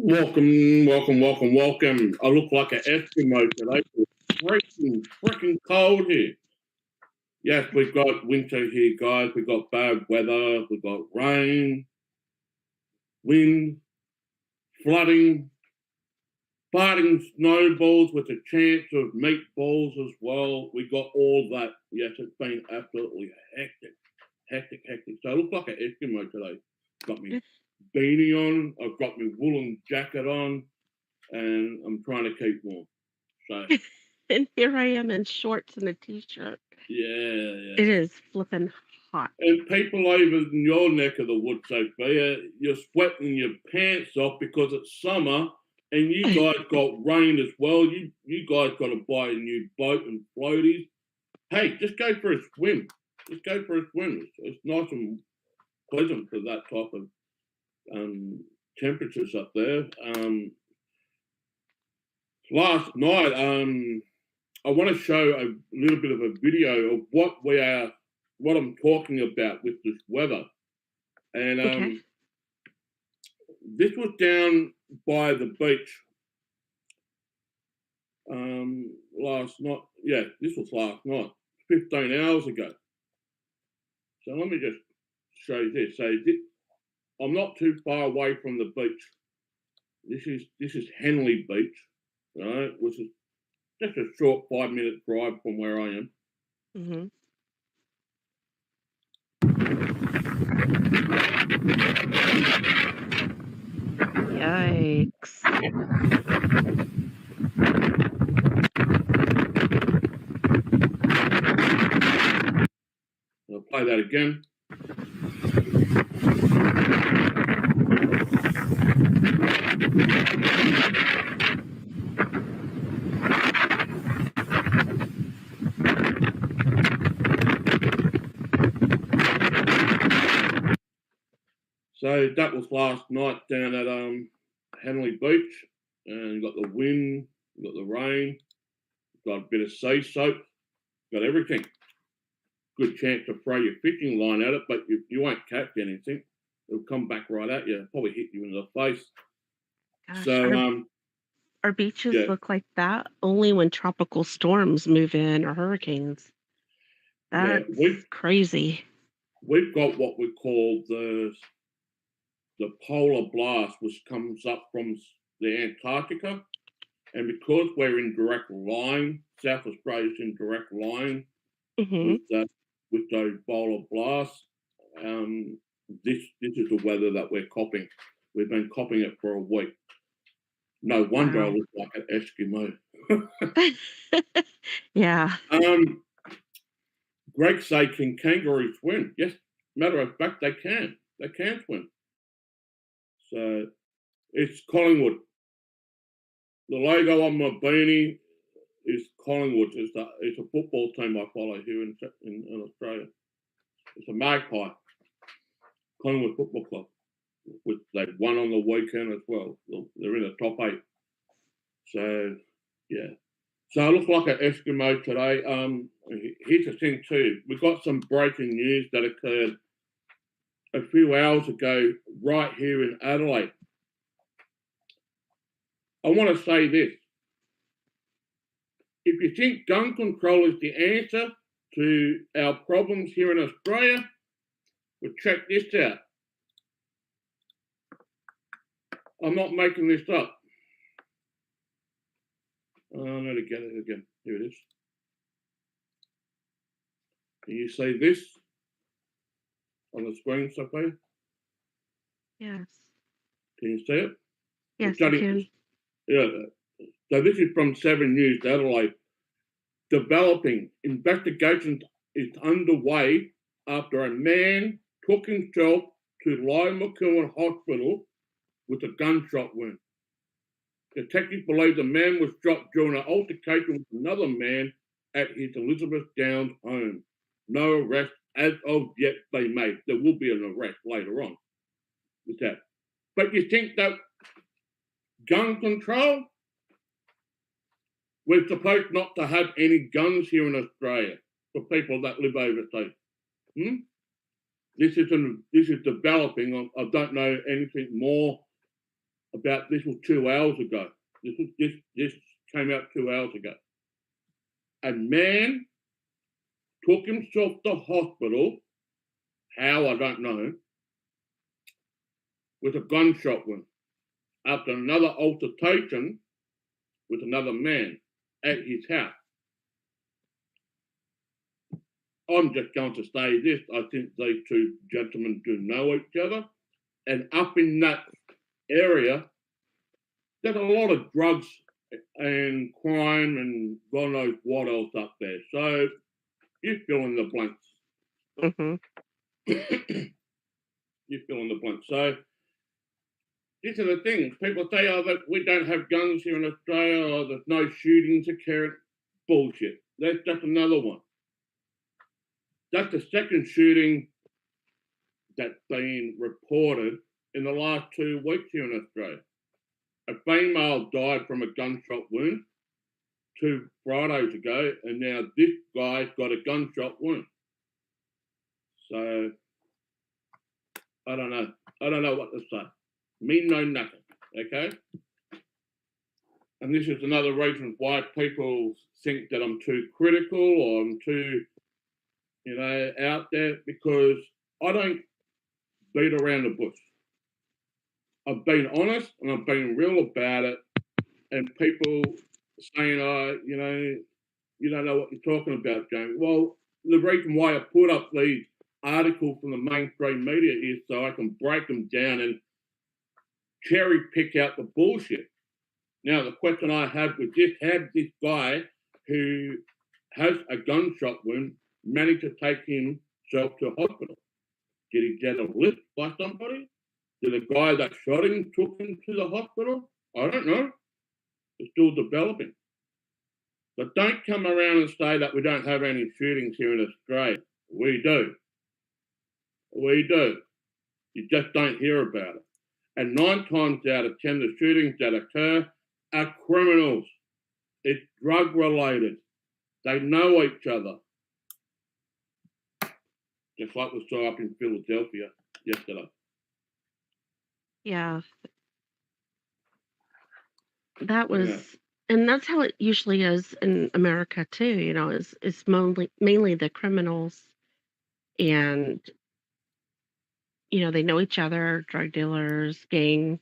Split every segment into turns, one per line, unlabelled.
Welcome, welcome, welcome, welcome. I look like an Eskimo today. It's freaking cold here. Yes, we've got winter here, guys. We've got bad weather. We've got rain, wind, flooding, farting snowballs with a chance of meatballs as well. We got all that. Yes, it's been absolutely hectic. So I look like an Eskimo today. Got me beanie on. I've got my woolen jacket on, and I'm trying to keep warm. So
And here I am in shorts and a t-shirt.
yeah.
It is flipping hot.
And people over in your neck of the woods, Sophia, you're sweating your pants off because it's summer and you guys got rain as well. You guys got to buy a new boat and floaties. Hey, just go for a swim. Just go for a swim. It's nice and pleasant for that type of temperatures up there. Last night, I want to show a little bit of a video of what I'm talking about with this weather. And
Okay.
this was down by the beach last night. Yeah, this was last night, 15 hours ago. So let me just show you this. So I'm not too far away from the beach. This is Henley Beach, right? Which is just a short 5-minute drive from where I am.
hmm Yikes.
I'll play that again. So that was last night down at Henley Beach, and you got the wind, you got the rain, you got a bit of sea soap, got everything. Good chance to throw your fishing line at it, but you won't catch anything. It'll come back right at you, probably hit you in the face.
Gosh,
So
our beaches
yeah,
look like that only when tropical storms move in or hurricanes.
yeah,
That's crazy.
we've got what we call the polar blast, which comes up from the Antarctica, and because we're in direct line, South Australia's in direct line
hmm
with that with those polar blasts. This is the weather that we're copping. We've been copping it for a week. No wonder I
Wow.
look like an Eskimo.
Yeah.
um, Greg say, can kangaroos swim? Yes, matter of fact, they can. They can swim. So it's Collingwood. The logo on my beanie is Collingwood. It's a football team I follow here in Australia. It's a Magpie, Collingwood Football Club, which they've won on the weekend as well. They're in the top 8. So, yeah. So I look like an Eskimo today. Here's the thing too. We've got some breaking news that occurred a few hours ago right here in Adelaide. I want to say this. If you think gun control is the answer to our problems here in Australia, well, check this out. I'm not making this up. I'm going to get it again. Here it is. Can you see this on the screen, Sophia?
Yes.
Can you see it?
Yes, I can.
Yeah. So this is from 7 News Adelaide. Developing investigations is underway after a man took himself to Lyell McEwin Hospital with a gunshot wound. Detectives believe the man was shot during an altercation with another man at his Elizabeth Downs home. No arrest as of yet been made. There will be an arrest later on with that. But you think that gun control? We're supposed not to have any guns here in Australia for people that live overseas. This is developing. I don't know anything more about this was 2 hours ago. This came out 2 hours ago. A man took himself to hospital. How I don't know. With a gunshot wound after another altercation with another man at his house. I'm just going to say this. I think these two gentlemen do know each other. And up in that area, there's a lot of drugs and crime and God knows what else up there. So you fill in the blanks.
Hmm.
You fill in the blanks. So these are the things. People say, oh, that we don't have guns here in Australia, or there's no shootings occurring. Bullshit. That's just another one. That's the second shooting that's been reported in the last 2 weeks here in Australia. A female died from a gunshot wound 2 Fridays ago, and now this guy's got a gunshot wound. So I don't know. I don't know what to say. Me know nothing. Okay? And this is another reason why people think that I'm too critical or I'm too, out there, because I don't beat around the bush. I've been honest and I've been real about it. And people saying, oh, you don't know what you're talking about, James. Well, the reason why I put up these articles from the mainstream media is so I can break them down and cherry pick out the bullshit. Now, the question I have with this, how did this guy who has a gunshot wound manage to take himself to hospital? Did he get a lift by somebody? Did the guy that shot him took him to the hospital? I don't know. It's still developing. But don't come around and say that we don't have any shootings here in Australia. We do. We do. You just don't hear about it. And 9 times out of 10, the shootings that occur are criminals. It's drug related. They know each other. Just like we saw up in Philadelphia yesterday.
Yeah, that was,
Yeah.
and that's how it usually is in America too. Is mainly the criminals, and they know each other, drug dealers, gang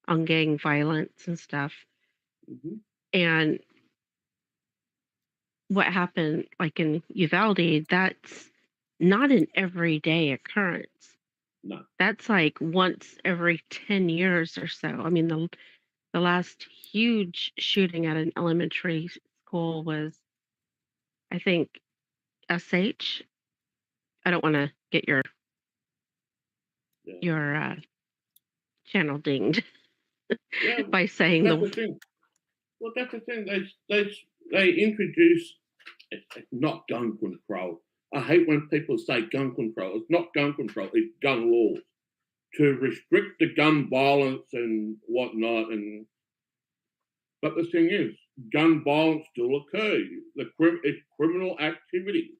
violence and stuff.
Mm-hmm.
And what happened, like in Uvalde, that's not an everyday occurrence.
No.
That's like once every 10 years or so. I mean, the last huge shooting at an elementary school was, I think, SH. I don't want to get your
Yeah.
your channel dinged
Yeah.
by saying
That's the
the.
thing. Well, that's the thing. They introduce not gun control. I hate when people say gun control. It's not gun control. It's gun laws to restrict the gun violence and whatnot. But the thing is, gun violence still occurs. It's criminal activity,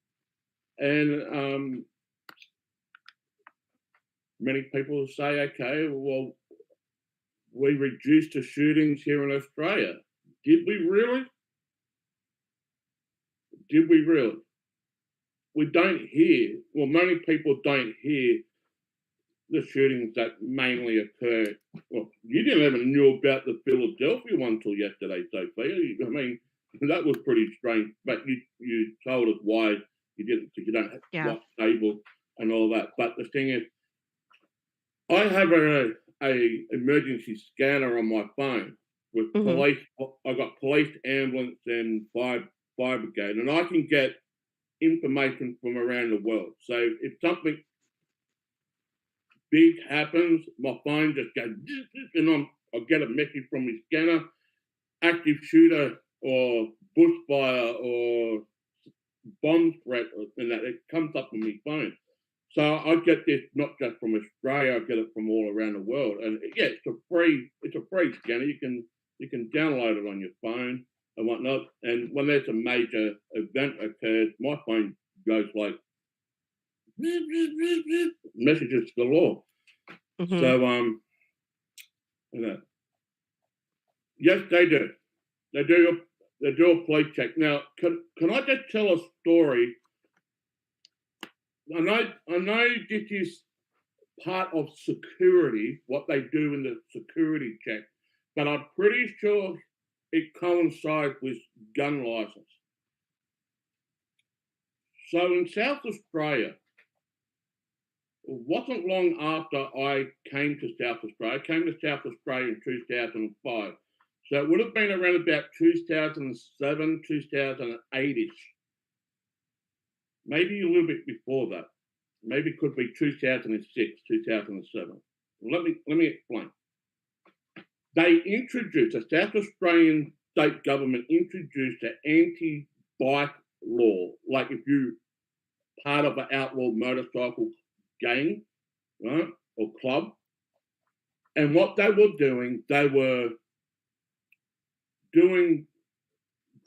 and many people say, okay, well, we reduced the shootings here in Australia. Did we really? Did we really? We don't hear, well, many people don't hear the shootings that mainly occur. Well, you didn't even know about the Philadelphia one till yesterday, Sophia. I mean, that was pretty strange. But you told us why you didn't, because you don't
Yeah.
watch cable and all that. But the thing is, I have a emergency scanner on my phone with
Mhm.
police. I got police, ambulance, and fire brigade, and I can get information from around the world. So if something big happens, my phone just goes, and I'll get a message from my scanner, active shooter or bushfire or bomb threat, and that it comes up on my phone. So I get this not just from Australia, I get it from all around the world. And yeah, it's a free scanner. You can download it on your phone and whatnot. And when there's a major event occurs, my phone goes like messages galore.
Mhm.
So Yes, they do. They do. They do a police check. Now, can I just tell a story? I know this is part of security, what they do in the security check, but I'm pretty sure it coincides with gun license. So in South Australia, it wasn't long after I came to South Australia. I came to South Australia in 2005. So it would have been around about 2007, 2008-ish. Maybe a little bit before that. Maybe it could be 2006, 2007. Let me explain. They introduced, the South Australian state government introduced an anti-bike law. Like if you're part of an outlaw motorcycle gang, right, or club, and what they were doing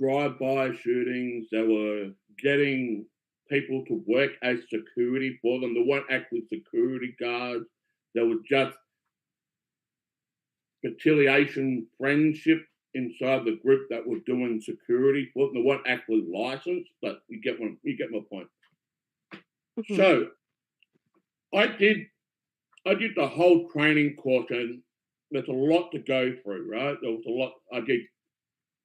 drive-by shootings. They were getting people to work as security for them. They weren't actually security guards. They were just retaliation friendship inside the group that was doing security for them. They weren't actually licensed, but you get my point.
Mhm.
So I did the whole training course, and there's a lot to go through, right? There was a lot.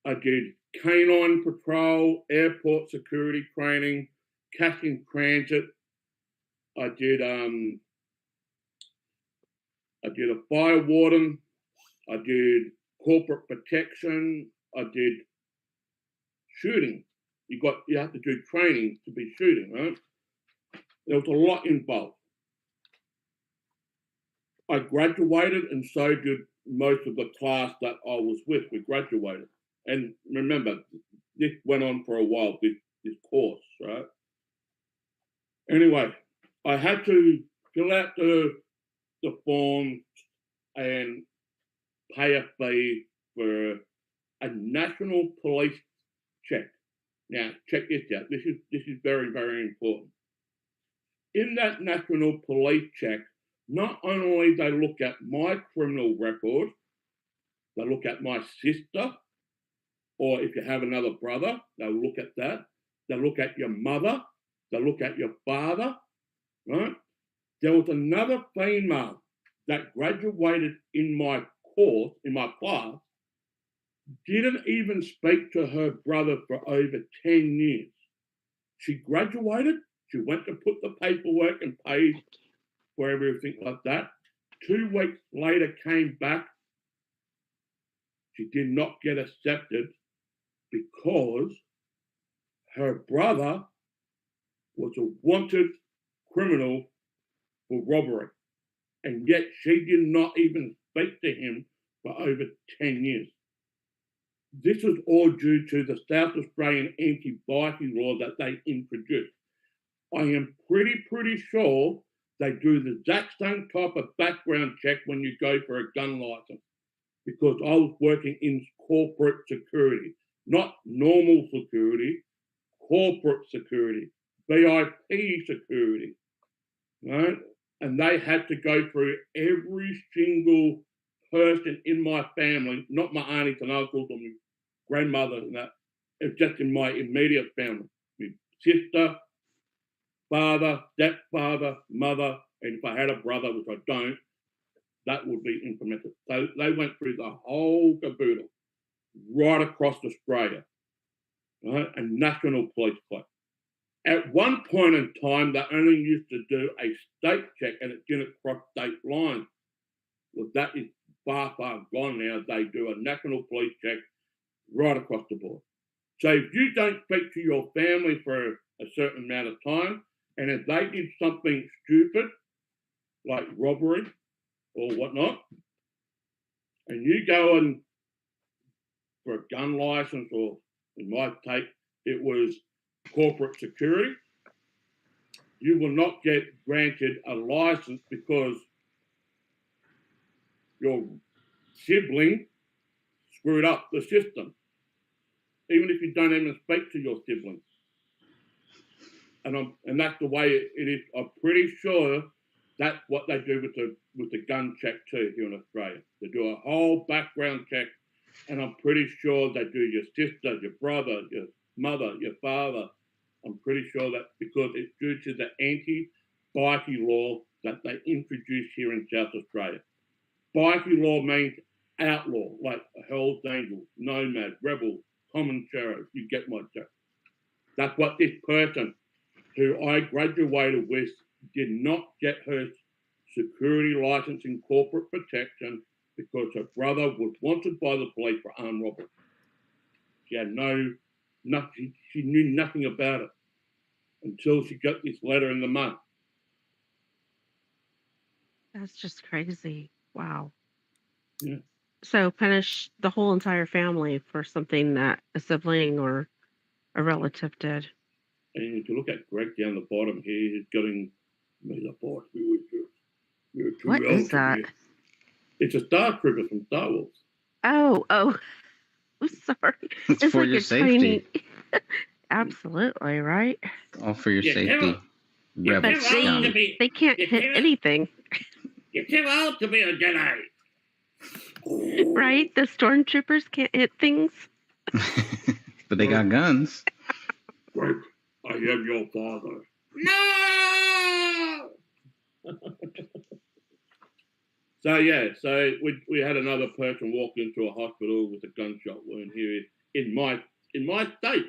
I did canine patrol, airport security training, cash in transit. I did a fire warden. I did corporate protection. I did shooting. You have to do training to be shooting, right? There was a lot involved. I graduated, and so did most of the class that I was with. We graduated. And remember, this went on for a while, this course, right? Anyway, I had to fill out the form and pay a fee for a national police check. Now, check this out. This is very, very important. In that national police check, not only they look at my criminal record, they look at my sister, or if you have another brother, they'll look at that. They look at your mother. They look at your father, right? There was another female that graduated in my course, in my class, didn't even speak to her brother for over 10 years. She graduated, she went to put the paperwork and paid for everything like that. 2 weeks later came back. She did not get accepted because her brother was a wanted criminal for robbery. And yet she did not even speak to him for over 10 years. This is all due to the South Australian anti-bikie law that they introduced. I am pretty sure they do the exact same type of background check when you go for a gun license, because I was working in corporate security, not normal security, corporate security, VIP security, right? And they had to go through every single person in my family, not my aunties and uncles or my grandmother and that. It's just in my immediate family. My sister, father, stepfather, mother, and if I had a brother, which I don't, that would be implemented. So they went through the whole caboodle right across Australia, right? A national police force. At one point in time, they only used to do a state check, and it didn't cross state lines. Well, that is far gone now. They do a national police check right across the board. So if you don't speak to your family for a certain amount of time, and if they did something stupid, like robbery or whatnot, and you go in for a gun license, or in my case, it was corporate security, you will not get granted a license because your sibling screwed up the system, even if you don't even speak to your siblings. And that's the way it is. I'm pretty sure that's what they do with the gun check too here in Australia. They do a whole background check and I'm pretty sure they do your sister, your brother, your mother, your father. I'm pretty sure that because it's due to the anti-bikie law that they introduced here in South Australia. Bikie law means outlaw, like Hell's Angels, Nomad, Rebel, Common Sheriff. You get my joke. That's what this person who I graduated with did not get her security license in corporate protection because her brother was wanted by the police for armed robbery. She had nothing. She knew nothing about it until she got this letter in the mail.
That's just crazy. Wow.
Yeah.
So punish the whole entire family for something that a sibling or a relative did.
And if you look at Greg down the bottom here, he's getting me the boss be with you. You're too
What
young
is
to
that?
be. It's a Star Trooper from Star Wars.
Oh, I'm sorry.
It's for your safety.
Absolutely, right?
All for your
Yeah,
safety.
you're
Rebel
too old
scum.
to be.
They can't
You
hit
can't-
anything,
You're too old to be a Jedi.
right? The stormtroopers can't hit things.
But they got guns.
Greg, I am your father. No. So we had another person walk into a hospital with a gunshot wound here in my state,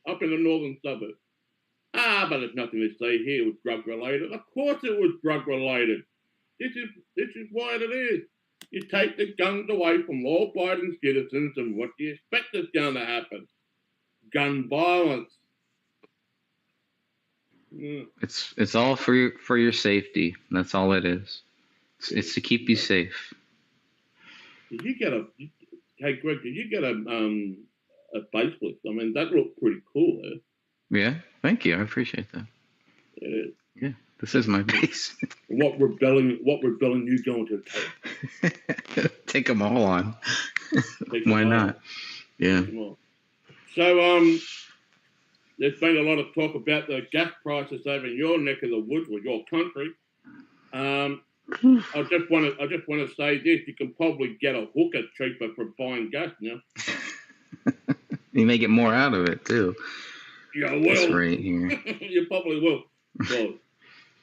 up in the northern suburbs. But there's nothing to say here. It was drug related. Of course, it was drug related. This is what it is. You take the guns away from law-abiding citizens, and what do you expect is going to happen? Gun violence. Yeah.
It's all for your safety. That's all it is. It's to keep you safe.
Did you get hey Greg, did you get a facelift? I mean, that looked pretty cool, eh?
Yeah, thank you. I appreciate that.
It is.
Yeah, this is my base.
What rebellion you going to take?
Take them all on.
Take them
Why
all.
not? Yeah.
So there's been a lot of talk about the gas prices over in your neck of the woods or your country. I just want to say this: you can probably get a hooker cheaper for buying gas now.
You may get more out of it too.
You
This
will.
right here.
You probably will. Well,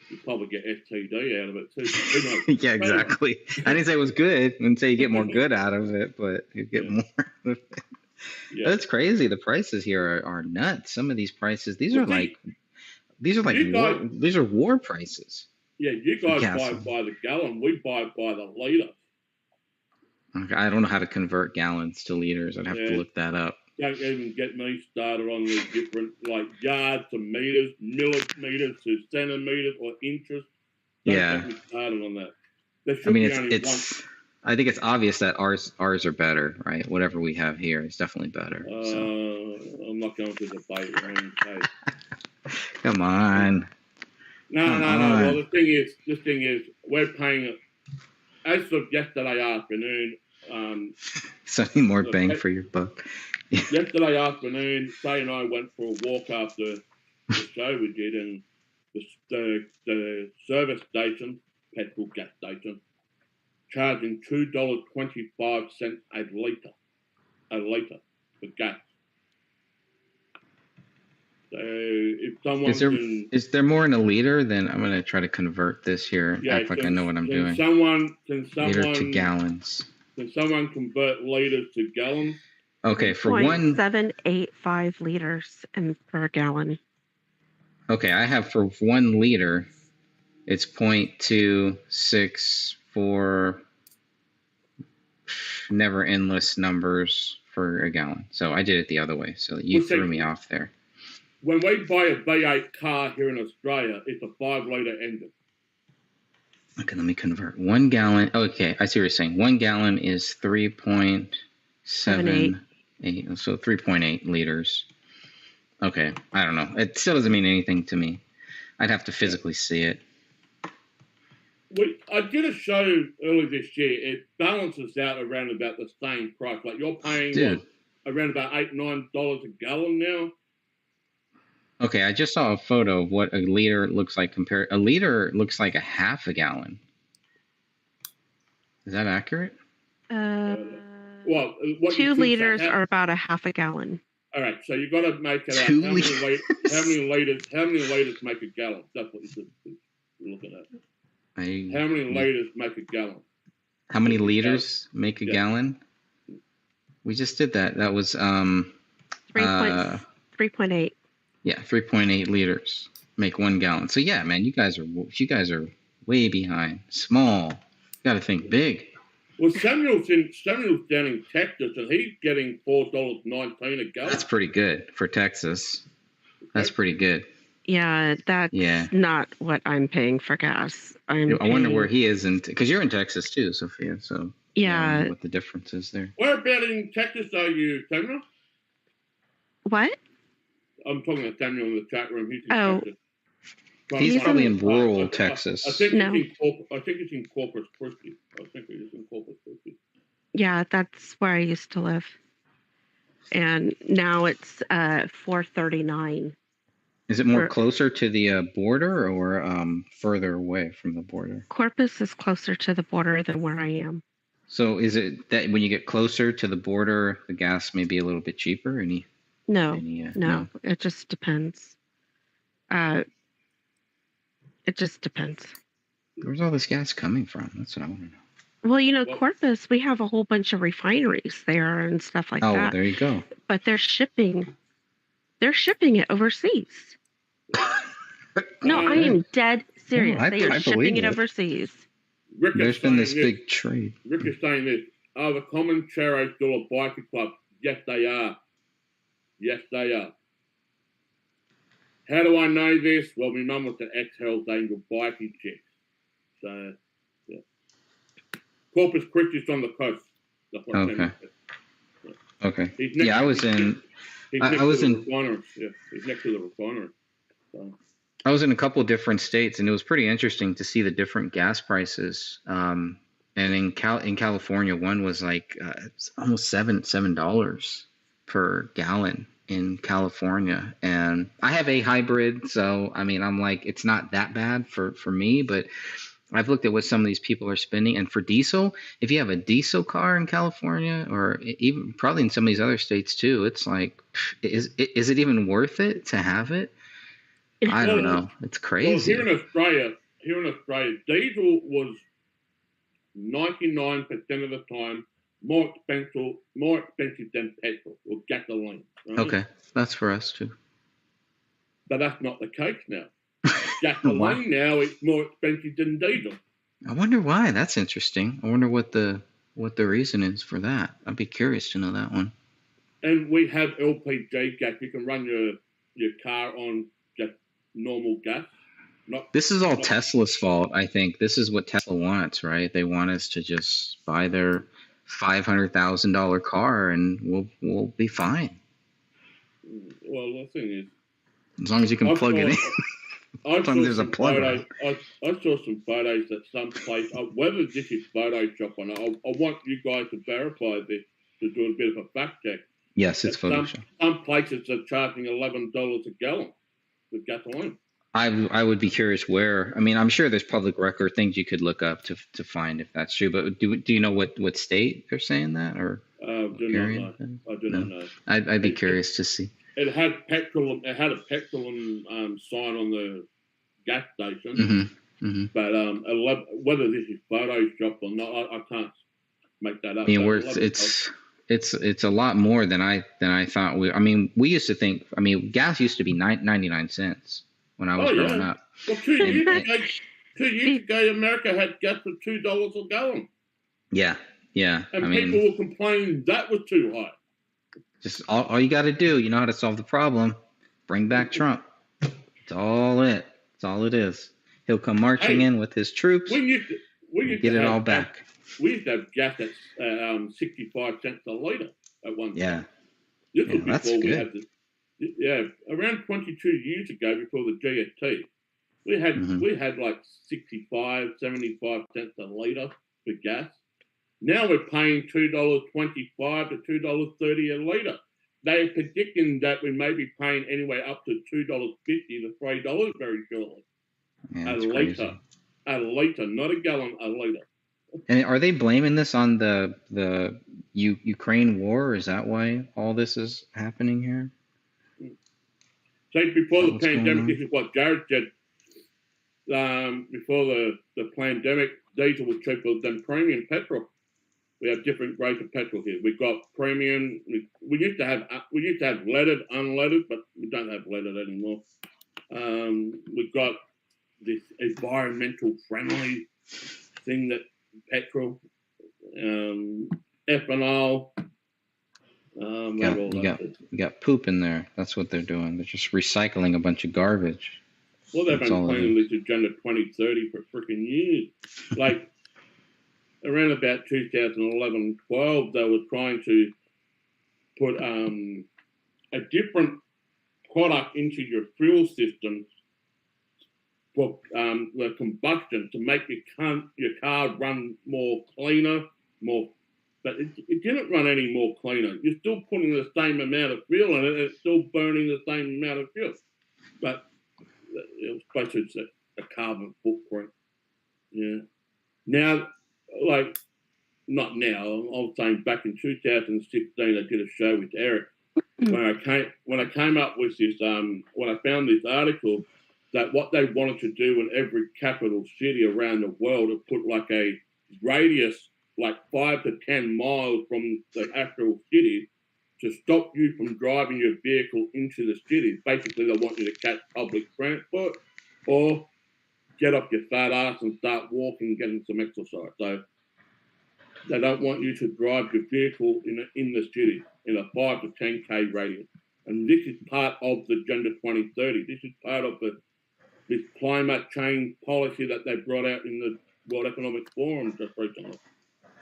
you probably get STD out of it too. Who knows?
Yeah, exactly. I didn't say it was good. I didn't say you get more good out of it, but you get more.
Yeah.
That's crazy. The prices here are nuts. Some of these prices, these are like
you
war,
guys-
these are war prices.
Yeah, you guys
Gas.
buy it by the gallon. We buy it by the litre.
Okay, I don't know how to convert gallons to liters. I'd have to
Yeah.
look that up.
Don't even get me started on the different like yards to meters, millimeters to centimeters or inches. Don't
Yeah.
get me started on that. There should
I mean,
be only
it's. I think it's obvious that ours are better, right? Whatever we have here is definitely better.
one.
So.
I'm not going to debate on okay.
Come on.
No.
Come
Well,
on.
the thing is, we're paying it. As of yesterday afternoon,
So any more bang for your buck.
yesterday afternoon, Say and I went for a walk after the show we did, and the service station, petrol gas station, charging $2.25 a litre for gas. So if someone
Is there more in a liter? Then I'm gonna try to convert this here. And act like I know what I'm doing.
Can
Liter to
someone
gallons.
Can someone convert liters to gallons?
Okay, for one.
0.785 liters per gallon.
Okay, I have for 1 liter, it's 0.264. Never endless numbers for a gallon. So I did it the other way. So you
Well,
threw me off there.
When we buy a V8 car here in Australia, it's a 5-litre engine.
Okay, let me convert 1 gallon. Okay, I see what you're saying. 1 gallon is 3.78. So 3.8 liters. Okay, I don't know. It still doesn't mean anything to me. I'd have to physically see it.
I did a show earlier this year. It balances out around about the same price. Like you're paying
Dude.
around about $8-9 a gallon now.
Okay, I just saw a photo of what a liter looks like compared. A liter looks like a half a gallon. Is that accurate?
Well, what you
2
should say,
liters are about a half a gallon.
all right, so you got to make it out.
2
How many liters make a gallon? That's what you should be looking at. How many liters make a gallon?
How many liters make a
Yeah.
gallon? We just did that. That was
3.8.
yeah, 3.8 liters make 1 gallon. So yeah, man, you guys are way behind. Small. You got to think big.
Well, Samuel's down in Texas, and he's getting $4.19 a gallon.
That's pretty good for Texas. That's pretty good.
Yeah, that's not what I'm paying for gas.
I wonder where he is because you're in Texas too, Sophia. So I don't know what the difference is there.
Where about in Texas are you, Samuel?
What?
I'm talking to Samuel in the chat room. He's in Texas.
He's probably in rural Texas.
I think it's in Corpus Christi. I think it is in Corpus Christi.
Yeah, that's where I used to live. And now it's $4.39.
Is it more closer to the border or further away from the border?
Corpus is closer to the border than where I am.
So is it that when you get closer to the border, the gas may be a little bit cheaper?
No, it just depends. It just depends.
Where's all this gas coming from? That's what I want to know.
Well, Corpus, we have a whole bunch of refineries there and stuff like that.
Oh, there you go.
But they're shipping it overseas. No, I am dead serious. They are shipping it overseas.
There's been this big trade.
Rick is saying this. Are the Comancheros still a biker club? Yes, they are. Yes, they are. How do I know this? Well, my mum was an ex-Hell's Angel bikie chick. So, yeah. Corpus Christi's on the coast. That's what
Okay.
Yeah,
I was in.
He's next to the refinery. Yeah, he's next to the refinery. So.
I was in a couple different states, and it was pretty interesting to see the different gas prices. And in California, one was like almost $7 per gallon in California. And I have a hybrid, so I mean, I'm like, it's not that bad for me, but I've looked at what some of these people are spending. And for diesel, if you have a diesel car in California, or even probably in some of these other states too, it's like, is it even worth it to have it? I don't know. It's crazy.
Well, here in Australia, diesel was 99% of the time more expensive than petrol or gasoline. Right?
Okay, that's for us too.
But that's not the case now. Gasoline now is more expensive than diesel.
I wonder why. That's interesting. I wonder what the reason is for that. I'd be curious to know that one.
And we have LPG gas. You can run your car on just normal gas.
This is all Tesla's fault, I think. This is what Tesla wants, right? They want us to just buy their $500,000 car and we'll be fine.
Well, the thing is,
as long as you can plug it in.
As long as there's a plug. I saw some photos at some place. Whether this is Photoshop or not, I want you guys to verify this, to do a bit of a fact check.
Yes, it's Photoshop.
Some places are charging $11 a gallon with gasoline.
I would be curious where. I mean, I'm sure there's public record things you could look up to find if that's true. But do you know what state they're saying that, or
area? I do not know.
I'd be curious to see.
It had petrol. It had a petrol sign on the gas station.
Mm-hmm.
But whether this is Photoshop or not, I can't make that up.
I mean, it's a lot more than I thought. We used to think. I mean, gas used to be 99 cents when I was growing up.
Well, 2 years ago, America had gas for $2 a gallon.
Yeah.
And people were complaining that was too high.
Just all you got to do, you know how to solve the problem. Bring back Trump. It's all it. It's all it is. He'll come marching in with his troops.
We used to
get it all back.
We used to have gas at 65 cents a litre at one time.
Yeah.
This was
that's
before
good.
we had around 22 years ago, before the GFT, we had like 65, 75 cents a litre for gas. Now we're paying $2.25 to $2.30 a litre. They're predicting that we may be paying anywhere up to $2.50 to $3 very shortly.
Yeah,
a litre, not a gallon, a litre.
And are they blaming this on the Ukraine war? Is that why all this is happening here?
Say
Is
before
that
the
what's going
pandemic,
on?
this is what Jared said. Before the pandemic, diesel was cheaper than premium petrol. We have different grades of petrol here. We've got premium. We used to have leaded, unleaded, but we don't have leaded anymore. We've got this environmental friendly thing that petrol, ethanol.
Yeah, you got poop in there. That's what they're doing. They're just recycling a bunch of garbage.
Well, they've
That's
been
all it
planning
is.
this agenda 2030 for freaking years. Like around about 2011, 12, they were trying to put a different product into your fuel system for the combustion to make your car run more cleaner, but it didn't run any more cleaner. You're still putting the same amount of fuel in it, and it's still burning the same amount of fuel. But it was supposed to set a carbon footprint. Yeah. Now, like, not now. I was saying back in 2016, I did a show with Eric when I came up with this. When I found this article that what they wanted to do in every capital city around the world to put like a radius like 5 to 10 miles from the actual city to stop you from driving your vehicle into the city. Basically, they want you to catch public transport or get off your fat ass and start walking, getting some exercise. So they don't want you to drive your vehicle in the city in a 5 to 10K radius. And this is part of the Agenda 2030. This is part of this climate change policy that they brought out in the World Economic Forum just recently.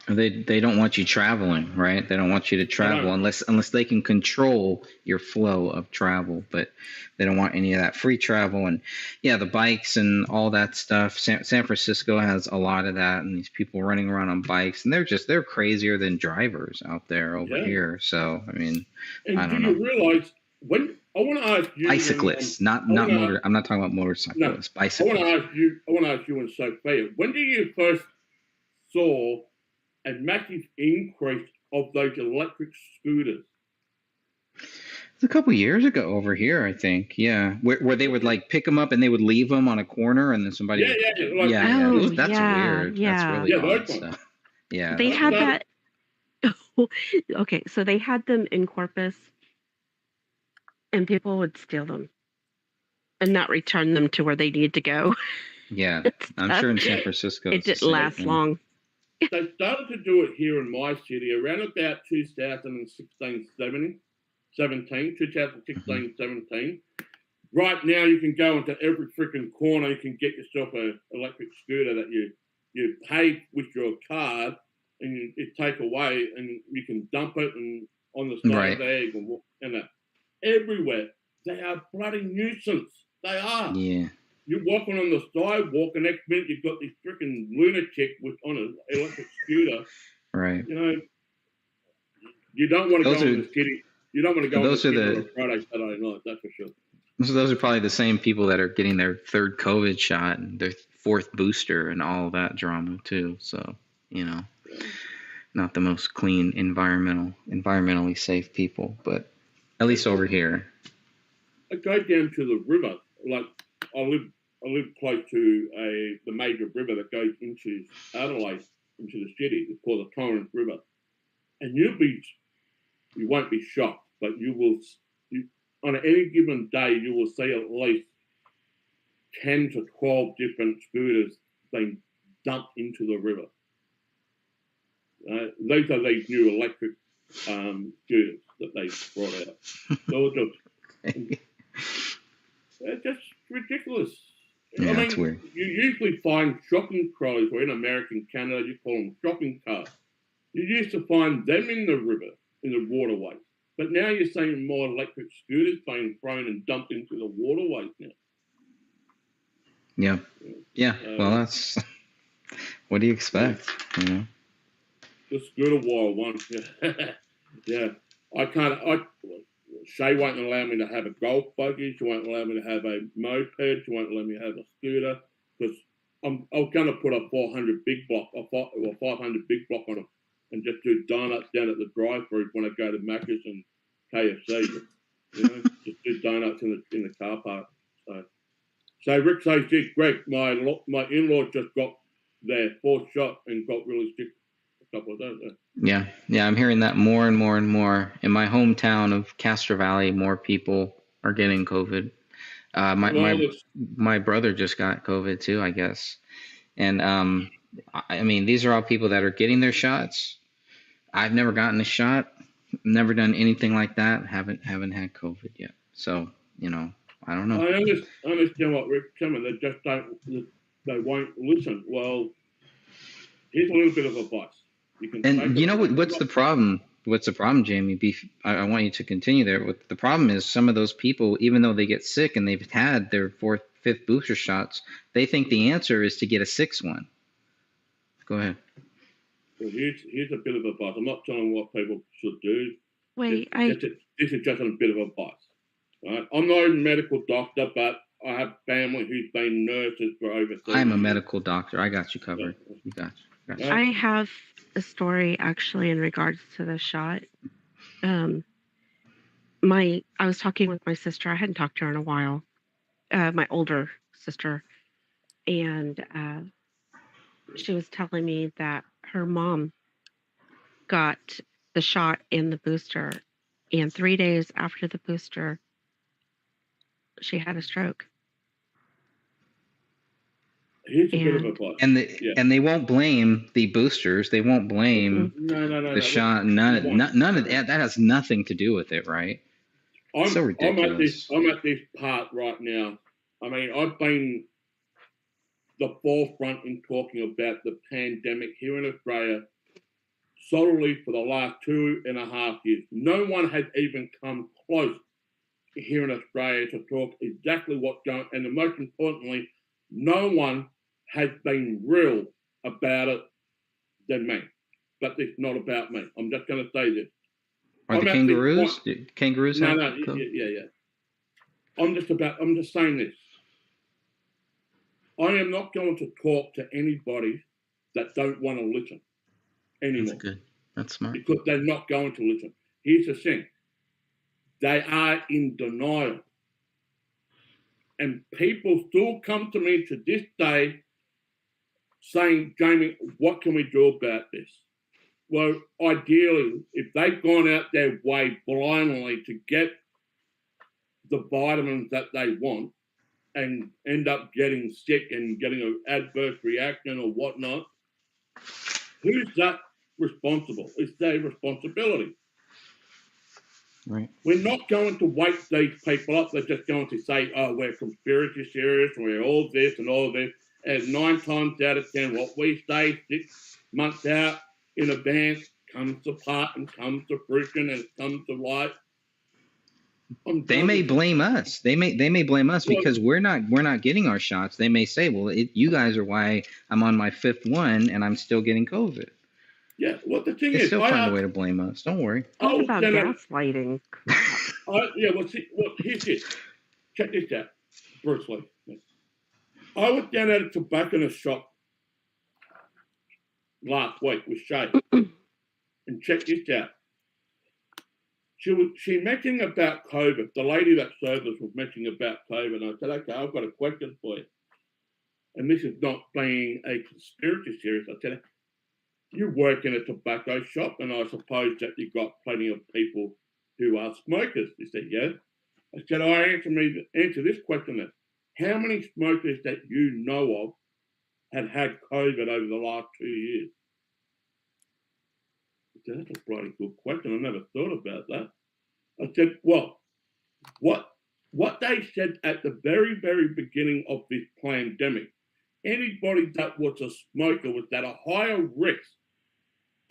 They don't want you traveling, right? They don't want you to travel unless they can control your flow of travel, but they don't want any of that free travel. And yeah, the bikes and all that stuff. San Francisco has a lot of that, and these people running around on bikes, and they're crazier than drivers out there over here. So I mean,
And
I
do
don't know.
you realize when I want to ask you,
Bicyclists, not motor. I'm not talking about motorcyclists.
I want
Bicyclists.
to ask you and Sophia, when did you first saw a massive increase of those electric scooters?
It's a couple years ago over here, I think. Yeah, where they would like pick them up and they would leave them on a corner, and then somebody.
Yeah,
Oh,
That's
yeah,
weird. That's
yeah.
really
Yeah,
odd
those ones.
stuff. Yeah.
They
that's
had
weird.
that. Okay, so they had them in Corpus, and people would steal them and not return them to where they need to go.
Yeah, I'm sure in San Francisco
It
it's the
didn't
same
last
thing.
long.
They started to do it here in my city around about 2016, 17. Right now, you can go into every freaking corner. You can get yourself an electric scooter that you pay with your card, and it take away, and you can dump it and on the side
Right.
there. You can walk and everywhere. They are bloody nuisance. They are.
Yeah.
You're walking on the sidewalk, and next minute you've got this freaking lunatic on an electric scooter.
Right.
You know, you don't want to go in the city. You don't want to go in the city on a Friday, Saturday night. That's for sure.
So those are probably the same people that are getting their third COVID shot and their fourth booster and all that drama too. So, not the most clean environmentally safe people, but at least over here.
I go down to the river. Like I live close to the major river that goes into Adelaide, into the city. It's called the Torrens River, and you won't be shocked, but on any given day you will see at least 10 to 12 different scooters being dumped into the river. These are these new electric scooters that they brought out. They're just ridiculous.
Yeah, that's weird.
You usually find shopping trolleys, or in America and Canada, you call them shopping carts. You used to find them in the river, in the waterways. But now you're seeing more electric scooters being thrown and dumped into the waterways now.
Yeah. Well, that's what do you expect?
The scooter war one. Yeah. Shay won't allow me to have a golf buggy. She won't allow me to have a moped. She won't let me have a scooter because I was going to put a 400 big block or 500 big block on them and just do donuts down at the drive-through when I go to Macca's and KFC. You know, just do donuts in the car park. So Rick says, "Gee, Greg, my in-law just got their 4th shot and got really sick a couple of days ago."
Yeah, I'm hearing that more and more and more. In my hometown of Castro Valley, more people are getting COVID. My brother just got COVID too, I guess. And I mean, these are all people that are getting their shots. I've never gotten a shot, never done anything like that. Haven't had COVID yet. So, you know, I don't know.
I understand what Rick's coming. They just don't. They won't listen. Well, here's a little bit of advice. You can.
And you know what's the problem? What's the problem, Jamie? I want you to continue there. What the problem is, some of those people, even though they get sick and they've had their 4th, 5th booster shots, they think the answer is to get a 6th one. Go ahead.
Well, here's a bit of advice. I'm not telling what people should do.
Wait,
This is just a bit of advice. Right? I'm not a medical doctor, but I have family who's been nurses for over 30
I'm a
years.
medical doctor. I got you covered. You got you.
I have a story actually in regards to the shot. I was talking with my sister. I hadn't talked to her in a while. My older sister, and she was telling me that her mom got the shot and the booster, and 3 days after the booster, she had a stroke.
Here's a bit of advice.
And they won't blame the boosters. They won't blame the shot. None of that. That has nothing to do with it, right? It's so ridiculous.
I'm at this part right now. I mean, I've been the forefront in talking about the pandemic here in Australia solely for the last 2.5 years. No one has even come close here in Australia to talk exactly what's going on. And most importantly, no one has been real about it than me. But it's not about me. I'm just going to say this.
Are the kangaroos? Kangaroos?
No, yeah. I'm just saying this. I am not going to talk to anybody that don't want to listen anymore.
That's good. That's smart.
Because they're not going to listen. Here's the thing. They are in denial. And people still come to me to this day saying, Jamie, what can we do about this? Well, ideally, if they've gone out their way blindly to get the vitamins that they want and end up getting sick and getting an adverse reaction or whatnot, who's that responsible? It's their responsibility.
Right.
We're not going to wake these people up. They're just going to say, oh, we're conspiracy theorists, we're all this and all this. And 9 times out of 10, what we say 6 months out in advance comes to part and comes to fruition and comes to light.
They may blame us. They may blame us because we're not getting our shots. They may say, well, you guys are why I'm on my 5th one and I'm still getting COVID.
Yeah, well, the thing
They
is,
still find a way to blame us. Don't worry.
What about gaslighting?
Here's it. Check this out, Bruce Lee. I was down at a tobacconist shop last week with Shay, and check this out. She mentioned about COVID. The lady that served us was mentioning about COVID, and I said, okay, I've got a question for you. And this is not being a conspiracy theorist. I said, you work in a tobacco shop, and I suppose that you've got plenty of people who are smokers. He said, yes. I said, answer this question then. How many smokers that you know of had COVID over the last 2 years? I said, that's a bloody good question. I never thought about that. I said, well, what they said at the very, very beginning of this pandemic, anybody that was a smoker was at a higher risk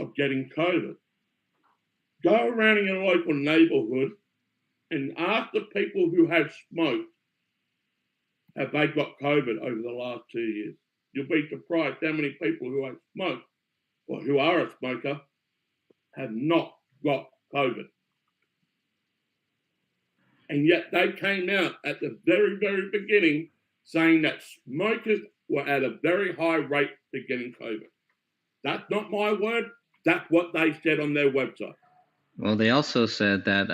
of getting COVID. Go around in your local neighborhood and ask the people who have smoked, have they got COVID over the last 2 years? You'll be surprised how many people who have smoked or who are a smoker have not got COVID. And yet they came out at the very, very beginning saying that smokers were at a very high rate to getting COVID. That's not my word. That's what they said on their website.
Well, they also said that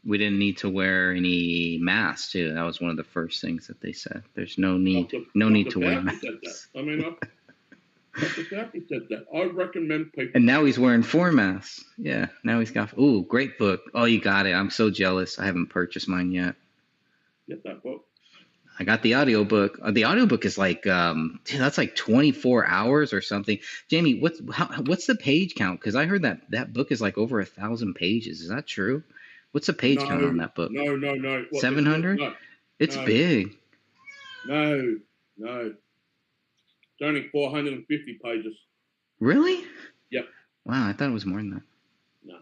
we didn't need to wear any masks too. That was one of the first things that they said. There's no need to wear
Fauci said that.
masks.
I mean, Dr. Fauci said that. I recommend people.
And now he's wearing 4 masks. Yeah, now he's got. Ooh, great book. Oh, you got it. I'm so jealous. I haven't purchased mine yet.
Get that book.
I got the audiobook. The audiobook is like, dude, that's like 24 hours or something. Jamie, what's the page count? Because I heard that book is like over 1,000 pages. Is that true? What's the page count on that book?
No.
700?
No.
It's big.
No. It's only 450 pages.
Really?
Yep.
Wow, I thought it was more than that.
No.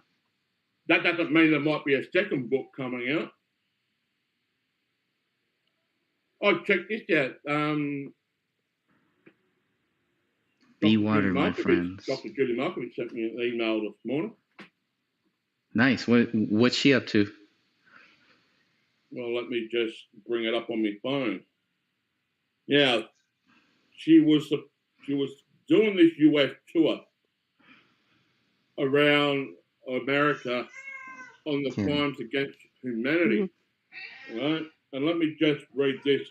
That doesn't mean there might be a second book coming out. Oh, check this out.
Be
Dr.
water,
Judy
my
Markovich-
friends.
Dr. Judy Markovich sent me an email this morning.
Nice. What's she up to?
Well, let me just bring it up on my phone. Yeah, she was doing this US tour around America on the crimes against humanity, right? And let me just read this.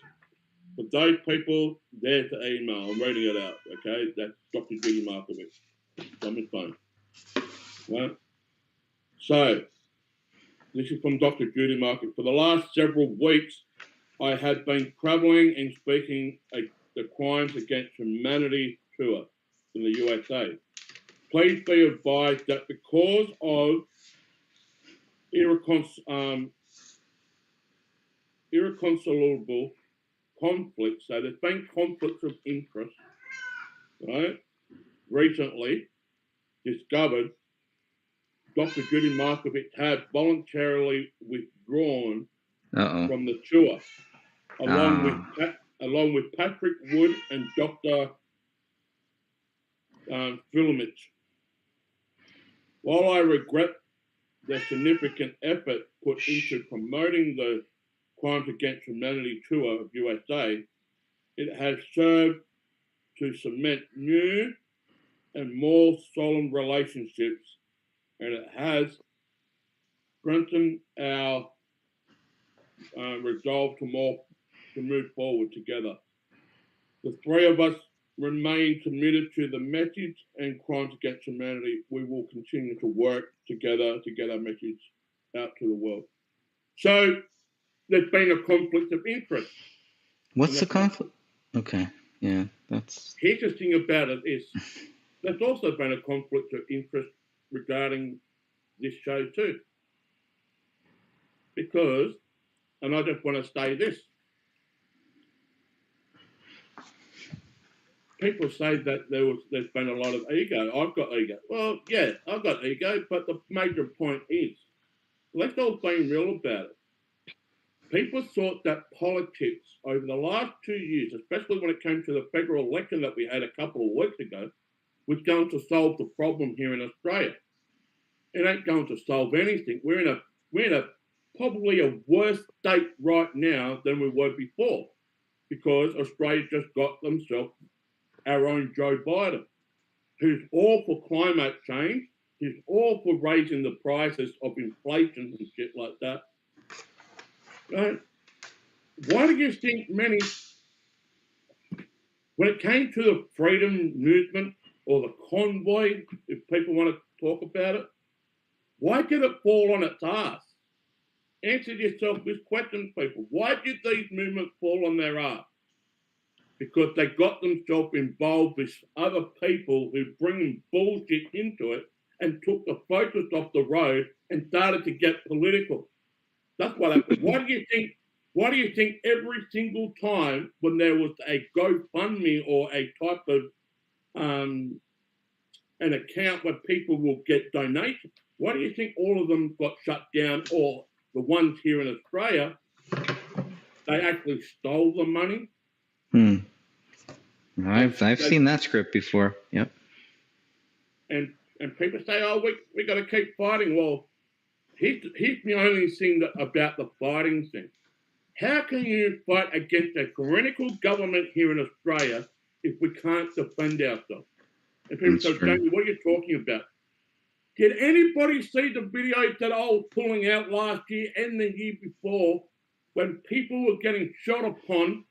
For those people, there's the email. I'm reading it out, okay? That's Dr. Judy Markovich. It's on my phone, right? So, this is from Dr. Judy Markovich. For the last several weeks, I had been traveling and speaking at the Crimes Against Humanity tour in the USA. Please be advised that because of irreconcilable conflicts, so there's been conflicts of interest, right? Recently discovered, Dr. Judy Markovich had voluntarily withdrawn from the tour, along with Patrick Wood and Dr. Filamich. While I regret the significant effort put into promoting the Crimes Against Humanity tour of USA, it has served to cement new and more solemn relationships, and it has strengthened our resolve to move forward together. The three of us remain committed to the message and Crimes Against Humanity. We will continue to work together to get our message out to the world. So there's been a conflict of interest.
What's the conflict? Okay, yeah, that's...
Here's the thing about it is, there's also been a conflict of interest regarding this show too. Because, and I just want to say this, people say that there's been a lot of ego. I've got ego. Well, yeah, I've got ego, but the major point is, let's all be real about it. People thought that politics over the last 2 years, especially when it came to the federal election that we had a couple of weeks ago, was going to solve the problem here in Australia. It ain't going to solve anything. We're in a probably a worse state right now than we were before, because Australia just got themselves our own Joe Biden, who's all for climate change, who's all for raising the prices of inflation and shit like that. Right? Why do you think many, when it came to the freedom movement or the convoy, if people want to talk about it, why did it fall on its ass? Answer yourself this question, people. Why did these movements fall on their ass? Because they got themselves involved with other people who bring bullshit into it and took the focus off the road and started to get political. That's what happened. Why do you think every single time when there was a GoFundMe or a type of an account where people will get donations, why do you think all of them got shut down, or the ones here in Australia, they actually stole the money?
I've seen that script before. Yep.
And people say, oh, we got to keep fighting. Well, here's the only thing about the fighting thing. How can you fight against a tyrannical government here in Australia if we can't defend ourselves? And people
That's
say,
true.
Jamie, what are you talking about? Did anybody see the videos that I was pulling out last year and the year before when people were getting shot upon?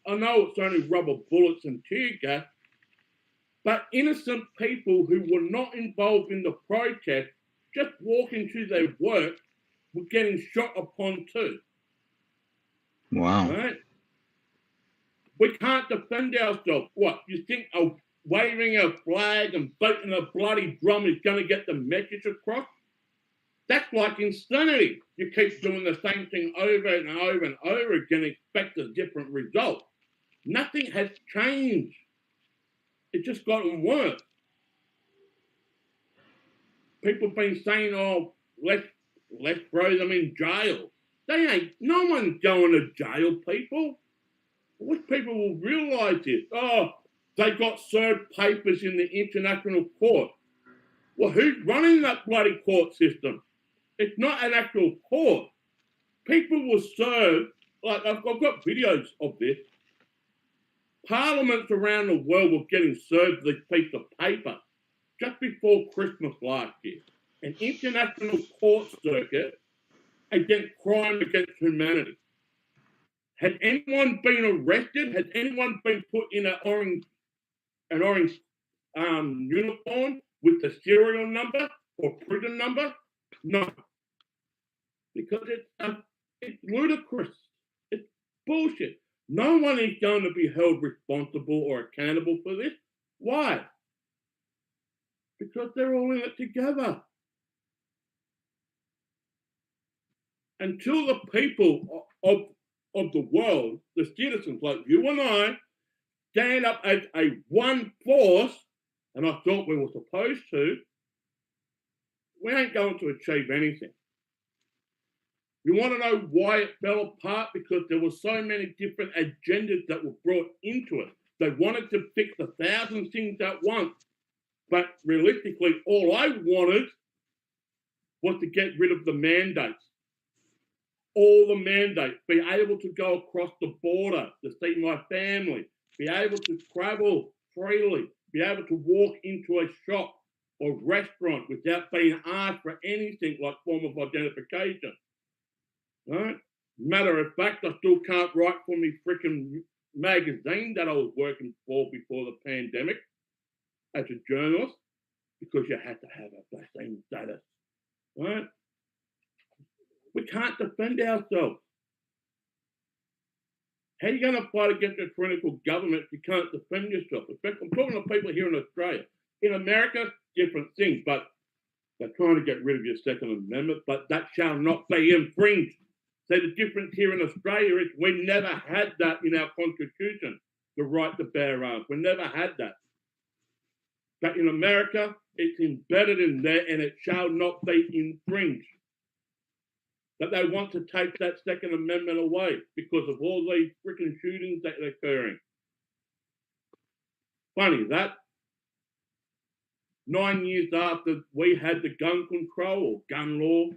I know it's only rubber bullets and tear gas, but innocent people who were not involved in the protest, just walking to their work, were getting shot upon too.
Wow.
Right? We can't defend ourselves. What, you think waving a flag and beating a bloody drum is going to get the message across? That's like insanity. You keep doing the same thing over and over and over again, expect a different result. Nothing has changed. It's just gotten worse. People have been saying, oh, let's throw them in jail. They ain't, no one's going to jail, people. I wish people will realise this. Oh, they got served papers in the international court. Well, who's running that bloody court system? It's not an actual court. People were served, like I've got videos of this. Parliaments around the world were getting served this piece of paper just before Christmas last year. An international court circuit against crime against humanity. Has anyone been arrested? Has anyone been put in an orange uniform with the serial number or prison number? No. Because it's ludicrous. It's bullshit. No one is going to be held responsible or accountable for this. Why? Because they're all in it together. Until the people of the world, the citizens like you and I, stand up as a one force, and I thought we were supposed to, we ain't going to achieve anything. You want to know why it fell apart? Because there were so many different agendas that were brought into it. They wanted to fix 1,000 things at once, but realistically, all I wanted was to get rid of the mandates. All the mandates, be able to go across the border to see my family, be able to travel freely, be able to walk into a shop or restaurant without being asked for anything like form of identification. Right? Matter of fact, I still can't write for me freaking magazine that I was working for before the pandemic as a journalist because you had to have a vaccine status. Right? We can't defend ourselves. How are you going to fight against a tyrannical government if you can't defend yourself? In fact, I'm talking to people here in Australia. In America, different things, but they're trying to get rid of your Second Amendment, but that shall not be infringed. So the difference here in Australia is we never had that in our constitution, the right to bear arms. We never had that. But in America, it's embedded in there and it shall not be infringed. That they want to take that Second Amendment away because of all these freaking shootings that are occurring. Funny that 9 years after we had the gun control or gun law,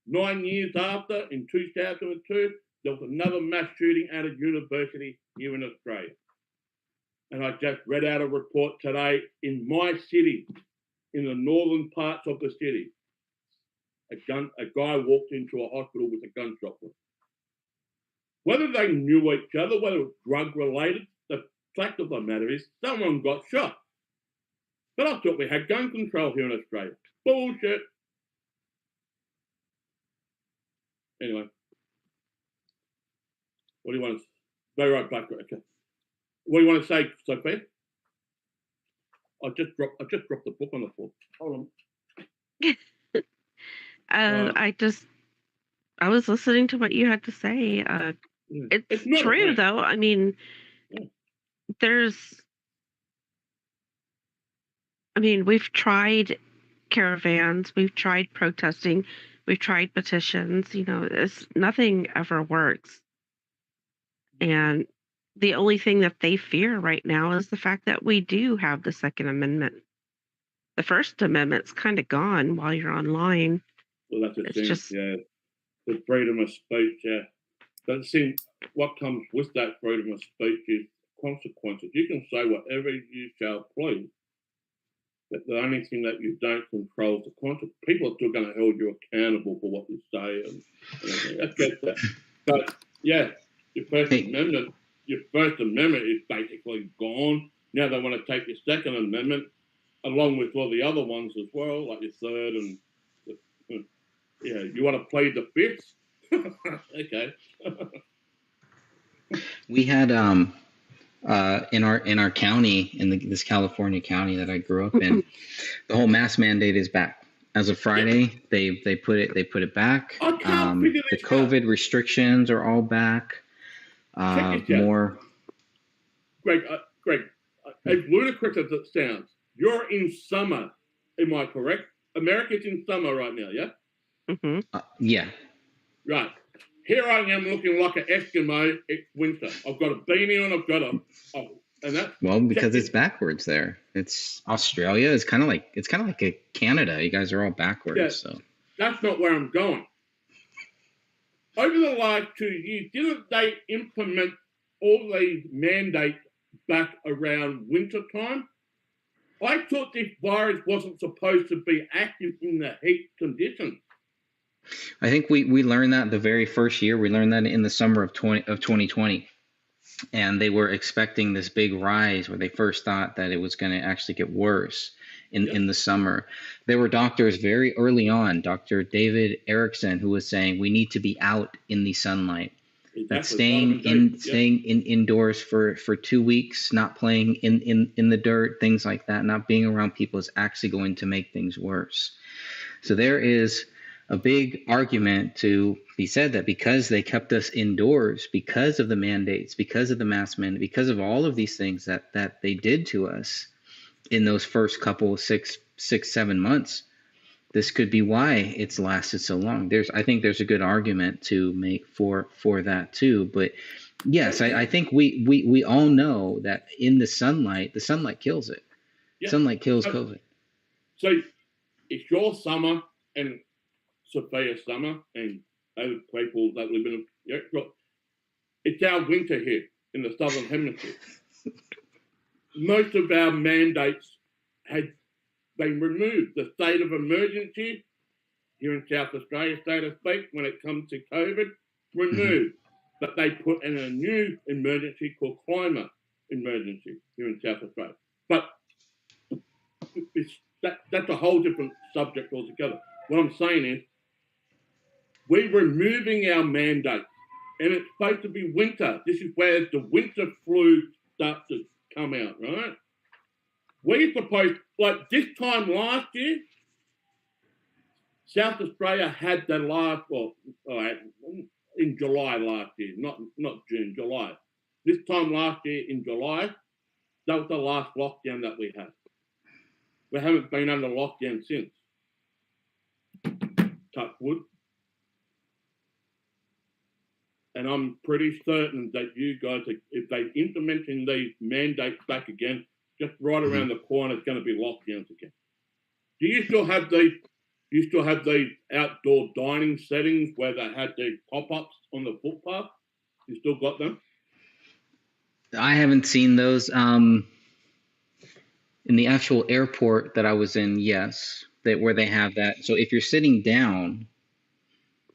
9 years after, in 2002, there was another mass shooting at a university here in Australia. And I just read out a report today in my city, in the northern parts of the city. A guy walked into a hospital with a gunshot wound. Whether they knew each other, whether it was drug related, the fact of the matter is someone got shot. But I thought we had gun control here in Australia. Bullshit. Anyway. What do you want to say? Very right back. Okay. What do you want to say, Sophia? I just dropped the book on the floor. Hold on.
I was listening to what you had to say. It's true, though. I mean, we've tried caravans, we've tried protesting, we've tried petitions. You know, nothing ever works. And the only thing that they fear right now is the fact that we do have the Second Amendment. The First Amendment's kind of gone while you're online.
Well, that's the thing. Yeah, the freedom of speech. Yeah, but see, what comes with that freedom of speech is consequences. You can say whatever you shall please, but the only thing that you don't control is the consequence. People are still going to hold you accountable for what you say, and everything. I get that. But yeah, your First Amendment is basically gone. Now they want to take your Second Amendment along with all the other ones as well, like your third and yeah. You want to plead the fifth? Okay.
We had in our county, in this California county that I grew up in, the whole mask mandate is back. As of Friday, they put it back.
I can't figure
The
this out.
COVID restrictions are all back.
Check this out.
More.
Greg, as ludicrous as it sounds, you're in summer. Am I correct? America's in summer right now, yeah?
Hmm.
Yeah.
Right. Here I am looking like an Eskimo. It's winter. I've got a beanie on. I've got and that's
Well, because it's backwards there. It's Australia. It's kind of like a Canada. You guys are all backwards.
Yeah.
So
that's not where I'm going. Over the last 2 years, didn't they implement all these mandates back around winter time? I thought this virus wasn't supposed to be active in the heat conditions.
I think we learned that the very first year. We learned that in the summer of 2020, and they were expecting this big rise where they first thought that it was going to actually get worse in the summer. There were doctors very early on, Dr. David Erickson, who was saying we need to be out in the sunlight. That staying indoors for 2 weeks, not playing in the dirt, things like that, not being around people is actually going to make things worse. So there is a big argument to be said that because they kept us indoors, because of the mandates, because of the mask mandate, because of all of these things that they did to us in those first couple 6-7 months, this could be why it's lasted so long. I think there's a good argument to make for that too. But yes, I think we all know that in the sunlight kills it. Yeah. Sunlight kills COVID.
So it's your summer and Sophia's summer and other people that live in it's our winter here in the Southern Hemisphere. Most of our mandates had been removed. The state of emergency here in South Australia, so to speak, when it comes to COVID, removed. Mm-hmm. But they put in a new emergency called climate emergency here in South Australia. But that's a whole different subject altogether. What I'm saying is, we're removing our mandate, and it's supposed to be winter. This is where the winter flu starts to come out, right? We're supposed, like this time last year, South Australia had the last, in July last year, not June, July. This time last year in July, that was the last lockdown that we had. We haven't been under lockdown since. Touch wood. And I'm pretty certain that you guys, if they implementing these mandates back again, just right around the corner, it's going to be lockdowns again. Do you still have these outdoor dining settings where they had the pop-ups on the footpath? You still got them?
I haven't seen those. In the actual airport that I was in, yes, where they have that. So if you're sitting down,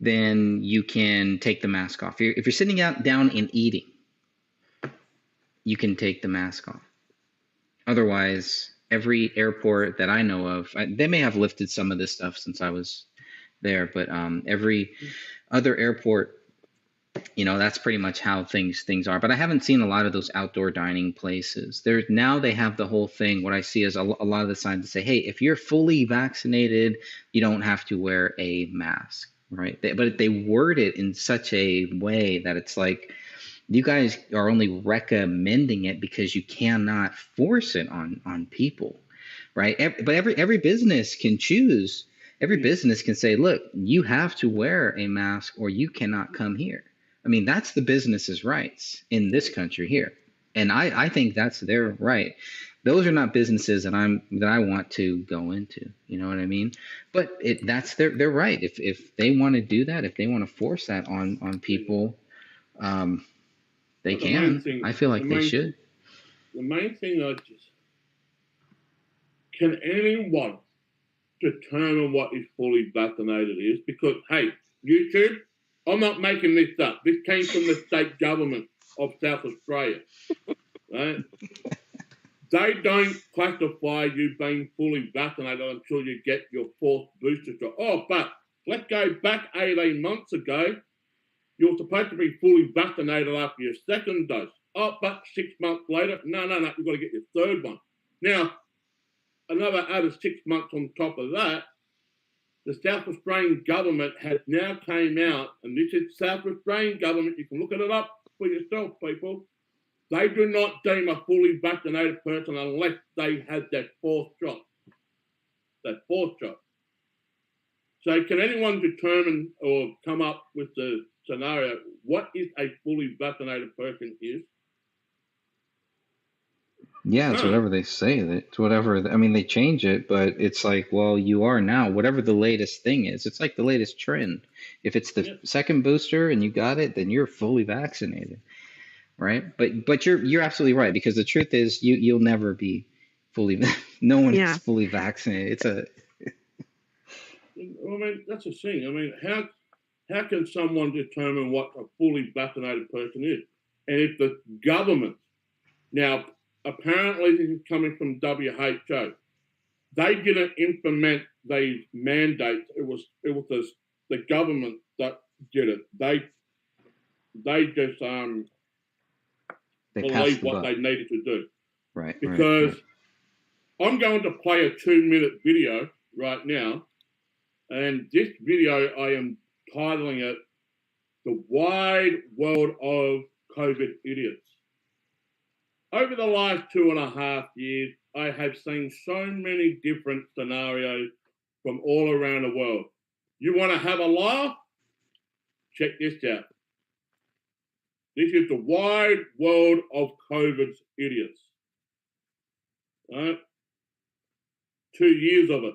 then you can take the mask off. If you're sitting down and eating, you can take the mask off. Otherwise, every airport that I know of, they may have lifted some of this stuff since I was there, but every other airport, that's pretty much how things are. But I haven't seen a lot of those outdoor dining places. Now they have the whole thing. What I see is a lot of the signs that say, hey, if you're fully vaccinated, you don't have to wear a mask, right? But they word it in such a way that it's like, you guys are only recommending it because you cannot force it on people, right? But every business can choose. Every business can say, look, you have to wear a mask or you cannot come here. I mean, that's the business's rights in this country here. And I think that's their right. Those are not businesses that I want to go into. You know what I mean? But that's their right. If they want to do that, if they want to force that on people, They
But the main
can.
thing,
I feel
the
like they
main,
should.
the main thing I just, can anyone determine what is fully vaccinated is? Because, hey, YouTube, I'm not making this up. This came from the state government of South Australia, right? They don't classify you being fully vaccinated until you get your 4th booster shot. Oh, but let's go back 18 months ago. You're supposed to be fully vaccinated after your 2nd dose. Oh, but 6 months later, no, you've got to get your 3rd one. Now, another added 6 months on top of that, the South Australian government has now came out, and this is South Australian government, you can look it up for yourself, people. They do not deem a fully vaccinated person unless they had that 4th shot. That 4th shot. So can anyone determine or come up with the scenario, what is a fully vaccinated person is?
Yeah, it's whatever they say. It's whatever. I mean, they change it, but it's like, well, you are now, whatever the latest thing is. It's like the latest trend. If it's the 2nd booster and you got it, then you're fully vaccinated, right? But you're absolutely right, because the truth is you'll never be fully. No one
Yeah.
is fully vaccinated. It's a.
I mean, that's the thing. I mean, how can someone determine what a fully vaccinated person is? And if the government, now apparently this is coming from WHO, they didn't implement these mandates. It was the government that did it. They just
They passed
believed
the
what
buck.
they needed to do.
Right.
Because
right.
I'm going to play a 2-minute video right now. And this video, I am titling it, The Wide World of COVID Idiots. Over the last 2.5 years, I have seen so many different scenarios from all around the world. You want to have a laugh? Check this out. This is the wide world of COVID's idiots. All right? 2 years of it.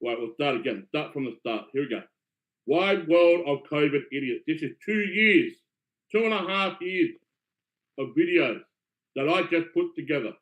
Right, we'll start again. Start from the start. Here we go. Wide world of COVID idiots. This is 2 years, 2.5 years of videos that I just put together.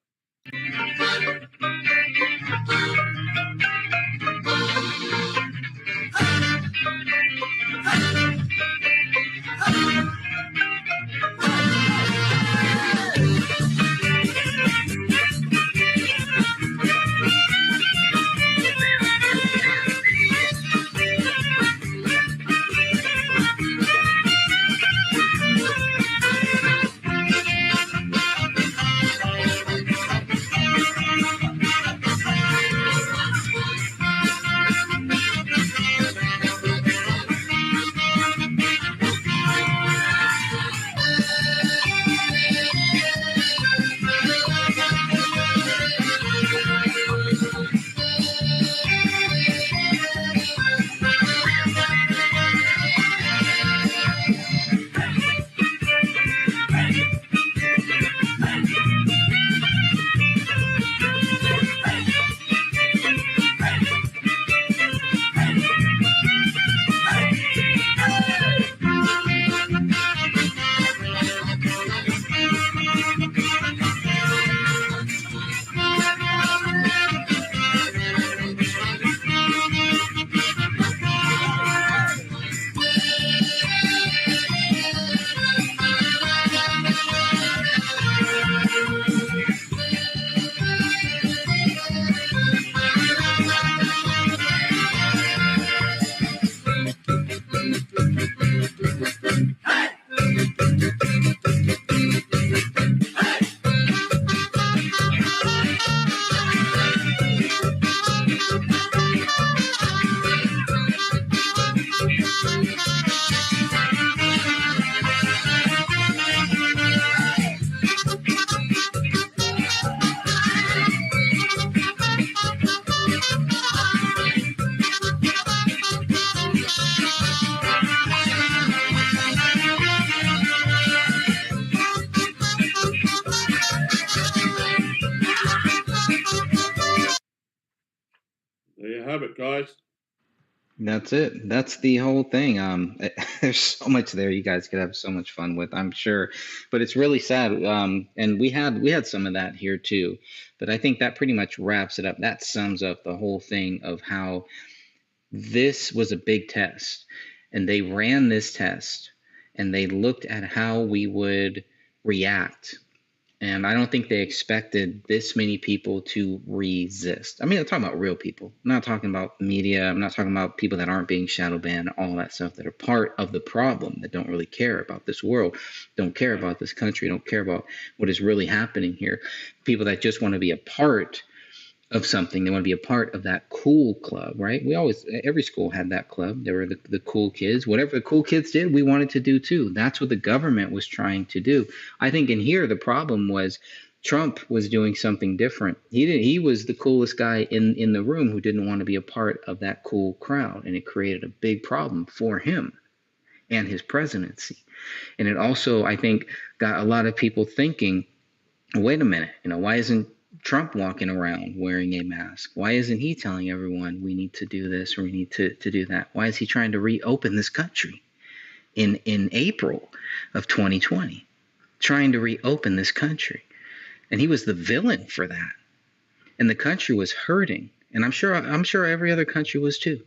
There you have it, guys.
That's it. That's the whole thing. There's so much there you guys could have so much fun with, I'm sure. But it's really sad. And we had some of that here too. But I think that pretty much wraps it up. That sums up the whole thing of how this was a big test. And they ran this test and they looked at how we would react. And I don't think they expected this many people to resist. I mean, I'm talking about real people. I'm not talking about media. I'm not talking about people that aren't being shadow banned, all that stuff that are part of the problem, that don't really care about this world, don't care about this country, don't care about what is really happening here. People that just want to be a part of something. They want to be a part of that cool club, right? Every school had that club. There were the cool kids. Whatever the cool kids did, we wanted to do too. That's what the government was trying to do. I think in here, the problem was Trump was doing something different. He was the coolest guy in the room who didn't want to be a part of that cool crowd. And it created a big problem for him and his presidency. And it also, I think, got a lot of people thinking, wait a minute, why isn't Trump walking around wearing a mask? Why isn't he telling everyone we need to do this or we need to do that? Why is he trying to reopen this country in April of 2020? Trying to reopen this country. And he was the villain for that. And the country was hurting. And I'm sure every other country was too.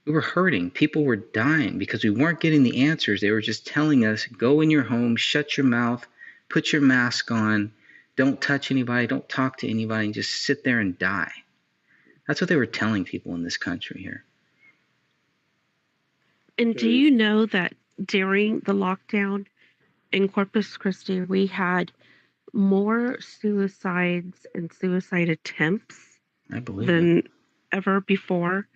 We were hurting. People were dying because we weren't getting the answers. They were just telling us, go in your home, shut your mouth, put your mask on, don't touch anybody, don't talk to anybody, and just sit there and die. That's what they were telling people in this country here.
And do you know that during the lockdown in Corpus Christi, we had more suicides and suicide attempts
I believe
than ever before?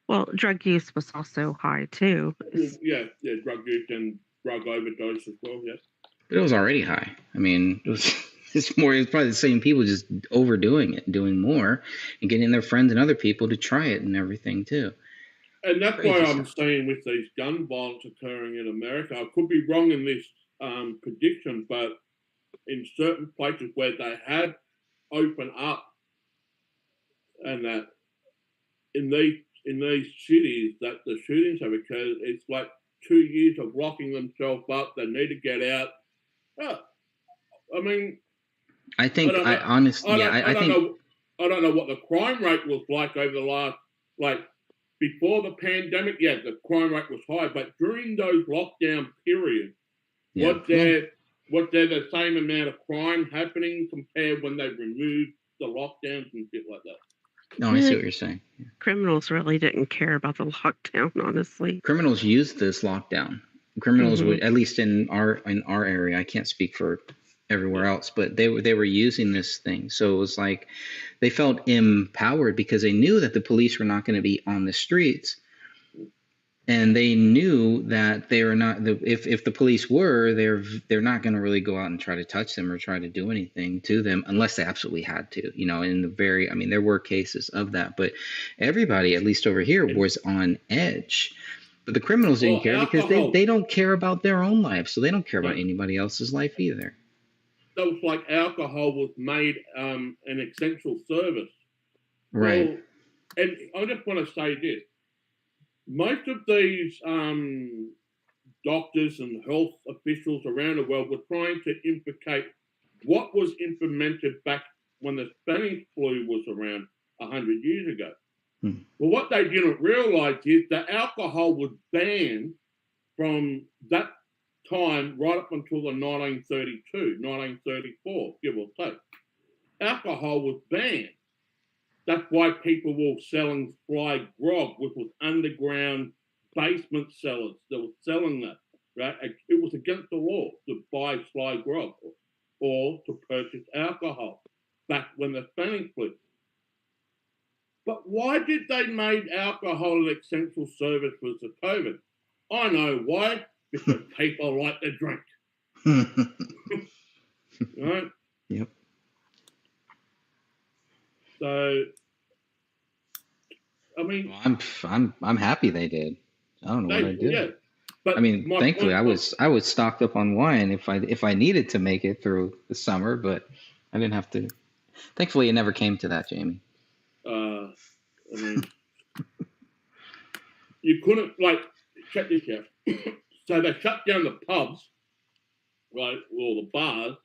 Well, drug use was also high too.
Yeah, drug use and drug overdose as well, yes.
But it was already high. I mean, it was probably the same people just overdoing it, doing more, and getting their friends and other people to try it and everything too.
And that's why I'm saying with these gun violence occurring in America, I could be wrong in this prediction, but in certain places where they had opened up, and that in these cities that the shootings have occurred, it's like 2 years of locking themselves up. They need to get out. I mean,
I think I
don't know what the crime rate was like over the last, like before the pandemic. Yeah, the crime rate was high, but during those lockdown periods, was there the same amount of crime happening compared when they removed the lockdowns and shit like that?
No, I see what you're saying. Yeah.
Criminals really didn't care about the lockdown, honestly.
Criminals used this lockdown. Criminals would, at least in our area, I can't speak for everywhere else, but they were using this thing. So it was like they felt empowered because they knew that the police were not going to be on the streets. And they knew that they were not, if the police were, they're not going to really go out and try to touch them or try to do anything to them unless they absolutely had to, there were cases of that, but everybody, at least over here, was on edge. But the criminals didn't care because they don't care about their own life. So they don't care about anybody else's life either.
That was like alcohol was made an essential service.
Right.
Well, and I just want to say this. Most of these doctors and health officials around the world were trying to implicate what was implemented back when the Spanish flu was around 100 years ago. But what they didn't realize is that alcohol was banned from that time right up until the 1932, 1934, give or take. Alcohol was banned. That's why people were selling Sly grog, which was underground basement sellers that were selling that, right? It was against the law to buy Sly grog or to purchase alcohol back when the Spanish flu. But why did they make alcohol an essential service for the COVID? I know why. Because people like to drink. Right?
Yep.
So, I mean,
well, I'm happy they did. I don't know what I did.
Yeah, but
thankfully I was stocked up on wine if I needed to make it through the summer, but I didn't have to. Thankfully, it never came to that, Jamie.
you couldn't, like, check this out. So they shut down the pubs, right, or the bars,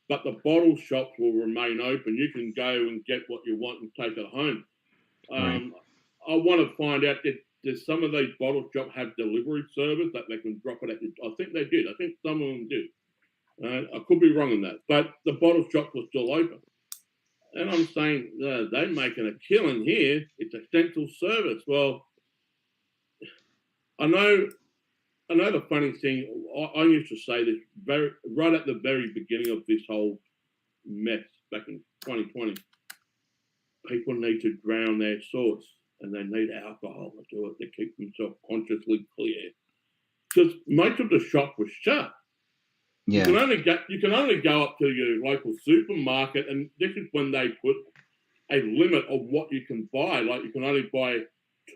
but the bottle shops will remain open. You can go and get what you want and take it home.
Right.
I want to find out that does some of these bottle shops have delivery service that they can drop it at I think they did. I think some of them did. I could be wrong on that, but the bottle shops were still open. And I'm saying they're making a killing here. It's essential service. Well, I know the funny thing. I used to say this right at the very beginning of this whole mess back in 2020. People need to drown their thoughts, and they need alcohol to do it to keep themselves consciously clear. Because most of the shops were shut.
Yeah.
You can only go up to your local supermarket, and this is when they put a limit of what you can buy. Like you can only buy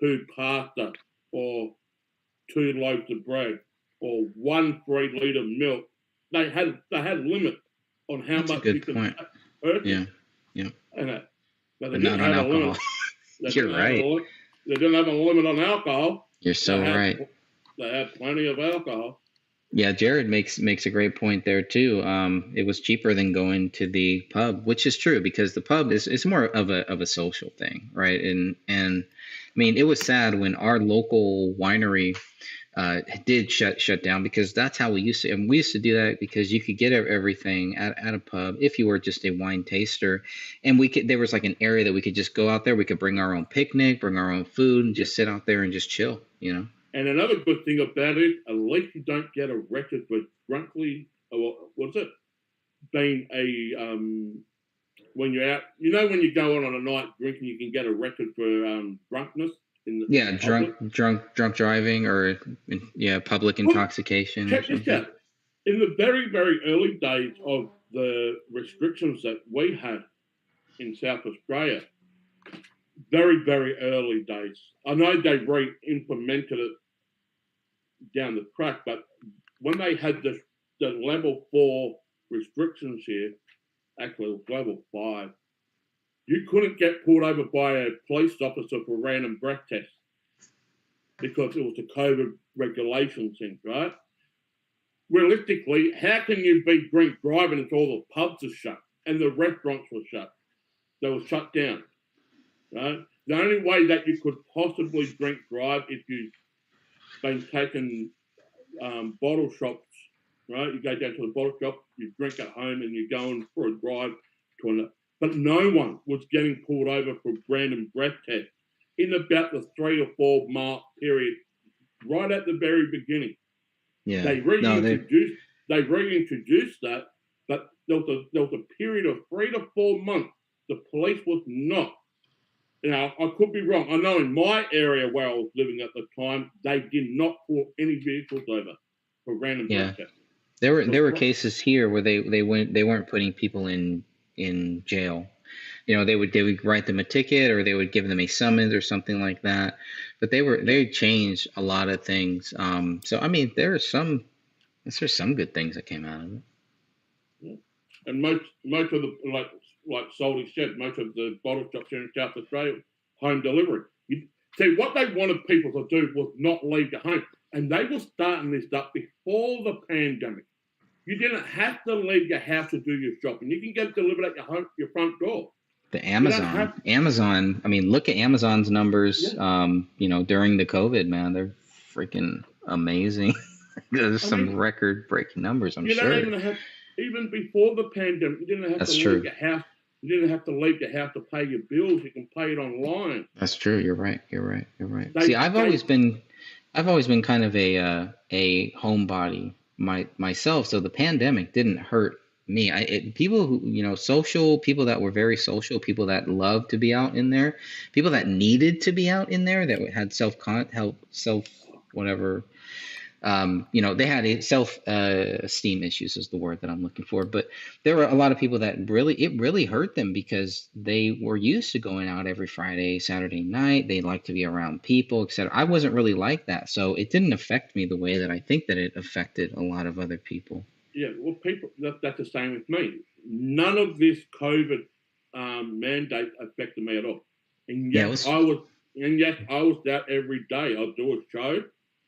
2 pasta or 2 loaves of bread or 1 3-litre milk. They had limit on how
That's a
much
good
you can
point.
purchase.
Yeah.
And
But not on alcohol. You're right.
They didn't have a limit on alcohol.
You're so right.
They had plenty of alcohol.
Yeah, Jared makes a great point there too. It was cheaper than going to the pub, which is true because the pub is more of a social thing, right? And I mean, it was sad when our local winery did shut down because that's how we used to. And we used to do that because you could get everything at a pub if you were just a wine taster, and there was like an area that we could just go out there. We could bring our own picnic, bring our own food, and just sit out there and just chill, you know.
And another good thing about it, at least you don't get a record for drunkly, or what's it? Being when you're out, you know, when you go on a night drinking, you can get a record for drunkenness.
Drunk driving or public intoxication.
Check this out. In the very, very early days of the restrictions that we had in South Australia, very, very early days. I know they re-implemented it down the track, but when they had the level 4 restrictions here, actually it was level 5, you couldn't get pulled over by a police officer for random breath tests because it was the COVID regulation thing, right? Realistically, how can you be drink driving if all the pubs are shut and the restaurants were shut? They were shut down. Right? The only way that you could possibly drink drive if you've been taking bottle shops, right? You go down to the bottle shop, you drink at home, and you're going for a drive to another. But no one was getting pulled over for random breath tests in about the 3 or 4 month period, right at the very beginning.
Yeah.
They reintroduced that, but there was a period of 3 to 4 months. The police was not. Now, I could be wrong. I know in my area where I was living at the time, they did not pull any vehicles over for random breath tests.
There were cases here where they weren't putting people in jail. You know, they would write them a ticket or they would give them a summons or something like that. But they changed a lot of things. So I mean, there's some good things that came out of it.
Yeah. And most of the like Salty said, most of the bottle shops here in South Australia, home delivery. See, what they wanted people to do was not leave your home. And they were starting this up before the pandemic. You didn't have to leave your house to do your shopping. You can get it delivered at your front door.
The Amazon. I mean, look at Amazon's numbers.
Yeah.
During the COVID, man, they're freaking amazing. There's some record-breaking numbers. I'm sure.
You don't even have, even before the pandemic, you didn't have to leave your house. You didn't have to leave your house to pay your bills. You can pay it online.
That's true. You're right. See, I've always been kind of a homebody myself. So the pandemic didn't hurt me. People who, social, people that were very social, people that loved to be out in there, people that needed to be out in there, that had they had self-esteem issues is the word that I'm looking for. But there were a lot of people that it really hurt them because they were used to going out every Friday, Saturday night. They liked to be around people, etc. I wasn't really like that. So it didn't affect me the way that I think that it affected a lot of other people.
Yeah, well, that's the same with me. None of this COVID mandate affected me at all. And yet And yes, I was out every day. I'll do a show,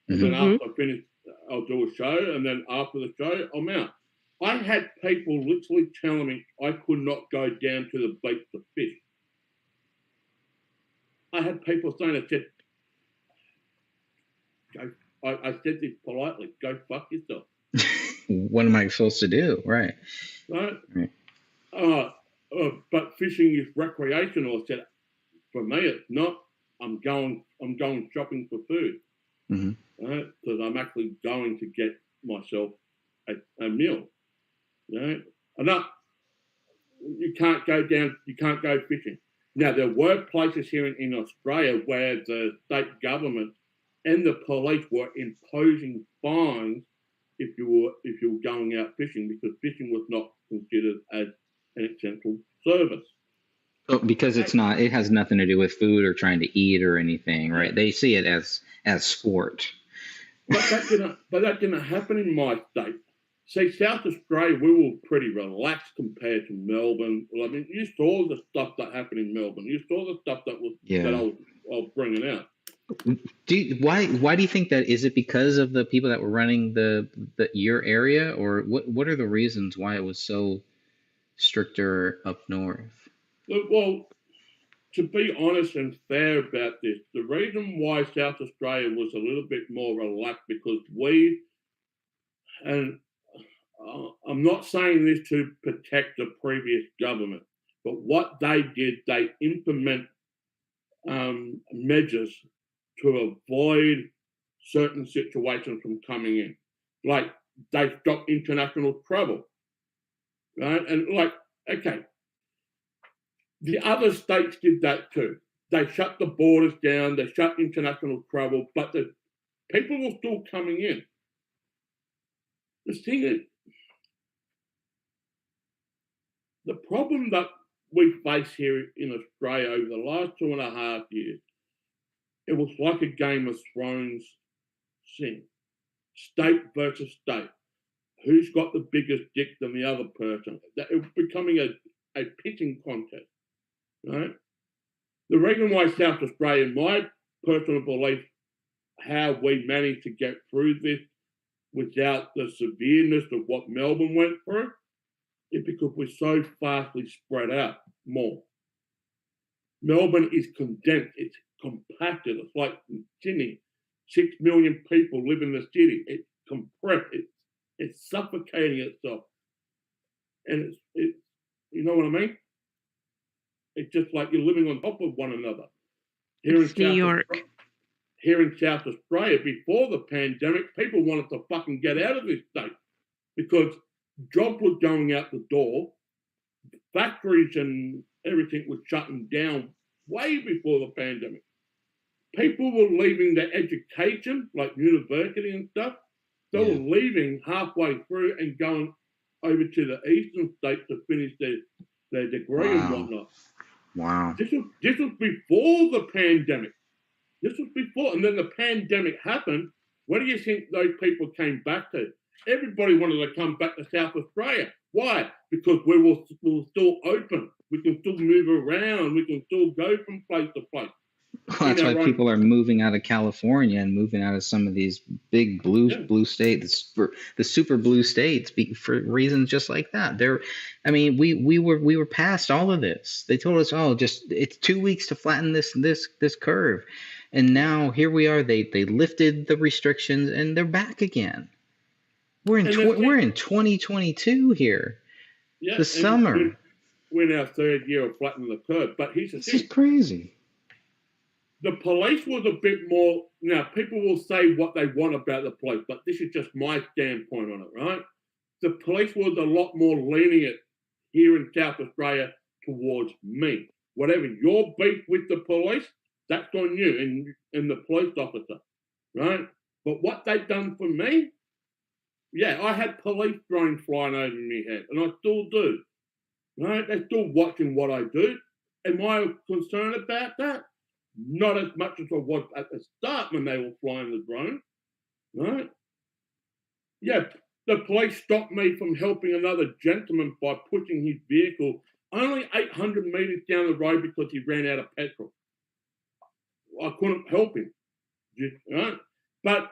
and then
Mhm.
after I finish, I'll do a show, and then after the show, I'm out. I had people literally telling me I could not go down to the beach to fish. I had people saying, I said, go, I said this politely, go fuck yourself.
What am I supposed to do? Right.
Right?
Right.
But fishing is recreational. I said, for me, it's not. I'm going shopping for food.
Mhm.
Right? Because I'm actually going to get myself a meal. Right? And you can't go fishing. Now, there were places here in Australia where the state government and the police were imposing fines if you were going out fishing, because fishing was not considered as an essential service.
Oh, because it's not. It has nothing to do with food or trying to eat or anything, right?
Yeah.
They see it as sport.
But that didn't happen in my state. See, South Australia, we were pretty relaxed compared to Melbourne. Well, I mean, you saw the stuff that happened in Melbourne. You saw the stuff that
Yeah.
I was bringing out.
Why do you think that? Is it because of the people that were running the your area, or what are the reasons why it was so stricter up north?
Well, to be honest and fair about this, the reason why South Australia was a little bit more relaxed because and I'm not saying this to protect the previous government, but what they did, they implement measures to avoid certain situations from coming in. Like they stopped international travel, right? And like, okay, the other states did that too. They shut the borders down, they shut international travel, but the people were still coming in. The thing is, the problem that we face here in Australia over the last 2.5 years, it was like a Game of Thrones thing. State versus state. Who's got the biggest dick than the other person? It was becoming a pitching contest, right? The reason why South Australia, in my personal belief, how we managed to get through this without the severeness of what Melbourne went through, is because we're so vastly spread out more. Melbourne is condensed, it's compacted. It's like Sydney, 6 million people live in the city. It's compressed, it's suffocating itself. And it's you know what I mean? It's just like you're living on top of one another.
It's New York.
Here in South Australia, before the pandemic, people wanted to fucking get out of this state because jobs were going out the door, factories and everything was shutting down way before the pandemic. People were leaving their education, like university and stuff. They were leaving halfway through and going over to the eastern states to finish their degree and whatnot.
Wow.
This was before the pandemic. This was before, and then the pandemic happened. What do you think those people came back to? Everybody wanted to come back to South Australia. Why? Because we were still open. We can still move around. We can still go from place to place.
Well, that's why people are moving out of California and moving out of some of these big blue states, the super blue states, for reasons just like that. We were past all of this. They told us, it's 2 weeks to flatten this curve, and now here we are. They lifted the restrictions and they're back again. We're in 2022 here.
Yeah,
the summer.
We're in our third year of flattening the curve. But here's the thing.
This is crazy.
The police was a bit more. Now, people will say what they want about the police, but this is just my standpoint on it, right? The police was a lot more lenient here in South Australia towards me. Whatever your beef with the police, that's on you and the police officer, right? But what they've done for me, I had police drones flying over my head, and I still do, right? They're still watching what I do. Am I concerned about that? Not as much as I was at the start when they were flying the drone, right? Yeah, the police stopped me from helping another gentleman by pushing his vehicle only 800 meters down the road because he ran out of petrol. I couldn't help him. Right? But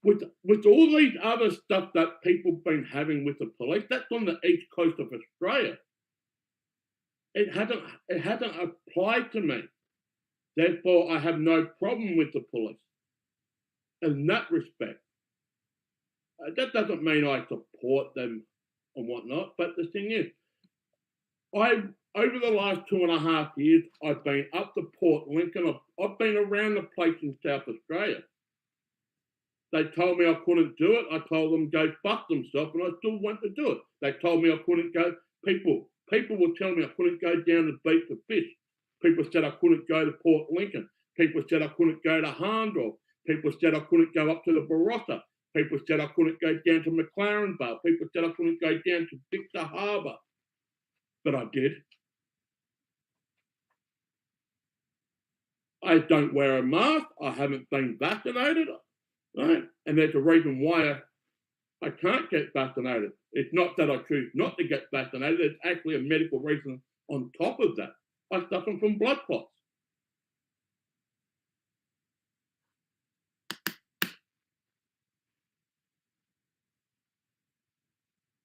with all these other stuff that people have been having with the police, that's on the east coast of Australia. It hasn't applied to me. Therefore, I have no problem with the police in that respect. That doesn't mean I support them and whatnot, but the thing is, over the last 2.5 years, I've been up to Port Lincoln. I've been around the place in South Australia. They told me I couldn't do it. I told them go fuck themselves, and I still went to do it. They told me I couldn't go. People were telling me I couldn't go down the beach to fish. People said I couldn't go to Port Lincoln. People said I couldn't go to Harndorf. People said I couldn't go up to the Barossa. People said I couldn't go down to McLaren Bar. People said I couldn't go down to Victor Harbour. But I did. I don't wear a mask. I haven't been vaccinated. Right? And there's a reason why I can't get vaccinated. It's not that I choose not to get vaccinated. It's actually a medical reason on top of that. I suffer from blood clots.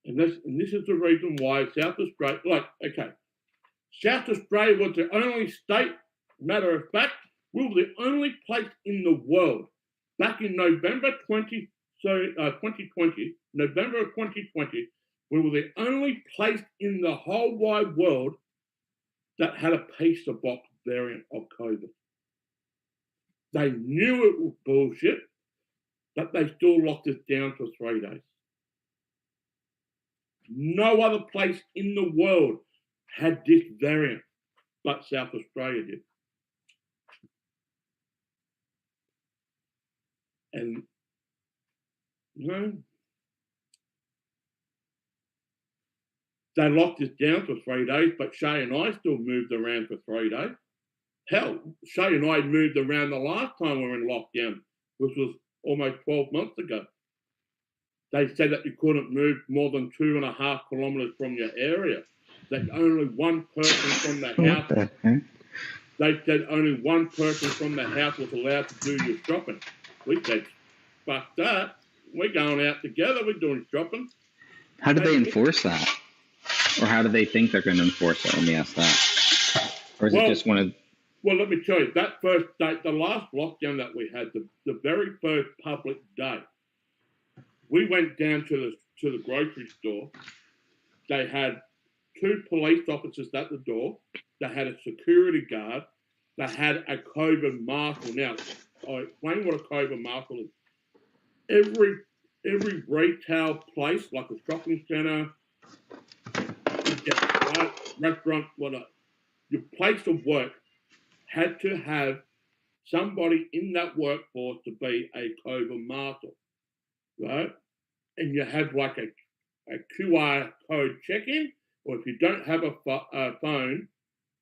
And this is the reason why South Australia, South Australia was the only state, matter of fact, we were the only place in the world back in November 2020, November of 2020, we were the only place in the whole wide world that had a pizza box variant of COVID. They knew it was bullshit, but they still locked us down for 3 days. No other place in the world had this variant, but South Australia did. And, they locked us down for 3 days, but Shay and I still moved around for 3 days. Hell, Shay and I moved around the last time we were in lockdown, which was almost 12 months ago. They said that you couldn't move more than 2.5 kilometres from your area. That only one person from the house. They said only one person from the house was allowed to do your shopping. We said, fuck that. We're going out together. We're doing shopping.
How do they enforce that? Or how do they think they're going to enforce it? Let me ask that. Or is it just one of...
Well, let me tell you, that first day, the last lockdown that we had, the very first public day, we went down to the grocery store. They had 2 police officers at the door. They had a security guard. They had a COVID marshal. Now, I'll explain what a COVID marshal is. Every retail place, like a shopping centre, restaurant, whatever, your place of work had to have somebody in that workforce to be a COVID marshal, right? And you have like a QR code check-in, or if you don't have a phone,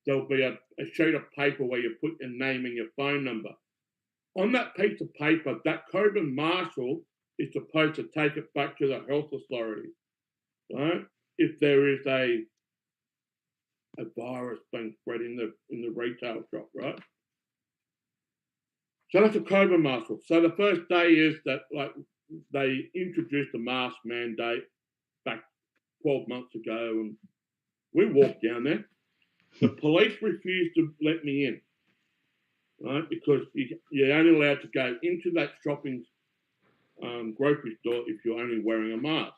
there'll be a sheet of paper where you put your name and your phone number. On that piece of paper, that COVID marshal is supposed to take it back to the health authority, right? If there is a virus being spread in the retail shop, right? So that's a COVID marshal. So the first day is that they introduced a mask mandate back 12 months ago, and we walked down there. The police refused to let me in, right? Because you're only allowed to go into that shopping grocery store if you're only wearing a mask.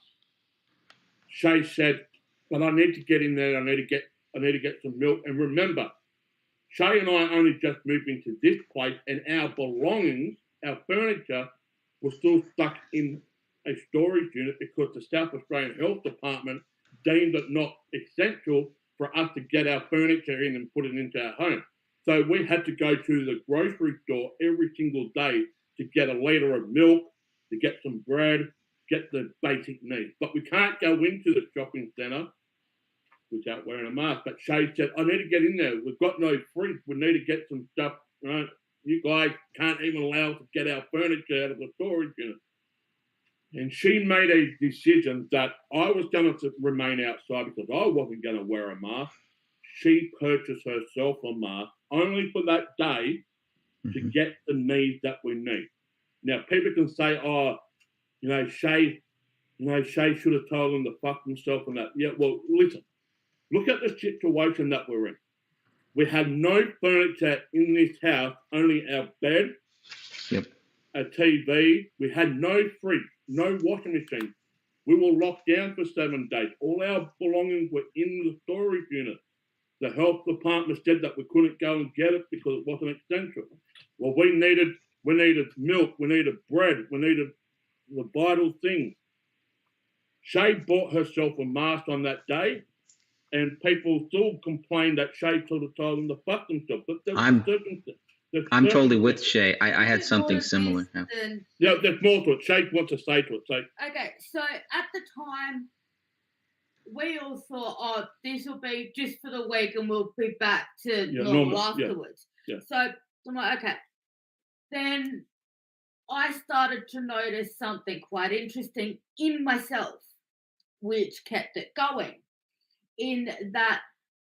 Shay said, but I need to get in there. I need to get some milk. And remember, Shay and I only just moved into this place, and our belongings, our furniture, was still stuck in a storage unit because the South Australian Health Department deemed it not essential for us to get our furniture in and put it into our home. So we had to go to the grocery store every single day to get a litre of milk, to get some bread, get the basic needs. But we can't go into the shopping centre without wearing a mask. But Shay said, I need to get in there. We've got no fridge. We need to get some stuff. Right? You guys can't even allow us to get our furniture out of the storage unit. And she made a decision that I was going to remain outside because I wasn't going to wear a mask. She purchased herself a mask only for that day to
Mhm.
get the needs that we need. Now, people can say, oh, Shay should have told them to fuck themselves and that. Yeah, well, listen, look at the situation that we're in. We had no furniture in this house, only our bed,
Yep.
a TV. We had no fridge, no washing machine. We were locked down for 7 days. All our belongings were in the storage unit. The health department said that we couldn't go and get it because it wasn't essential. Well, we needed milk, we needed bread, we needed the vital things. Shay bought herself a mask on that day, and people still complain that Shay sort of told them to fuck themselves. But
I'm totally with Shay. I had something similar.
Yeah, there's more to it. Shay wants to say to it. So
Okay, so at the time, we all thought, oh, this will be just for the week and we'll be back to normal afterwards.
Yeah.
So I'm like, okay. Then I started to notice something quite interesting in myself, which kept it going, in that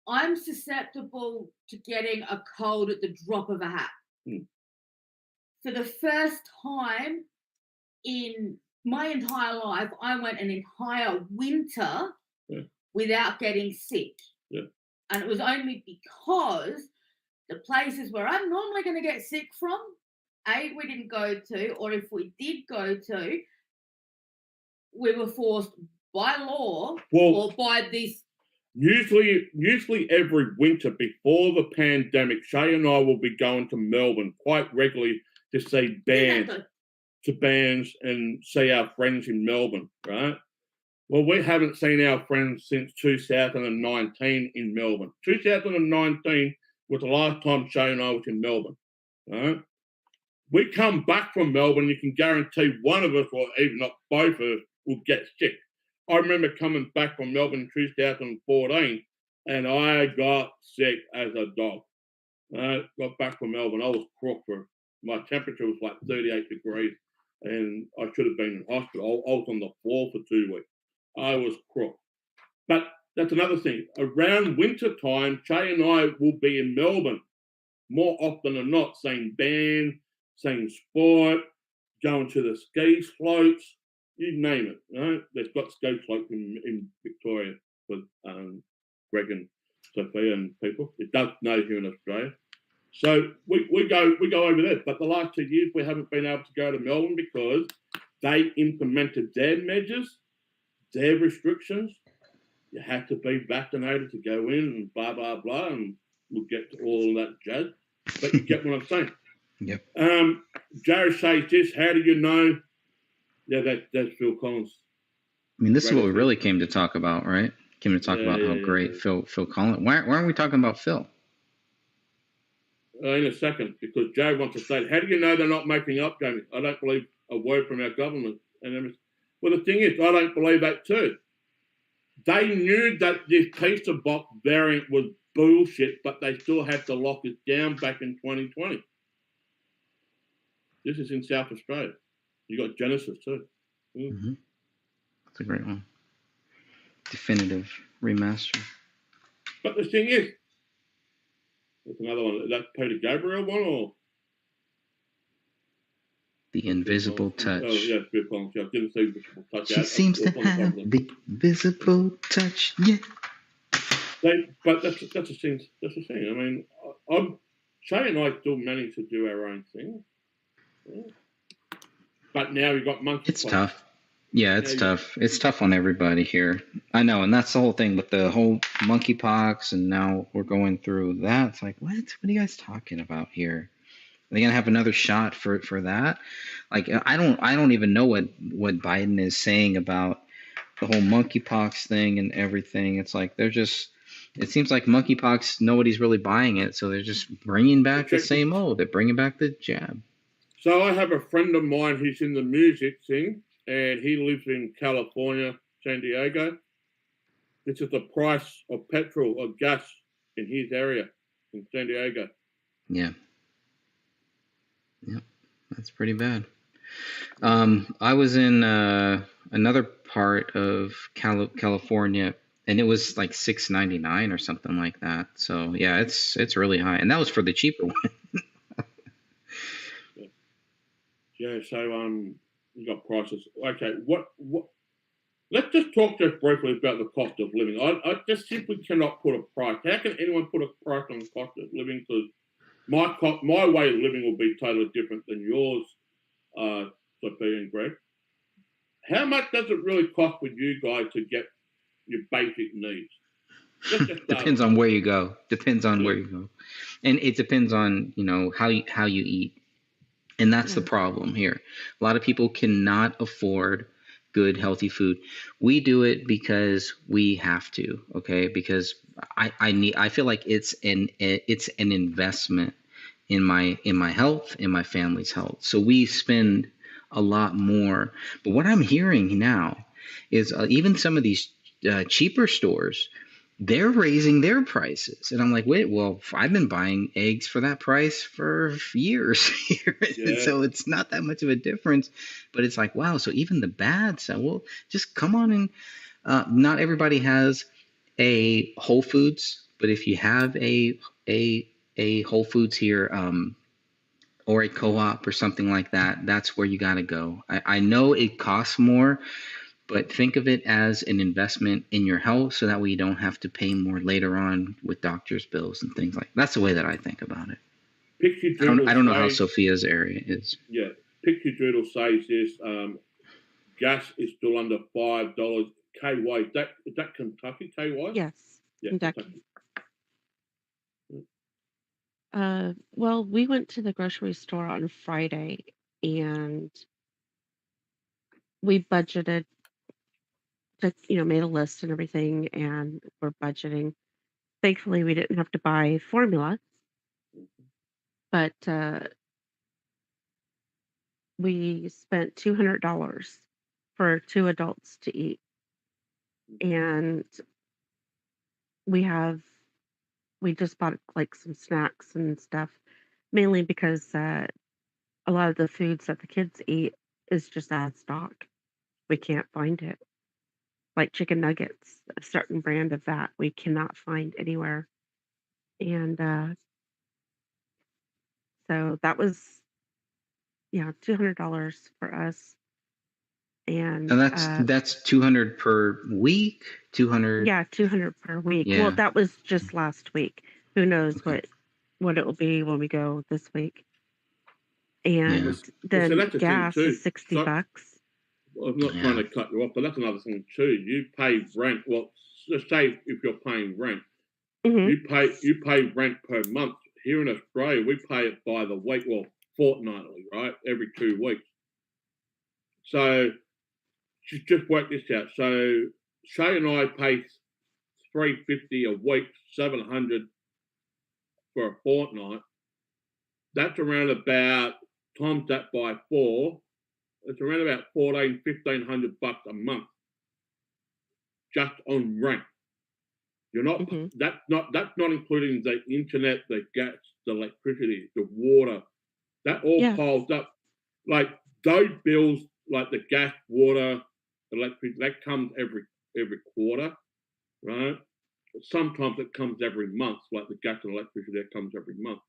I'm susceptible to getting a cold at the drop of a hat. For the first time in my entire life, I went an entire winter without getting sick.
Yeah.
And it was only because the places where I'm normally going to get sick from, we didn't go to, or if we did go to, we were forced by law or by this.
Usually every winter before the pandemic, Shay and I will be going to Melbourne quite regularly to see bands. And see our friends in Melbourne, right? Well, we haven't seen our friends since 2019 in Melbourne. 2019 was the last time Shay and I was in Melbourne, right? We come back from Melbourne, you can guarantee one of us, or even not both of us, will get sick. I remember coming back from Melbourne in 2014, and I got sick as a dog. Got back from Melbourne, I was crook my temperature was like 38 degrees. And I should have been in hospital. I was on the floor for 2 weeks. I was crook. But that's another thing. Around winter time, Shay and I will be in Melbourne more often than not, same band, same sport, going to the ski slopes, you name it. Right? They've got ski slopes in Victoria with Greg and Sophia and people. It does know here in Australia. So we go over there, but the last 2 years we haven't been able to go to Melbourne because they implemented their measures, their restrictions. You have to be vaccinated to go in and blah, blah, blah, and we'll get to all that jazz. But you get what I'm saying.
Yep.
Jared says this, how do you know? Yeah, that's Phil Collins.
I mean, this is what we really came to talk about, right? Came to talk about how great Phil Collins. Why aren't we talking about Phil?
In a second, because Joe wants to say, how do you know they're not making up, Jamie? I don't believe a word from our government. Well, the thing is, I don't believe that too. They knew that this pizza box variant was bullshit, but they still had to lock it down back in 2020. This is in South Australia. You got Genesis too.
Mm-hmm. That's a great one. Definitive remaster.
But the thing is, there's another one. Is that Peter Gabriel one or?
The Invisible Touch.
Oh, yeah, Phil Collins. I didn't see Invisible Touch.
She seems to have the visible touch, yeah.
But that's the thing. That's the thing. I mean, Shay and I still manage to do our own thing. Yeah. But now you've got monkeypox.
It's tough. Yeah, it's tough. It's tough on everybody here. I know, and that's the whole thing with the whole monkeypox, and now we're going through that. It's like, what are you guys talking about here? Are they gonna have another shot for that? Like, I don't even know what Biden is saying about the whole monkeypox thing and everything. It's like it seems like monkeypox, nobody's really buying it, so they're just bringing back the same old. They're bringing back the jab.
So I have a friend of mine who's in the music thing, and he lives in California, San Diego. This is the price of petrol or gas in his area in San Diego.
Yeah. Yep, that's pretty bad. I was in another part of California, and it was like $6.99 or something like that. So yeah, it's really high, and that was for the cheaper one.
Yeah, so you got prices. Okay, what? Let's just talk just briefly about the cost of living. I just simply cannot put a price. How can anyone put a price on the cost of living? Because my way of living will be totally different than yours, Sophia and Greg. How much does it really cost for you guys to get your basic needs? Let's just start
Depends
with
on
that.
where you go. Depends on
Yeah,
where you go, and it depends on how you eat. And that's the
Yeah.
problem here. A lot of people cannot afford good, healthy food. We do it because we have to, okay? Because I feel like it's an investment in my health, in my family's health. So we spend a lot more. But what I'm hearing now is even some of these cheaper stores, they're raising their prices. And I'm like, wait, well, I've been buying eggs for that price for years here. And
yeah,
so it's not that much of a difference. But it's like, wow, so even the bad stuff, well, just come on and not everybody has a Whole Foods, but if you have a a Whole Foods here, or a co-op or something like that, that's where you got to go. I know it costs more, but think of it as an investment in your health so that way you don't have to pay more later on with doctor's bills and things like that. That's the way that I think about it.
Pixie
I
Doodle
don't know how
says,
Sophia's area is.
yeah, Pixie Doodle says this. Gas is still under $5. KY, is that Kentucky? KY?
Yes.
Yeah,
Kentucky.
Kentucky.
Well, we went to the grocery store on Friday and we budgeted, made a list and everything, and we're budgeting. Thankfully, we didn't have to buy formula, but we spent $200 for two adults to eat. And we have, we just bought like some snacks and stuff, mainly because a lot of the foods that the kids eat is just out of stock. We can't find it. Like chicken nuggets, a certain brand of that we cannot find anywhere. And so that was, yeah, $200 for us. And
And that's 200 per week, 200.
yeah, 200 per week. Well,
Yeah.
that was just last week. Who knows
Okay.
what it will be when we go this week.
Yeah.
And
Well, so
then
that's the thing
gas is
too.
60
So
bucks.
I'm not trying
Yeah.
to cut you off, but that's another thing too. You pay rent. Well, let's say if you're paying rent,
Hmm.
you pay rent per month. Here in Australia, we pay it by the week, well, fortnightly, right? Every 2 weeks. So just work this out. So Shay and I pay $350 a week, 700 for a fortnight. That's around about times that by 4. It's around about 1,500 bucks a month just on rent. You're not
Hmm.
that's not including the internet, the gas, the electricity, the water. That all
Yeah.
piles up. Like those bills, like the gas, water, electricity, that comes every quarter, right? Sometimes it comes every month, like the gas and electricity that comes every month.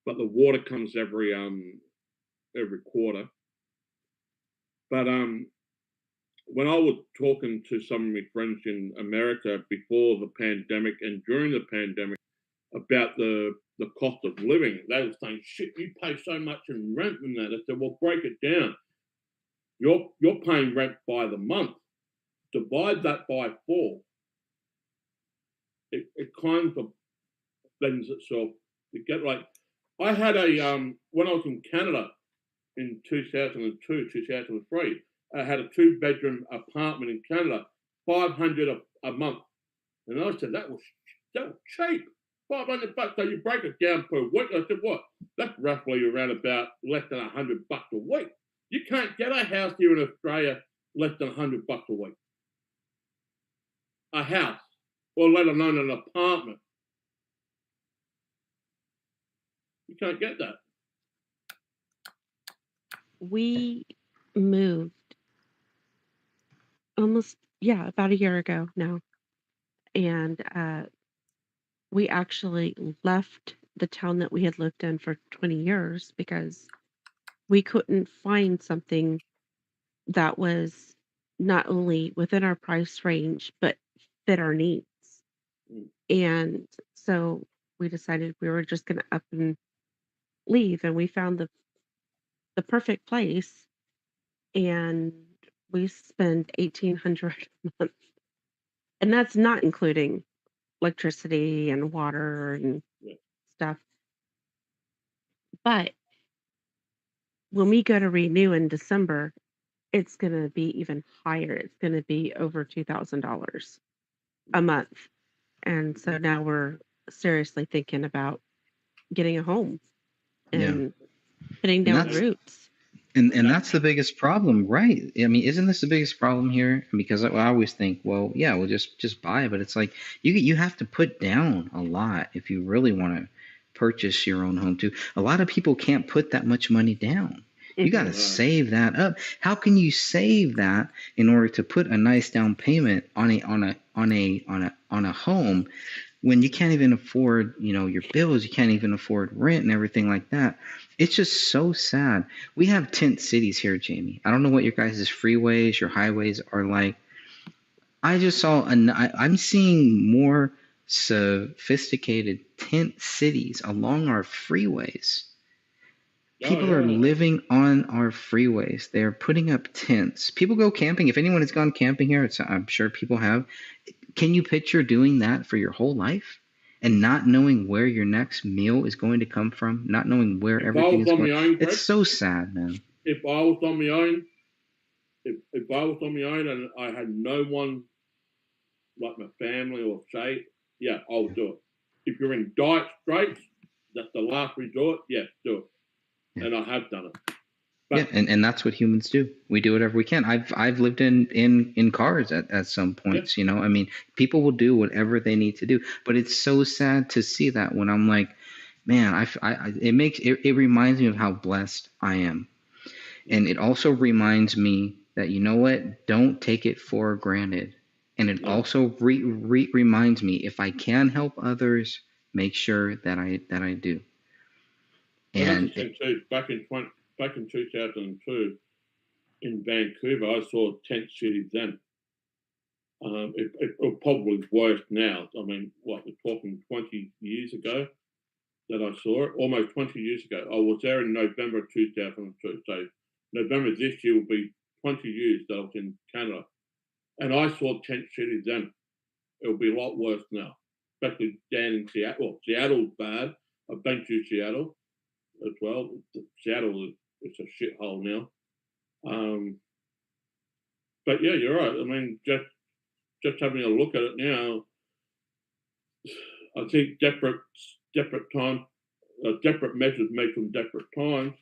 But the water comes every quarter. But when I was talking to some of my friends in America before the pandemic and during the pandemic about the cost of living, they were saying, "Shit, you pay so much in rent and that." I said, "Well, break it down. You're paying rent by the month. Divide that by 4. It kind of lends itself to get like I had a when I was in Canada in 2002, 2003, I had a 2-bedroom apartment in Canada, 500 a month. And I said, that was cheap. 500 bucks. So you break it down per week. I said, what? That's roughly around about less than 100 bucks a week. You can't get a house here in Australia less than 100 bucks a week. A house, or let alone an apartment. You can't get that.
We moved almost, yeah, about a year ago now. And we actually left the town that we had lived in for 20 years because we couldn't find something that was not only within our price range, but fit our needs.
Mm.
And so we decided we were just going to up and leave, and we found the perfect place, and we spend 1,800 a month, and that's not including electricity and water and
Yeah.
stuff. But when we go to renew in December, it's going to be even higher. It's going to be over $2,000 a month. And so now we're seriously thinking about getting a home
Yeah.
and putting
And
down
that's
roots.
and that's the biggest problem, right? I mean, isn't this the biggest problem here? Because I always think, well, yeah, we'll just buy it, but it's like you have to put down a lot if you really want to purchase your own home too. A lot of people can't put that much money down. You got to
Right.
save that up. How can you save that in order to put a nice down payment on a home when you can't even afford, your bills, you can't even afford rent and everything like that? It's just so sad. We have tent cities here, Jamie. I don't know what your guys' freeways, your highways are like. I just saw, I'm seeing more sophisticated tent cities along our freeways.
Oh,
People are
yeah.
living on our freeways. They're putting up tents. People go camping. If anyone has gone camping here, I'm sure people have. Can you picture doing that for your whole life and not knowing where your next meal is going to come from, not knowing where
If I
everything
was
is
on
going?
my own, Greg,
It's so sad, man.
if I was on my own, if I was on my own and I had no one like my family or say, yeah, I'll do it. If you're in dire straits, that's the last resort. Yes, do it.
Yeah.
And I have done it.
Yeah,
But
and that's what humans do. We do whatever we can. I've lived in cars at some points, I mean, people will do whatever they need to do. But it's so sad to see that when I'm like, man, it reminds me of how blessed I am. And it also reminds me that, you know what? Don't take it for granted. And it
Yeah.
also reminds me, if I can help others, make sure that I do.
well,
And
that's the thing too. Back in 2002 in Vancouver, I saw tent cities then. It probably worse now. I mean, what we're talking 20 years ago that I saw it, almost 20 years ago. I was there in November 2002. So November this year will be 20 years that I was in Canada. And I saw tent cities then. It'll be a lot worse now, especially down in Seattle. Well, Seattle's bad. I've been to Seattle as well. Seattle is a shithole now. But yeah, you're right. I mean, just having a look at it now, I think desperate measures made from desperate times.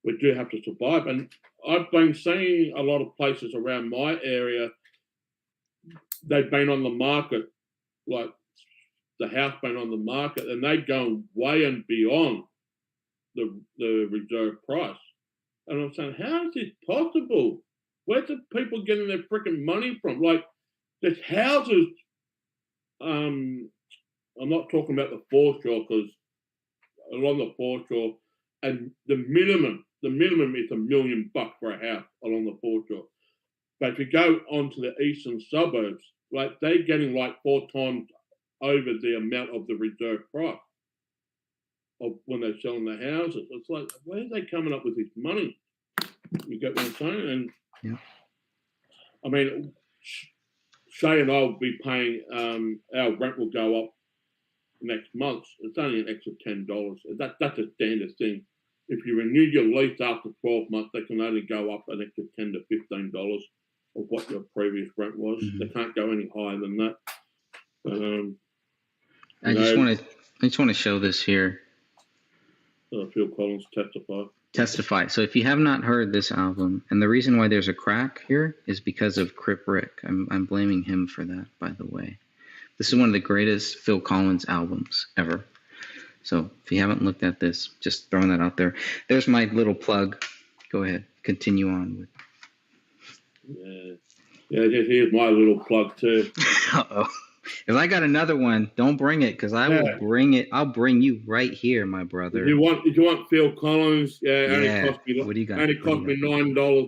We do have to survive, and I've been seeing a lot of places around my area. They've been on the market, like the house been on the market, and they've gone way and beyond the reserve price. And I'm saying, how is this possible? Where's the people getting their freaking money from? Like, there's houses. I'm not talking about the foreshore because along the foreshore, and the minimum is $1 million for a house along the foreshore. But if you go onto the eastern suburbs, like they're getting like 4 times over the amount of the reserve price of when they're selling the houses. It's like, where are they coming up with this money? You get what I'm saying? And
yeah.
I mean, Shay and I will be paying, our rent will go up next month. It's only an extra $10. That's a standard thing. If you renew your lease after 12 months, they can only go up an extra $10 to $15 of what your previous rent was.
Mm-hmm.
They can't go any higher than that.
I just want to show this here.
Phil Collins
Testify. So if you have not heard this album, and the reason why there's a crack here is because of Crip Rick. I'm blaming him for that, by the way. This is one of the greatest Phil Collins albums ever. So if you haven't looked at this, just throwing that out there. There's my little plug. Go ahead. Continue on with.
Yeah, here's my little plug too.
Uh-oh. If I got another one, don't bring it because I will
Yeah.
bring it. I'll bring you right here, my brother.
If you want Phil Collins, yeah,
Yeah.
only cost me
What do you got?
only
What do you
cost me
got?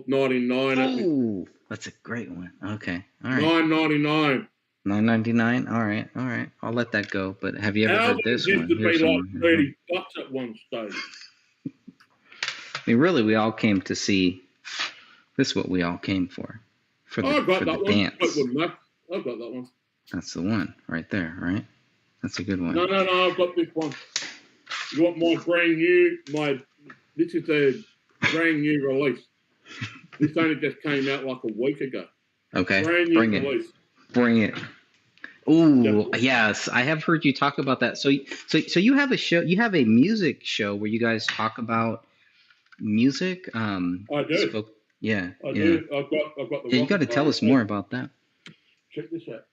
$9.99.
Oh, that's a great one. Okay. All right.
$9.99.
$9.99. All right. All right. I'll let that go. But have you ever heard
Albums
this
used
one?
to be
Here's some
like
more. Here.
$30 at one stage.
I mean, really, we all came to see. This is what we all came for
I got
the
that one.
dance.
Fleetwood Mac. I've got that one.
That's the one right there, right? That's a good one.
No, I've got this one. You want my brand new? This is a brand new release. This only just came out like a week ago.
Okay,
Brand new
bring it.
release.
Bring it. Ooh,
Definitely.
yes, I have heard you talk about that. So you have a show. You have a music show where you guys talk about music.
I do.
Yeah,
I
yeah.
do. I've got the.
Yeah, you got to tell us more about that.
Check this out.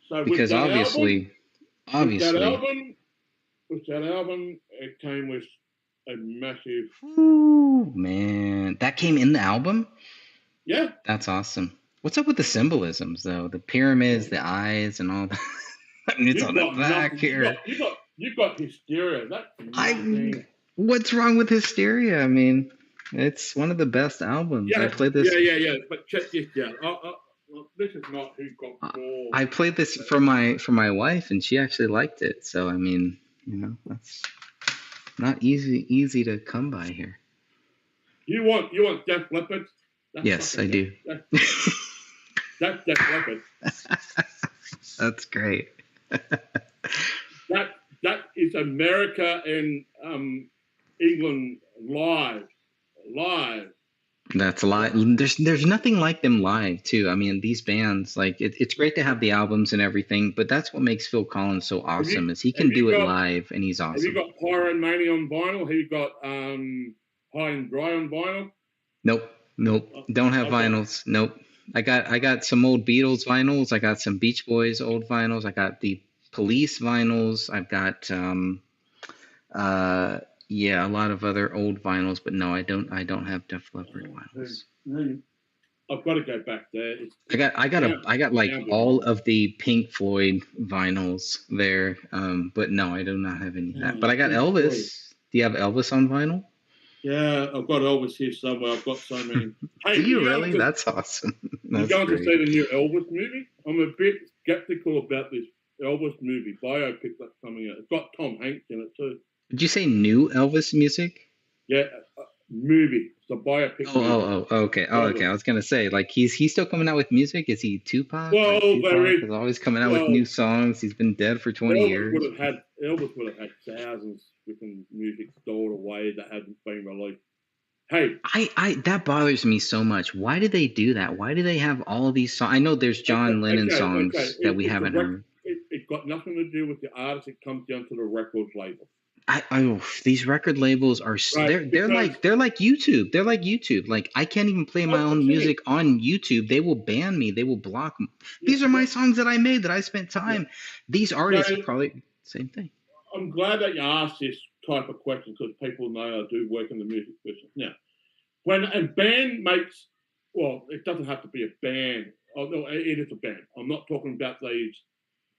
So
Because obviously,
with that album, it came with a massive.
Ooh, man, that came in the album.
Yeah.
That's awesome. What's up with the symbolisms though? The pyramids, the eyes, and all that. I mean, it's on the back here.
You got Hysteria. That's nothing.
What's wrong with Hysteria? I mean, it's one of the best albums.
Yeah,
I played this.
Yeah. But check this out. This is not Who Got Balls.
I played this for my wife, and she actually liked it. So I mean, that's not easy to come by here.
You want Def Leppard?
Yes, I do.
That's Def Leppard.
That's great.
That is America and England live.
That's live. There's nothing like them live too. I mean, these bands, like it's great to have the albums and everything, but that's what makes Phil Collins so awesome is he can do it live and he's awesome.
Have you got Pyromania on vinyl? Have you got High and Dry on vinyl?
Nope. Don't have vinyls. Nope. I got some old Beatles vinyls. I got some Beach Boys old vinyls. I got the Police vinyls. I've got a lot of other old vinyls, but no, I don't have Def Leppard vinyls.
I've got to go back there.
I got like all of the Pink Floyd vinyls there, but no, I do not have any of that. But I got Elvis. Do you have Elvis on vinyl?
Yeah, I've got Elvis here somewhere. I've got so many. Hey,
do you really? That's awesome. That's
you going
great.
to see the new Elvis movie? I'm a bit skeptical about this Elvis movie biopic that's coming out. It's got Tom Hanks in it too.
Did you say new Elvis music?
Yeah, movie. It's a biopic.
Okay. Okay. I was gonna say, like, he's still coming out with music. Is he Tupac?
Well,
like, Tupac is always coming out with new songs. He's been dead for 20 years.
Elvis would have had thousands freaking music stored away that hadn't been released. Hey,
that bothers me so much. Why do they do that? Why do they have all of these songs? I know there's John Lennon songs that we haven't heard.
It's got nothing to do with the artist. It comes down to the record label.
These record labels are they're like YouTube. They're like YouTube. Like I can't even play my own music on YouTube. They will ban me. They will block me. These are my songs that I made that I spent time. Yeah. These artists are probably same thing.
I'm glad that you asked this type of question because people know I do work in the music business. Now, when a band makes, well, it doesn't have to be a band. Oh, no, it is a band. I'm not talking about these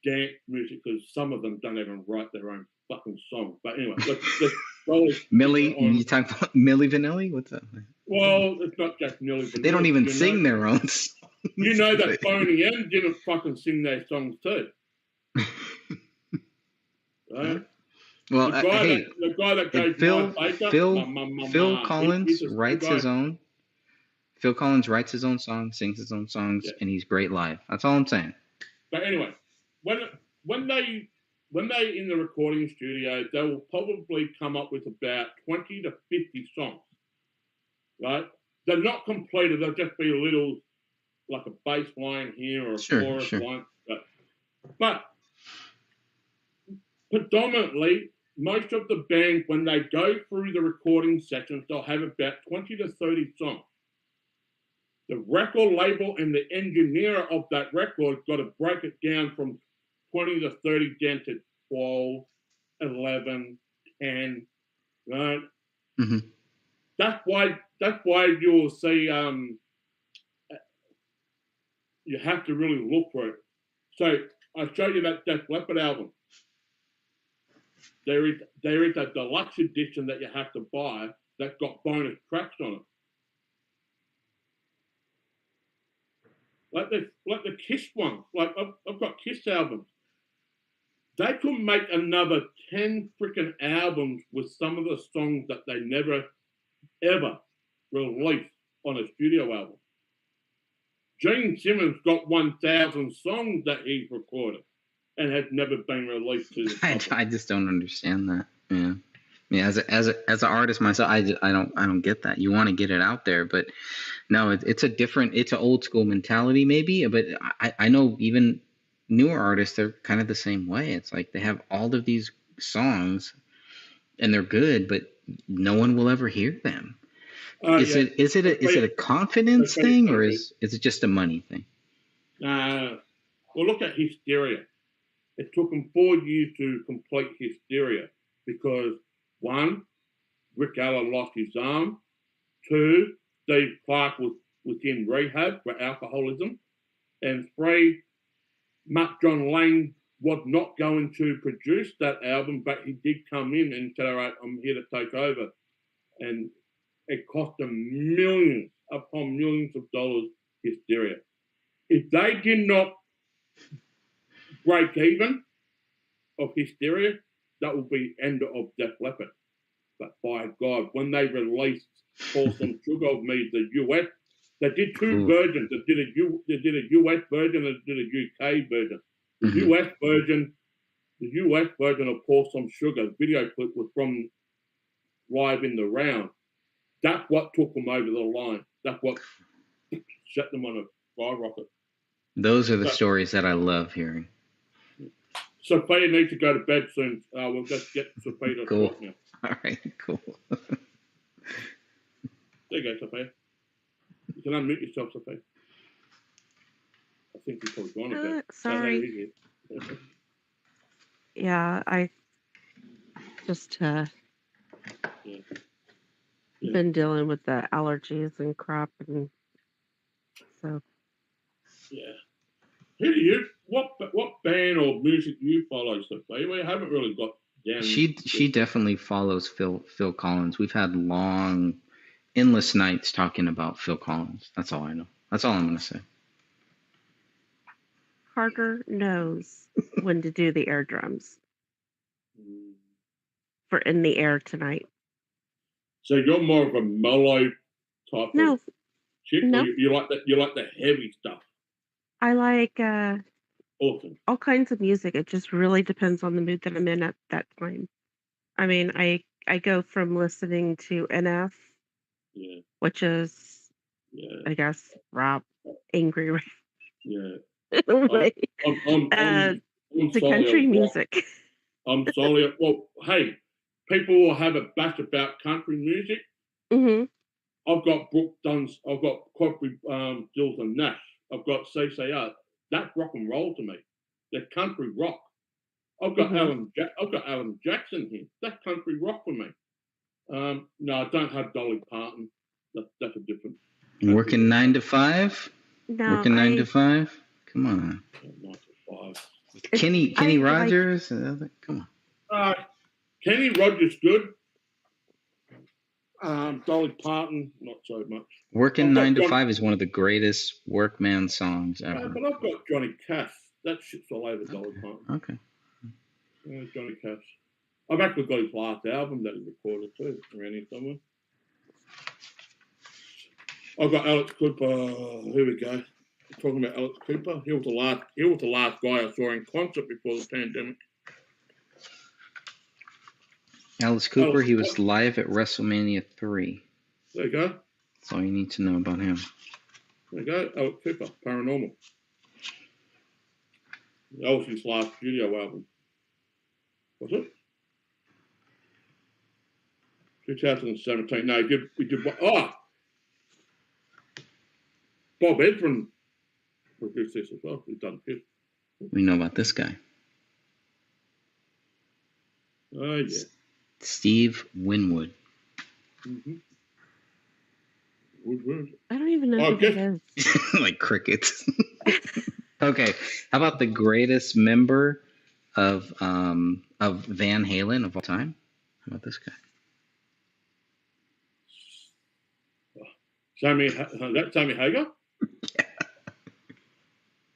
dance music because some of them don't even write their own fucking song. But anyway, let's roll it.
Millie, you talk about Milli Vanilli? What's that?
Well, it's not just Milli Vanilli.
They don't even sing their own songs.
You know that Boney M didn't fucking sing their songs too. Right?
Well,
the guy that goes
Phil Collins writes his own. Phil Collins writes his own songs, sings his own songs, and he's great live. That's all I'm saying.
But anyway, when they in the recording studio, they will probably come up with about 20 to 50 songs. Right? They're not completed. They'll just be a little, like a bass line here or a chorus line. But predominantly, most of the bands, when they go through the recording sessions, they'll have about 20 to 30 songs. The record label and the engineer of that record got to break it down from 20 to 30 down to 12, 11, 10, right?
Mm-hmm.
That's why you'll see you have to really look for it. So I showed you that Def Leppard album. There is a deluxe edition that you have to buy that's got bonus tracks on it. Like the Kiss one. Like I've got Kiss albums. They could make another 10 freaking albums with some of the songs that they never ever released on a studio album. Gene Simmons got 1,000 songs that he's recorded and has never been released to the public.
I just don't understand that. Yeah. Yeah, as an artist myself, I don't get that. You want to get it out there, but no, it's an old school mentality maybe. But I know even newer artists, they're kind of the same way. It's like they have all of these songs, and they're good, but no one will ever hear them. Is it a confidence thing, or is it just a money thing?
Well, look at Hysteria. It took them 4 years to complete Hysteria because 1, Rick Allen lost his arm. 2, Steve Clark was in rehab for alcoholism. And 3, Mark John Lane was not going to produce that album, but he did come in and said, all right, I'm here to take over. And it cost them millions upon millions of dollars, Hysteria. If they did not break even of Hysteria, that will be end of Def Leppard. But by God, when they released Pour Some Sugar on Me, the US, they did 2 versions. They did a US version and they did a UK version. The US version of Pour Some Sugar video clip was from Live in the Round. That's what took them over the line. That's what set them on a skyrocket.
Those are the stories that I love hearing.
Sophia needs to go to bed soon. We'll just get Sophia to talk now.
All right, cool.
There you go, Sophia. You can unmute yourself, Sophia. I think you've probably gone to bed.
Sorry. Yeah, I just been dealing with the allergies and crap, and so.
Yeah. What band or music do you follow, Sophia? We haven't really got down.
She definitely follows Phil Collins. We've had long, endless nights talking about Phil Collins. That's all I know. That's all I'm gonna say.
Carter knows when to do the air drums for In the Air Tonight. So
you're more of a mellow type of chick?
No.
You like the heavy stuff?
I like
Awesome.
all kinds of music. It just really depends on the mood that I'm in at that time. I mean, I go from listening to NF, which is, I guess, rap, angry rap.
Yeah.
To country music.
I'm sorry. Well, hey, people will have a bash about country music.
Mm-hmm.
I've got Brooke Dunn's, I've got Crosby, Stills and Nash. I've got CCR. That's rock and roll to me. They're country rock. I've got Alan Jackson here. That's country rock for me. No, I don't have Dolly Parton. That's a different.
Working 9 to 5.
No,
working 9 to 5. Come on.
9 to 5.
Kenny Rogers. Come
on. Kenny Rogers good. Dolly Parton, not so much.
Working 9 to 5 is one of the greatest workman songs ever.
But I've got Johnny Cash. That shit's all over Dolly Parton.
Okay.
Yeah, Johnny Cash. I've actually got his last album that he recorded too, around here somewhere. I've got Alex Cooper. Here we go. Talking about Alex Cooper. He was the last guy I saw in concert before the pandemic.
Alice Cooper, he was live at WrestleMania 3.
There you go.
That's all you need to know about him.
There you go, Alex Cooper, Paranormal. That was his last studio album. Was it? 2017. No, we did Bob Ezrin produced this as well. He's done this.
We know about this guy.
Oh, yeah.
Steve Winwood.
Mm-hmm.
I don't even know who that is.
Like crickets. Okay, how about the greatest member of Van Halen of all time? How about this guy?
That's Sammy Hagar?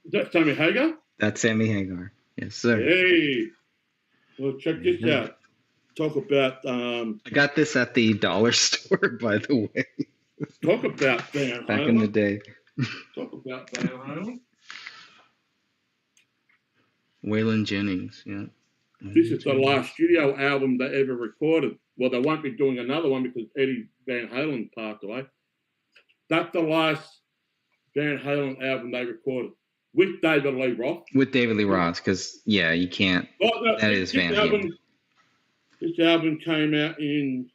Is that Sammy Hagar?
That's Sammy Hagar. Yes, sir.
Hey, well, check this
Mhm.
out. Talk about
I got this at the dollar store, by the way,
Van
back in the
Halen.
day.
Talk about Van Halen.
Waylon Jennings, yeah.
This is the last studio album they ever recorded. Well, they won't be doing another one because Eddie Van Halen passed away. That's the last Van Halen album they recorded with David Lee Roth.
With David Lee Roth, because, yeah, you can't.
Oh, no,
That is Van Halen.
This album came out in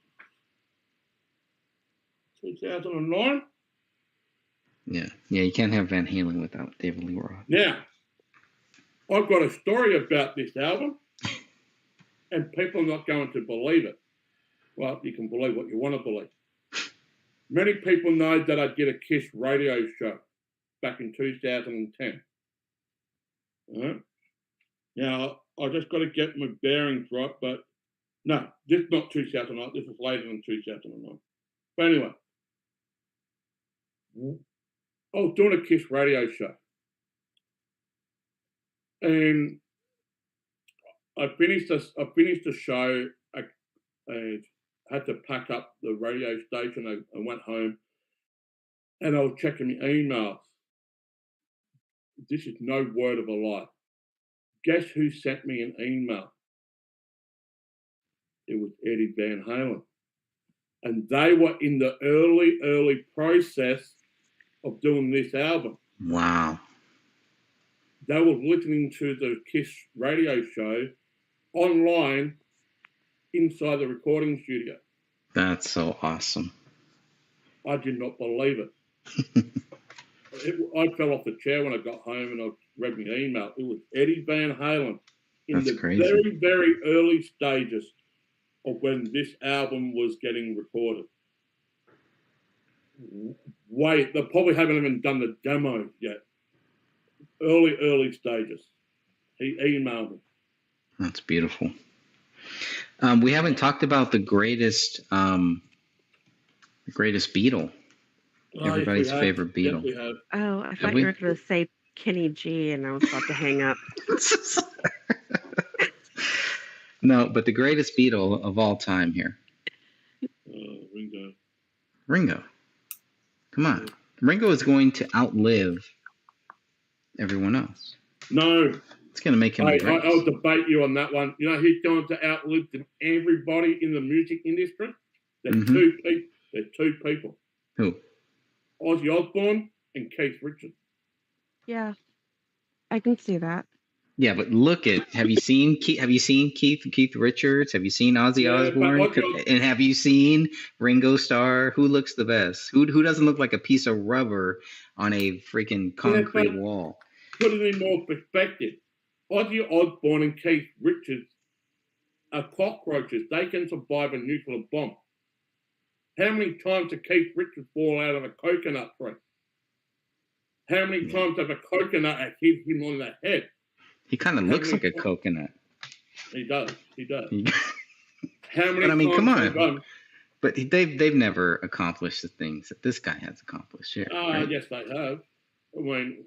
2009.
Yeah, you can't have Van Halen without David Lee Roth.
Now, I've got a story about this album, and people are not going to believe it. Well, you can believe what you want to believe. Many people know that I did a Kiss radio show back in 2010. Now, I just got to get my bearings right, but no, this is not 2009. This was later than 2009. But anyway, I was doing a Kiss radio show. And I finished the show. I had to pack up the radio station. I went home and I was checking my emails. This is no word of a lie. Guess who sent me an email? It was Eddie Van Halen. And they were in the early process of doing this album.
Wow.
They were listening to the Kiss radio show online inside the recording studio.
That's so awesome.
I did not believe it. I fell off the chair when I got home and I read my email. It was Eddie Van Halen in
That's
the
crazy.
very, very early stages of when this album was getting recorded. Wait, they probably haven't even done the demo yet. Early stages. He emailed me.
That's beautiful. We haven't talked about the greatest Beatle. Everybody's favorite Beatle.
Yes, we have.
Oh, I thought
we?
you were going to say Kenny G, and I was about to hang up.
No, but the greatest Beatle of all time here.
Ringo.
Ringo. Come on. Ringo is going to outlive everyone else.
No,
It's going to make him the greatest.
I'll debate you on that one. You know, he's going to outlive everybody in the music industry. There's two people.
Who?
Ozzy Osbourne and Keith Richards.
Yeah, I can see that.
Yeah, but look at have you seen Keith Richards? Have you seen Ozzy
Yeah, but
Osbourne?
Ozzy-
And have you seen Ringo Starr? Who looks the best? Who doesn't look like a piece of rubber on a freaking concrete
but-
wall?
Put it in more perspective. Ozzy Osbourne and Keith Richards are cockroaches. They can survive a nuclear bomb. How many times did Keith Richards fall out of a coconut tree? How many times have a coconut hit him on the head?
He kind of looks like a coconut.
He does.
He-
How many
But I mean,
times
come
have
on.
they done?
But they've never accomplished the things that this guy has accomplished here. Right?
Yes, they have. I mean,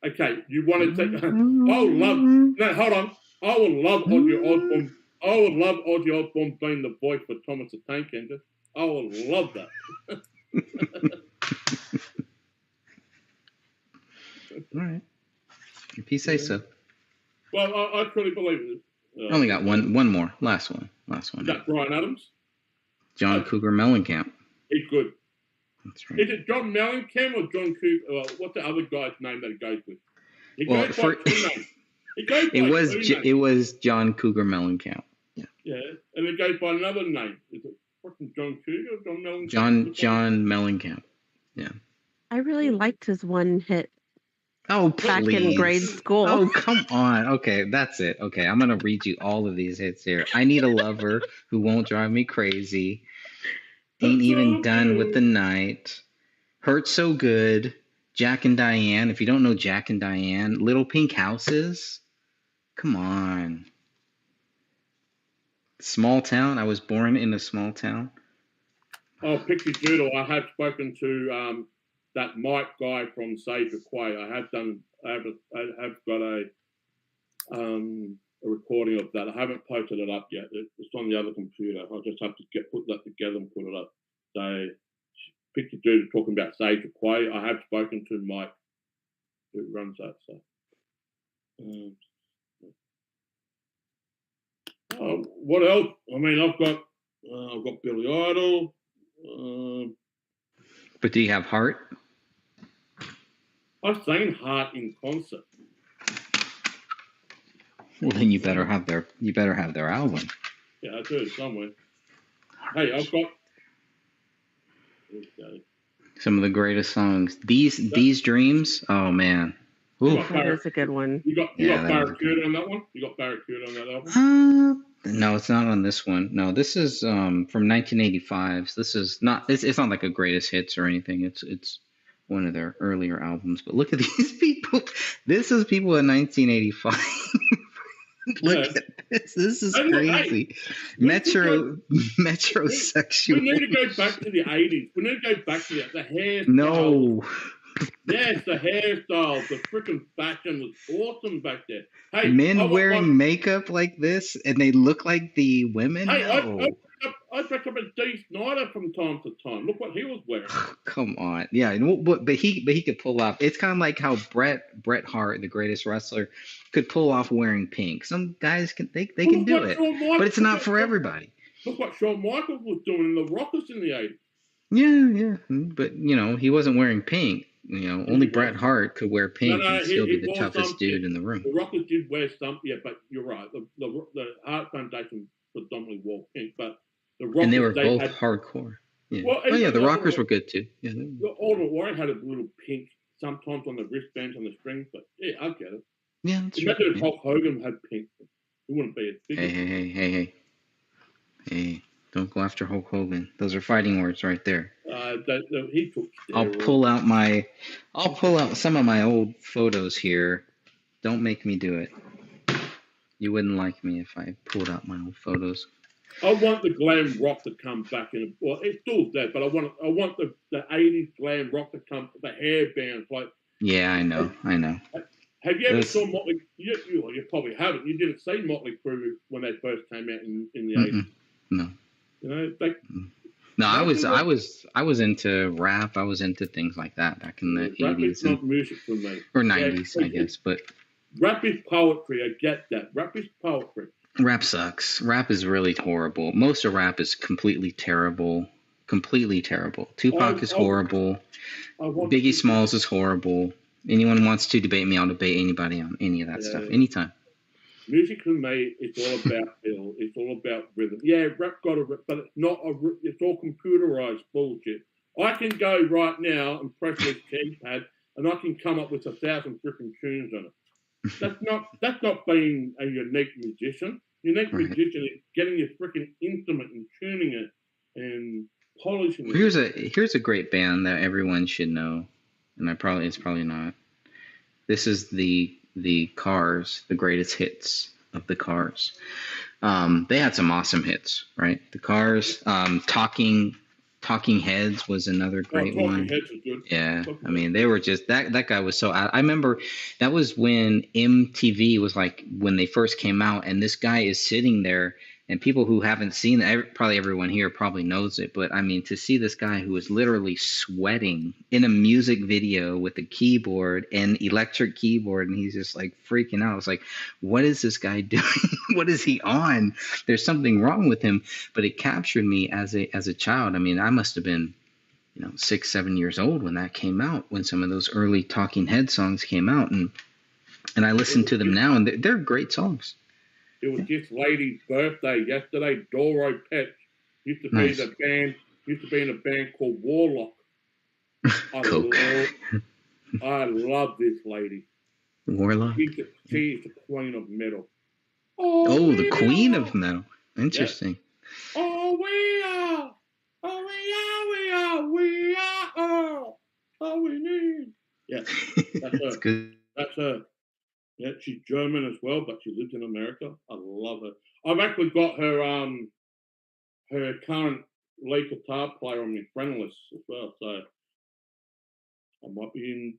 okay, you want to take... No, hold on. I would love Ozzy Osbourne. I would love Ozzy Osbourne being the voice for Thomas the Tank Engine. I would love that.
All right. If you say so.
Well, I truly believe it.
I only got one more. Last one.
Is that Brian Adams?
John Cougar Mellencamp.
He's good.
That's right.
Is it John Mellencamp or John Cougar? What's the other guy's name that he goes with? He
Well,
goes by two names. He goes by two names.
It was John Cougar Mellencamp.
Yeah, and it goes by another name. Is it fucking John Cougar or John Mellencamp?
John Mellencamp.
I really liked his one hit
Oh,
back
please.
in grade school.
Oh, come on. Okay, that's it. Okay, I'm going to read you all of these hits here. I Need a Lover Who Won't Drive Me Crazy. Ain't Even Done with the Night. Hurt So Good. Jack and Diane. If you don't know Jack and Diane, Little Pink Houses. Come on. Small Town. I was born in a small town.
Oh, Pixie Doodle. I have spoken to that Mike guy from Sage of Quay. I have got a recording of that. I haven't posted it up yet. It's on the other computer. I'll just have to put that together and put it up. So Pixie Doodle talking about Sage of Quay. I have spoken to Mike who runs that. So. What else? I mean, I've got Billy Idol.
But do you have Heart?
I've seen Heart in concert.
Well, then you better have their album.
Yeah, I do somewhere. Hey, I've got. Okay.
Some of the greatest songs. These Dreams. Oh man. Ooh.
That is a good one.
You got
Yeah,
Barracuda on that one? You got Barracuda on that album?
No, it's not on this one. No, this is from 1985. So this is not. It's not like a greatest hits or anything. It's one of their earlier albums. But look at these people. This is people in 1985. Look at this. This is crazy. Metrosexual.
We need to go back to the 80s. We need to go back to the hairstyles.
No.
Yes, the hairstyles, the freaking fashion was awesome back there. Hey,
Men wearing makeup like this and they look like the women?
Hey,
No.
I dressed up as Dee Snider from time to time. Look what he was wearing.
Come on. Yeah, but he could pull off. It's kind of like how Bret Hart, the greatest wrestler, could pull off wearing pink. Some guys can can do it. But it's not for everybody.
Look what Shawn Michaels was doing in the Rockers in the 80s.
Yeah. But he wasn't wearing pink. Only Bret Hart could wear pink and still be the toughest dude in the room.
The Rockers did wear some, yeah, but you're right. The Hart Foundation predominantly wore pink, but the Rockers,
and they were both hardcore. Yeah.
Well,
the Rockers were good too. Yeah.
The Ultimate Warrior had a little pink sometimes on the wristbands on the strings, but yeah, I get it.
Yeah, that's
Imagine
right.
if Hulk Hogan had pink. It wouldn't be as big.
Hey. Don't go after Hulk Hogan. Those are fighting words right there.
He took steroids.
I'll pull out some of my old photos here. Don't make me do it. You wouldn't like me if I pulled out my old photos.
I want the glam rock to come back in. Well, it's still there, but I want the 80s glam rock to come. The hair bands, like.
Yeah, I know.
Have you ever saw Motley? You probably haven't. You didn't see Motley Crue when they first came out in the 80s.
No.
No,
I was into rap. I was into things like that back in the 80s.
Rap is not music for me.
Or 90s, I guess. But
rap is poetry. I get that. Rap is poetry.
Rap sucks. Rap is really horrible. Most of rap is completely terrible. Tupac is horrible. Biggie Smalls is horrible. Anyone wants to debate me, I'll debate anybody on any of that stuff. Anytime.
Music for me, it's all about feel. It's all about rhythm. Yeah, rap got a, but it's not a. It's all computerized bullshit. I can go right now and press this keypad, and I can come up with 1,000 freaking tunes on it. That's not being a unique musician. Musician is getting your freaking instrument and tuning it and polishing it.
Here's a great band that everyone should know, and it's probably not. This is the Cars, the greatest hits of the Cars. They had some awesome hits, right? The Cars, Talking Heads was another great one.
Heads is good.
Yeah, I mean, they were just that guy was so. I remember that was when MTV was like when they first came out, and this guy is sitting there. And people who haven't seen it, probably everyone here probably knows it. But I mean, to see this guy who is literally sweating in a music video with a keyboard and electric keyboard, and he's just like freaking out. It's like, what is this guy doing? What is he on? There's something wrong with him. But it captured me as a child. I mean, I must have been, 6, 7 years old when that came out, when some of those early Talking Head songs came out. And I listen to them now, and they're great songs.
It was this lady's birthday yesterday. Doro Petch used to be in a band called Warlock. I love this lady.
Warlock.
She's the queen of metal.
Oh, the queen of metal. Interesting.
Yeah. Oh, we are all we need. Yeah, that's
It's
her.
good.
That's her. Yeah, she's German as well, but she lives in America. I love her. I've actually got her current lead guitar player on my friend list as well. So I might be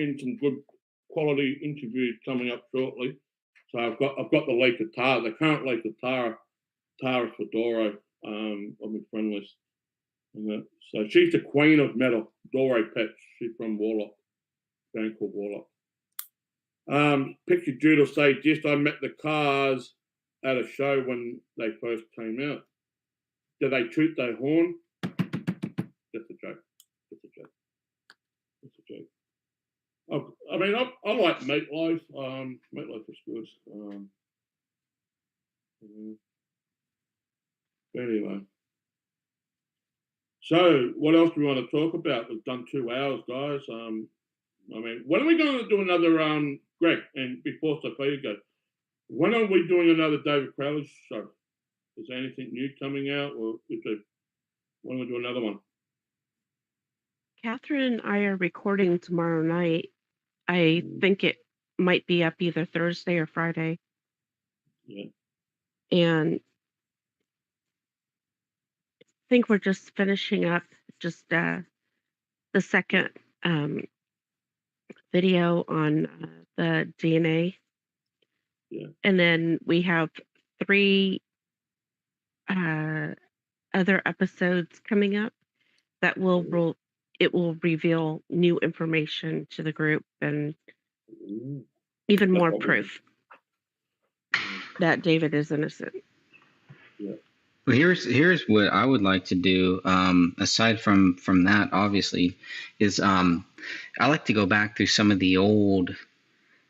in some good quality interviews coming up shortly. So I've got the lead guitar, the current lead guitarist for Doro on my friend list. And so she's the queen of metal, Doro Petch. She's from Warlock, band called Warlock. Picture Jude will say, just I met the Cars at a show when they first came out. Did they toot their horn? Just a joke. Just a joke. Just a joke. I mean, I like Meatloaf. Meatloaf is good. Anyway. So, what else do we want to talk about? We've done 2 hours, guys. I mean, when are we going to do another, Greg, and before Sophia goes, when are we doing another David Crowley show? Is there anything new coming out, or when we do another one?
Catherine and I are recording tomorrow night. I think it might be up either Thursday or Friday.
Yeah.
And I think we're just finishing up just the second video on the DNA.
Yeah.
And then we have 3 other episodes coming up that will it will reveal new information to the group and even more proof that David is innocent.
Yeah.
Well, here's what I would like to do. Aside from that, obviously, is I like to go back through some of the old.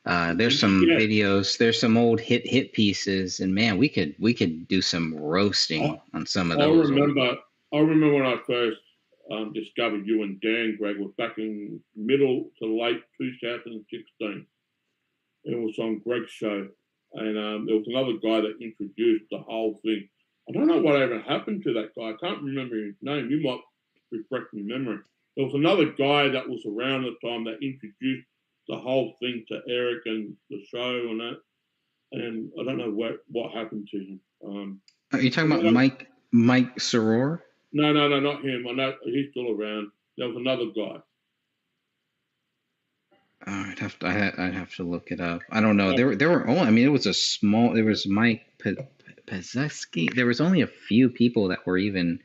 There's some videos. There's some old hit pieces, and man, we could do some roasting on some of those.
I remember when I first discovered you and Dan, Greg, was back in middle to late 2016. It was on Greg's show, and there was another guy that introduced the whole thing. I don't know what ever happened to that guy. I can't remember his name. You might refresh my memory. There was another guy that was around at the time that introduced the whole thing to Eric and the show and that. And I don't know what happened to him.
Are you talking about Mike Soror?
No, not him. I know he's still around. There was another guy.
I'd have to look it up. I don't know. There were only. I mean, it was a small. There was Mike Pezeski. There was only a few people that were even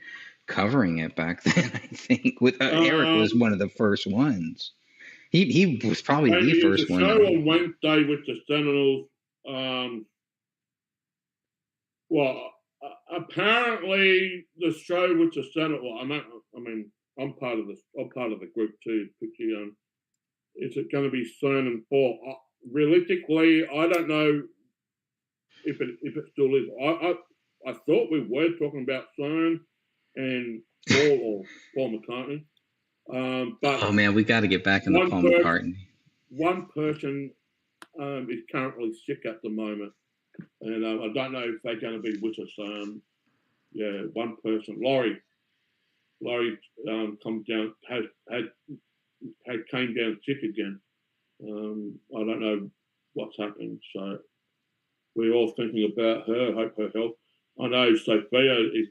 covering it back then. I think Eric was one of the first ones. He was probably the first one.
The show on Wednesday with the Sentinels. Well, apparently the show with the Sentinels. I mean, I'm part of the group too. Is it going to be CERN and Paul? Realistically, I don't know if it still is. I thought we were talking about CERN and Paul McCartney. But
oh man, we got to get back in the Paul McCartney.
One person is currently sick at the moment, and I don't know if they're going to be with us. Yeah, one person, Laurie, comes down came down sick again. I don't know what's happening, so we're all thinking about her. Hope her health. I know Sophia is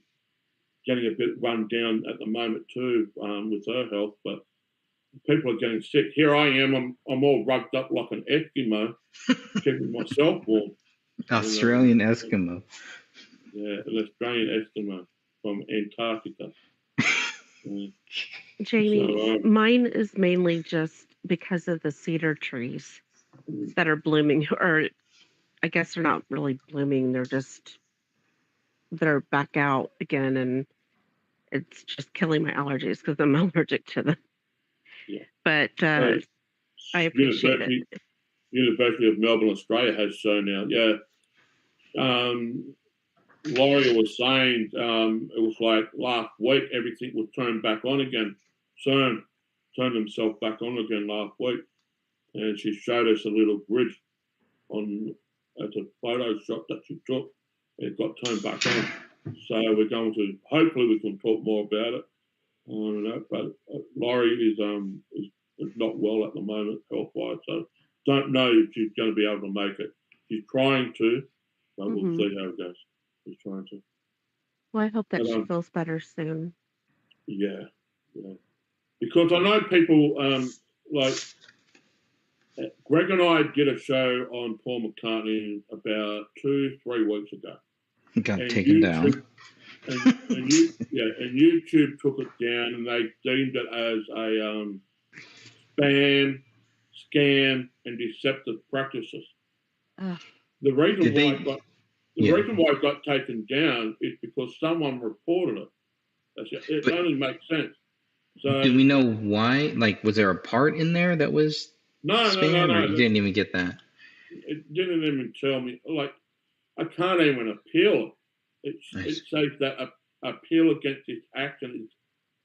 getting a bit run down at the moment too with her health, but people are getting sick. Here I am. I'm all rugged up like an Eskimo, keeping myself warm.
Australian Eskimo.
Yeah, an Australian Eskimo from Antarctica.
Jamie, mine is mainly just because of the cedar trees that are blooming, or I guess they're not really blooming. They're back out again, and it's just killing my allergies because I'm allergic to them.
Yeah.
But I appreciate it.
University of Melbourne, Australia has show now. Yeah. Laurie was saying it was like last week everything was turned back on again. CERN turned himself back on again last week, and she showed us a little grid at a photo shot that she took. It got turned back on, so we're going to hopefully we can talk more about it. But Laurie is not well at the moment, health-wise. So don't know if she's going to be able to make it. She's trying to, but we'll
Mhm.
see how it goes. She's trying to.
Well, I hope that
But
she feels better soon.
yeah, because I know people like Greg and I did a show on Paul McCartney about 2-3 weeks ago.
Got
And
taken down.
and YouTube took it down, and they deemed it as a spam, scam, and deceptive practices.
Ugh.
The reason
Did
why
they-
it got taken down is because someone reported it. It
But-
only makes sense. So
Do we know why? Like, was there a part in there that was
no,
spam, or you didn't even get that?
It didn't even tell me. Like, I can't even appeal it. It
Nice.
says that appeal against this action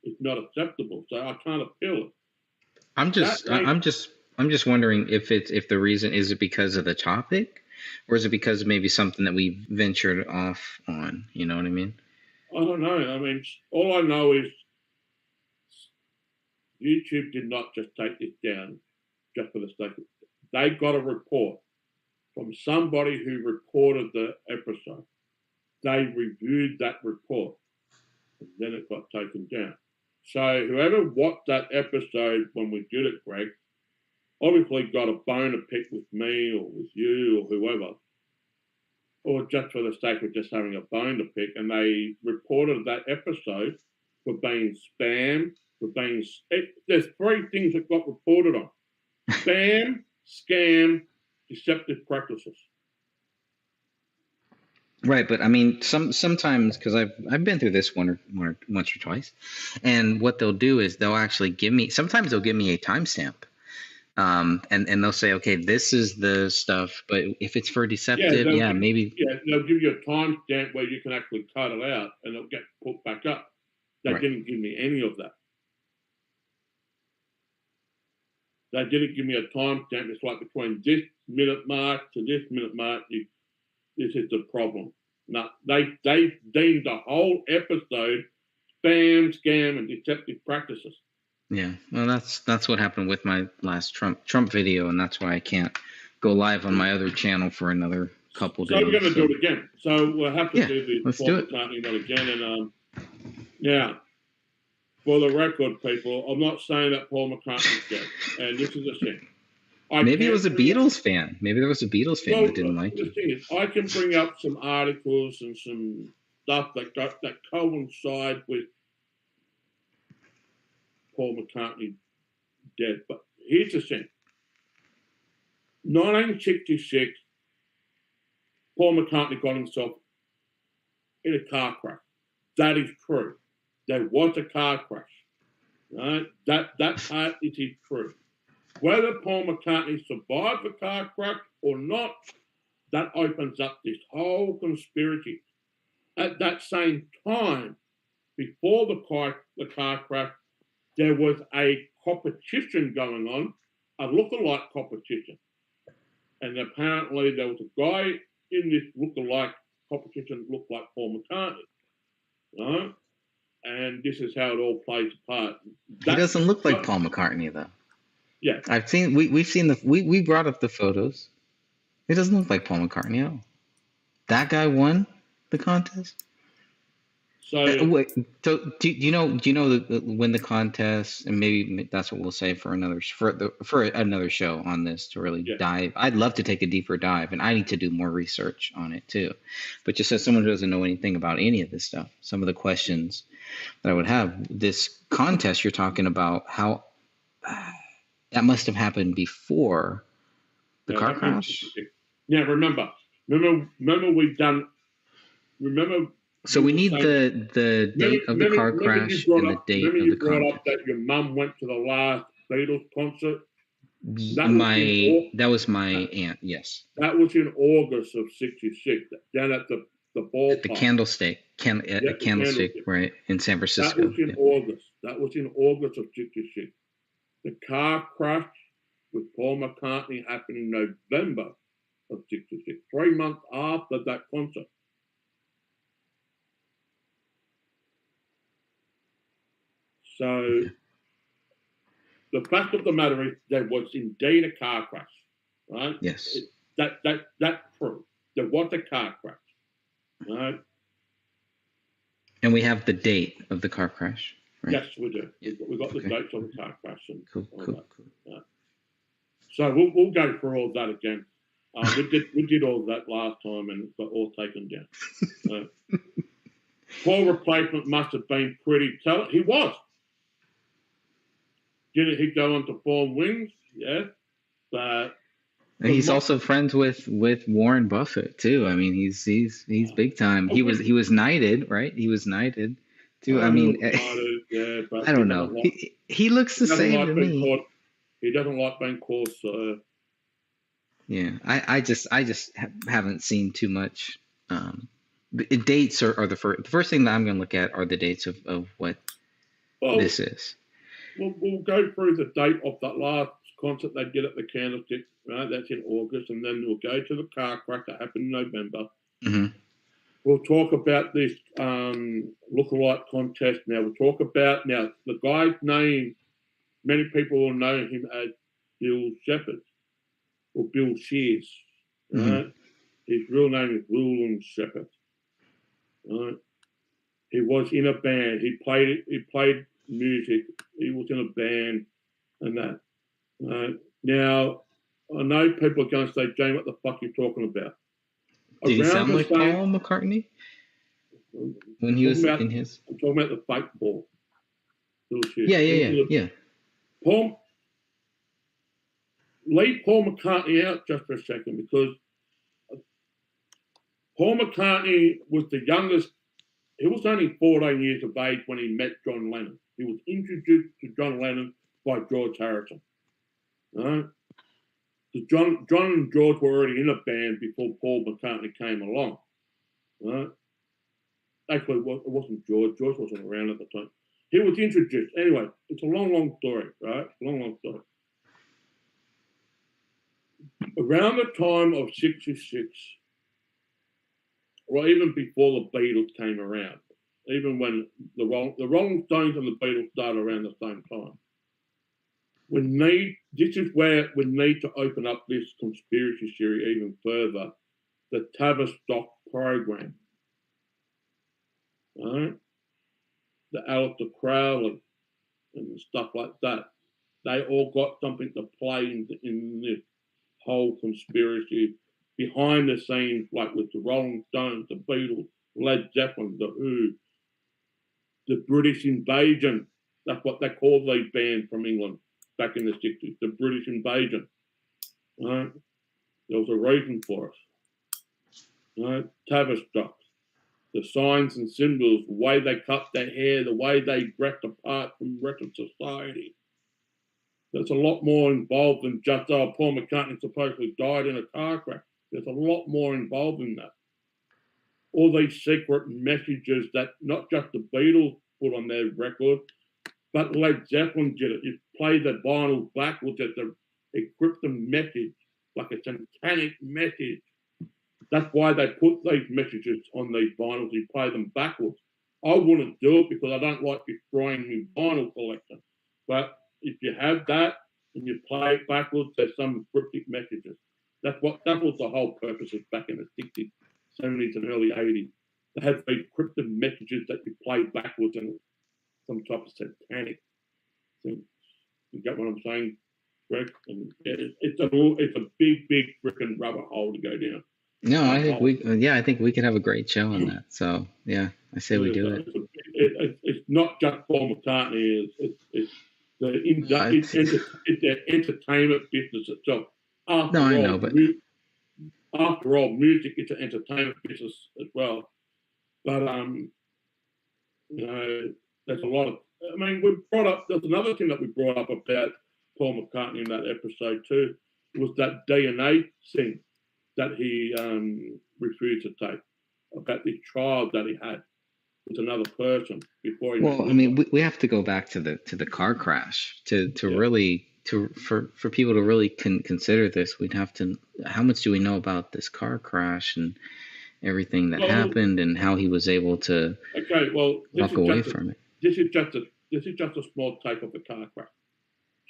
is not acceptable, so I can't appeal it.
I'm just wondering if the reason is it because of the topic, or is it because of maybe something that we ventured off on? You know what I mean?
I don't know. I mean, all I know is YouTube did not just take this down just for the sake of it. They got a report from somebody who reported the episode. They reviewed that report, and then it got taken down. So whoever watched that episode when we did it, Greg, obviously got a bone to pick with me or with you or whoever, or just for the sake of just having a bone to pick, and they reported that episode for being spam, for being... There's 3 things that got reported on. Spam, scam, deceptive practices.
Right, but I mean, sometimes, because I've been through this once or twice, and what they'll do is they'll actually give me. Sometimes they'll give me a timestamp, and they'll say, okay, this is the stuff, but if it's for deceptive, maybe.
Yeah, they'll give you a timestamp where you can actually cut it out, and it'll get put back up. They
Right.
didn't give me any of that. They didn't give me a timestamp. It's like between this minute mark to this minute mark, this is the problem. No, they deemed the whole episode spam, scam, and deceptive practices.
Yeah, well, that's what happened with my last Trump video, and that's why I can't go live on my other channel for another couple days.
So we're going to do it again. So we'll have to do this
let's
Paul
do it.
McCartney one again. And now, for the record, people, I'm not saying that Paul McCartney's dead, and this is a thing.
Maybe it was a Beatles fan. Maybe there was a Beatles fan that didn't like
the
it.
thing is, I can bring up some articles and some stuff that coincide with Paul McCartney dead. But here's the thing. 1966, Paul McCartney got himself in a car crash. That is true. There was a car crash. Right? That part is true. Whether Paul McCartney survived the car crash or not, that opens up this whole conspiracy. At that same time, before the car crash, there was a competition going on, a lookalike competition. And apparently there was a guy in this lookalike competition that looked like Paul McCartney. Right? And this is how it all plays a part.
He doesn't look like Paul McCartney, though.
Yeah.
I've seen, we've seen we brought up the photos. He doesn't look like Paul McCartney at all. That guy won the contest?
So,
Wait, so do you know when the contest, and maybe that's what we'll say for another show on this to really dive. I'd love to take a deeper dive, and I need to do more research on it too. But just as someone who doesn't know anything about any of this stuff, some of the questions that I would have, this contest you're talking about, how that must have happened before the car crash.
Yeah, remember we've done. Remember.
So we need the date of the car crash and the date of the contest.
Brought up that your mum went to the last Beatles concert.
That was my aunt. Yes.
That was in August of '66, down at the ballpark.
At the Candlestick, Candlestick, right in San Francisco.
That was in August. That was in August of '66. The car crash with Paul McCartney happened in November of '66, 3 months after that concert. So the fact of the matter is there was indeed a car crash, right?
Yes.
That's true. There was a car crash, right?
And we have the date of the car crash, right?
Yes, we do.
Yeah.
We got the
Okay.
dates of the car crash and
Cool,
all
cool,
that.
cool.
So we'll go through all that again. We did all that last time and it got all taken down. Paul Replacement must have been pretty talented. He was. Didn't he go on to form Wings? Yeah, but
And he's also friends with Warren Buffett too. I mean, he's big time. He was knighted, right? He was knighted too. I mean,
yeah, but
I don't know. He looks the same to me.
He doesn't like being called. So
yeah, I just haven't seen too much. The dates are the first thing that I'm going to look at are the dates of what this is.
We'll go through the date of that last concert they did at the Candlestick, right? That's in August, and then we'll go to the car crash that happened in November.
Mm-hmm.
We'll talk about this lookalike contest now. We'll talk about now the guy's name. Many people will know him as Bill Shepherd or Bill Shears. Right?
Mm-hmm.
His real name is William Shepherd. Right? He was in a band. He played music. He was in a band and that. Now, I know people are going to say, Jane, what the fuck are you talking about?
Did he sound like Paul McCartney when he was in his?
I'm talking about the fake Paul.
Yeah.
Paul, leave Paul McCartney out just for a second because Paul McCartney was the youngest. He was only 14 years of age when he met John Lennon. He was introduced to John Lennon by George Harrison. Right? So John and George were already in a band before Paul McCartney came along. Right? Actually, it wasn't George. George wasn't around at the time. He was introduced. Anyway, it's a long story, right? Long story. Around the time of 66, or even before the Beatles came around, even when the Rolling Stones and the Beatles started around the same time, this is where we need to open up this conspiracy theory even further, the Tavistock program. Right? The Aleister Crowley and stuff like that. They all got something to play in this whole conspiracy behind the scenes, like with the Rolling Stones, the Beatles, Led Zeppelin, the Who, the British Invasion. That's what they called these bands from England back in the 60s, the British Invasion. Right? There was a reason for it. Right? Tavistock. The signs and symbols, the way they cut their hair, the way they dressed apart from the rest of society. There's a lot more involved than just, Paul McCartney supposedly died in a car crash. There's a lot more involved in that. All these secret messages that not just the Beatles put on their record, but Led Zeppelin did it. You play the vinyl backwards as an encrypted message, like a satanic message. That's why they put these messages on these vinyls. You play them backwards. I wouldn't do it because I don't like destroying my vinyl collection. But if you have that and you play it backwards, there's some cryptic messages. That was the whole purpose of back in the 60s, 70s, and early 80s. They had these cryptic messages that you play backwards and some type of satanic thing. You get what I'm saying, Greg? And it's a big freaking rubber hole to go down.
No, I think we could have a great show on that. So yeah, I say we do it.
It's not just Paul McCartney. It's the entertainment business itself. After all, music is an entertainment business as well. But there's a lot of. I mean, there's another thing that we brought up about Paul McCartney in that episode too, was that DNA thing that he refused to take, about the child that he had with another person before he.
Well, I mean, we have to go back to the car crash for people to really consider this. We'd have to. How much do we know about this car crash and everything that happened and how he was able to walk away from it?
This is just a small take of the car crash.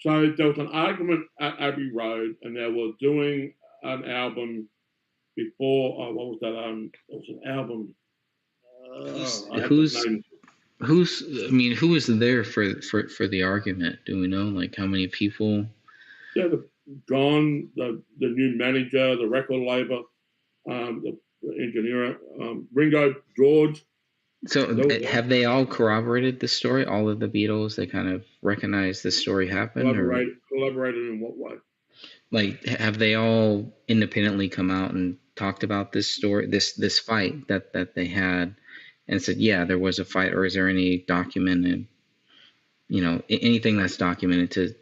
So there was an argument at Abbey Road, and they were doing an album before. What was that? It was an album. I have the name.
Who was there for the argument? Do we know, like, how many people?
Yeah, John, the new manager, the record label, the engineer, Ringo, George.
So have they all corroborated this story? All of the Beatles, they kind of recognize this story happened,
collaborated in what way?
Like, have they all independently come out and talked about this story, this fight that they had, and said, yeah, there was a fight? Or is there any documented, anything that's documented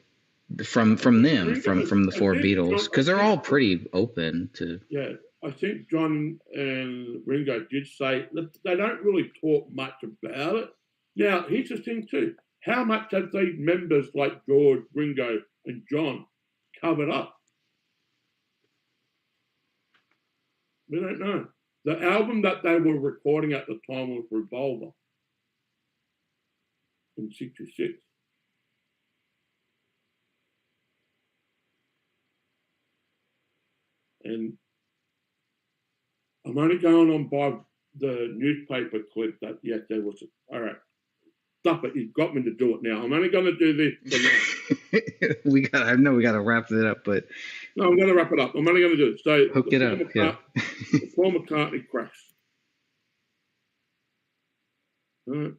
from them, from the four Beatles? Because they're all pretty open to.
Yeah, I think John and Ringo did say that they don't really talk much about it. Now, here's the thing too. How much have these members like George, Ringo, and John covered up? We don't know. The album that they were recording at the time was Revolver in '66. And I'm only going on by the newspaper clip that, yes, there was. All right. Stop it. You've got me to do it now. I'm only going to do this for now.
I know we got to wrap it up, but.
No, I'm going to wrap it up. I'm only going to do it. So,
hook it up.
The Paul McCartney crash. All right.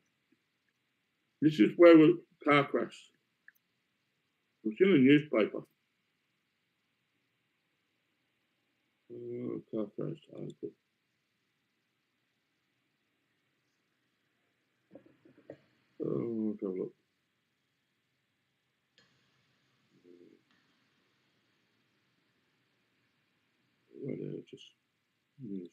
This is where the car crash. It's in the newspaper. Car crash article. Oh, go look. Right there, just news.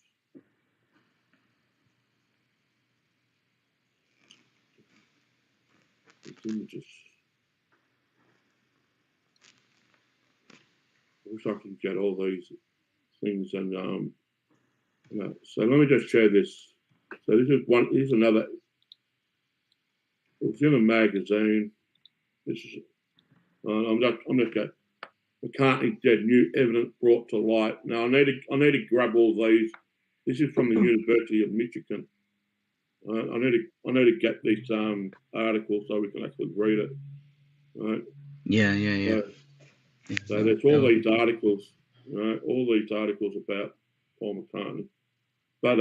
It's images. I wish I could get all these things and so let me just share this. So this is one. Here's another. It was in a magazine. This is. I'm just going. McCartney dead. New evidence brought to light. Now I need to grab all these. This is from the University of Michigan. I need to get these articles so we can actually read it. Right.
Yeah.
So there's all these articles. Right. All these articles about Paul McCartney. But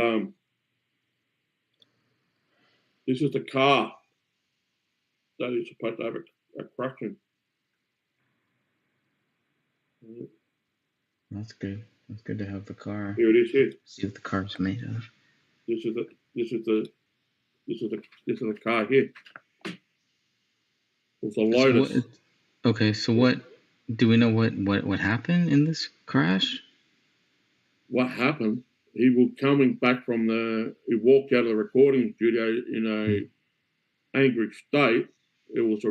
this is the car that is supposed to have a crash in.
That's good. It's good to have the car.
Here it is. Here.
See what the car's made of.
This is the car here. It's a Lotus.
So what do we know? What happened in this crash?
What happened? He was coming back from he walked out of the recording studio in a angry state. It was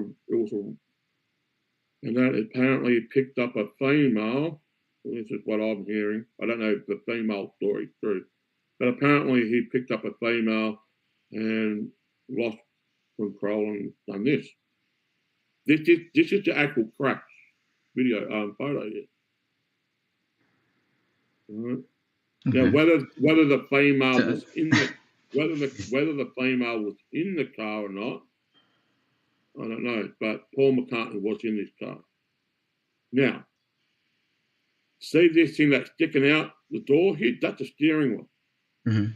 and that apparently picked up a female. This is what I'm hearing. I don't know if the female story is true, but apparently he picked up a female and lost control and done this. This is the actual crash video photo here. All right. Okay. Now whether the female was in the whether the female was in the car or not, I don't know. But Paul McCartney was in this car. Now, see this thing that's sticking out the door here? That's a steering wheel.
Mm-hmm.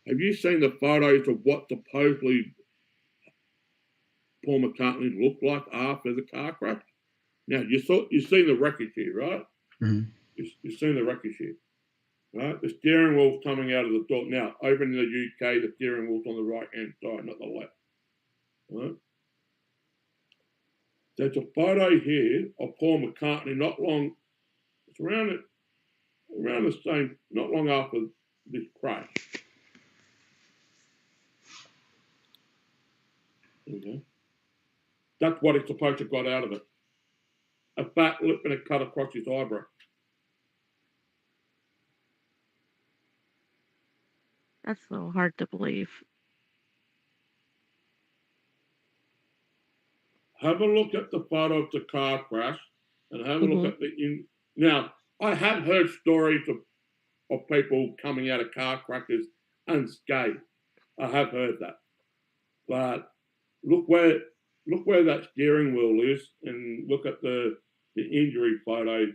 Have you seen the photos of what supposedly Paul McCartney looked like after the car crash? Now you've seen the wreckage here, right?
Mm-hmm.
You've seen the wreckage here, right? The steering wheel's coming out of the door. Now, over in the UK, the steering wheel's on the right hand side, not the left. Right? There's a photo here of Paul McCartney it's around the same, not long after this crash. Okay. That's what it's supposed to have got out of it. A fat lip and a cut across his eyebrow.
That's a little hard to believe.
have a look at the photo of the car crash and have a look
Mhm.
at now, I have heard stories of people coming out of car crashes unscathed. I have heard that. But look where that steering wheel is and look at the injury photos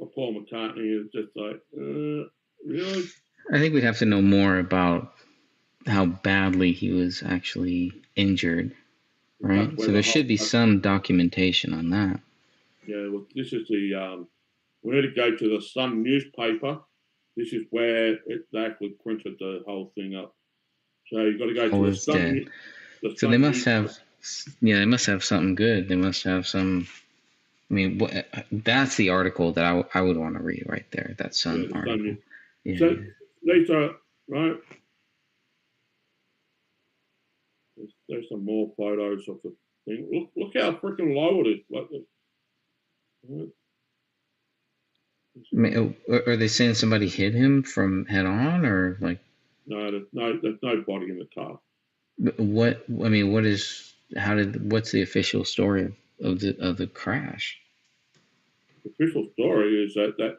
of Paul McCartney. It's just like, really?
I think we'd have to know more about how badly he was actually injured, right?
That's where
So
the
there should be some documentation on that.
yeah, well, this is the we need to go to the Sun newspaper. This is where they actually printed the whole thing up. So you've got to go
Paul
to the
is
Sun.
dead.
The
So they
Sun
must
newspaper.
have, yeah, they must have something good. They must have some. I mean, that's the article that I would want to read right there. That
Yeah,
Sun
the Sun
article.
news.
Yeah,
So
yeah.
these are right. There's some more photos of the thing. Look how freaking low it is. Like,
I mean, are they saying somebody hit him from head on, or like
no, there's no body in the car.
what? I mean, what is? What's the official story of the crash?
The official story is that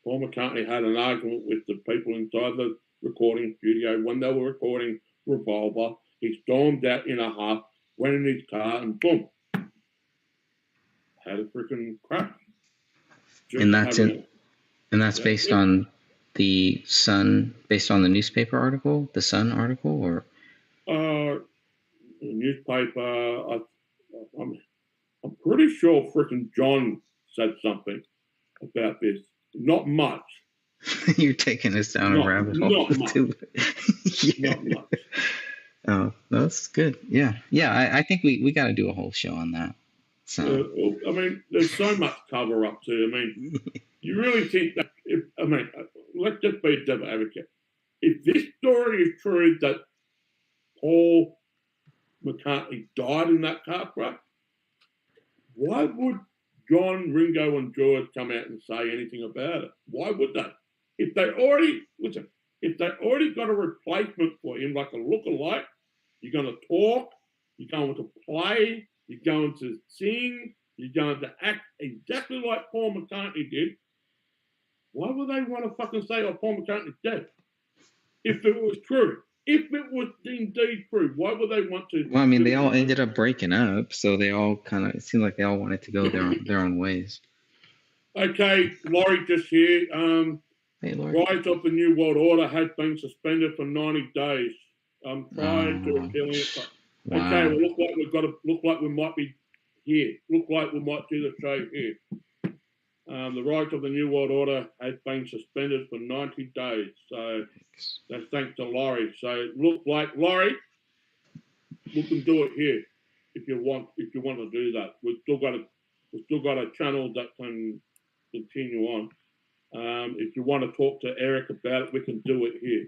Paul McCartney had an argument with the people inside the recording studio when they were recording Revolver. He stormed out in a huff, went in his car, and boom, had a freaking crash.
And that's
having
and that's based on the Sun, based on the newspaper article, the Sun article, or
the newspaper. I'm pretty sure freaking John said something about this. Not much.
you're taking us down a rabbit hole
Not much.
too. Yeah.
Not much.
Oh, that's good. Yeah, yeah. I think we got to do a whole show on that. So
I mean, there's so much cover up too. I mean, you really think that? Let's just be a devil advocate. If this story is true that Paul McCartney died in that car crash, why would John, Ringo, and George come out and say anything about it? Why would they? If they already got a replacement for him, like a lookalike, you're going to talk, you're going to play, you're going to sing, you're going to act exactly like Paul McCartney did. Why would they want to fucking say, "Oh, Paul McCartney's dead"? If it was true, if it was indeed true, why would they want to?
well, I mean, they all ended up breaking up, so they all kind of, it seemed like they all wanted to go their own ways.
Okay, Laurie just here.
Hey, Lord.
Rise of the New World Order has been suspended for 90 days. Prior to appealing it.
Wow.
Okay, well, look like we might be here. Look like we might do the show here. The Rise of the New World Order has been suspended for 90 days. So that's thanks to Laurie. So look like Laurie, we can do it here if you want to do that. We've still got a channel that can continue on. If you want to talk to Eric about it, we can do it here.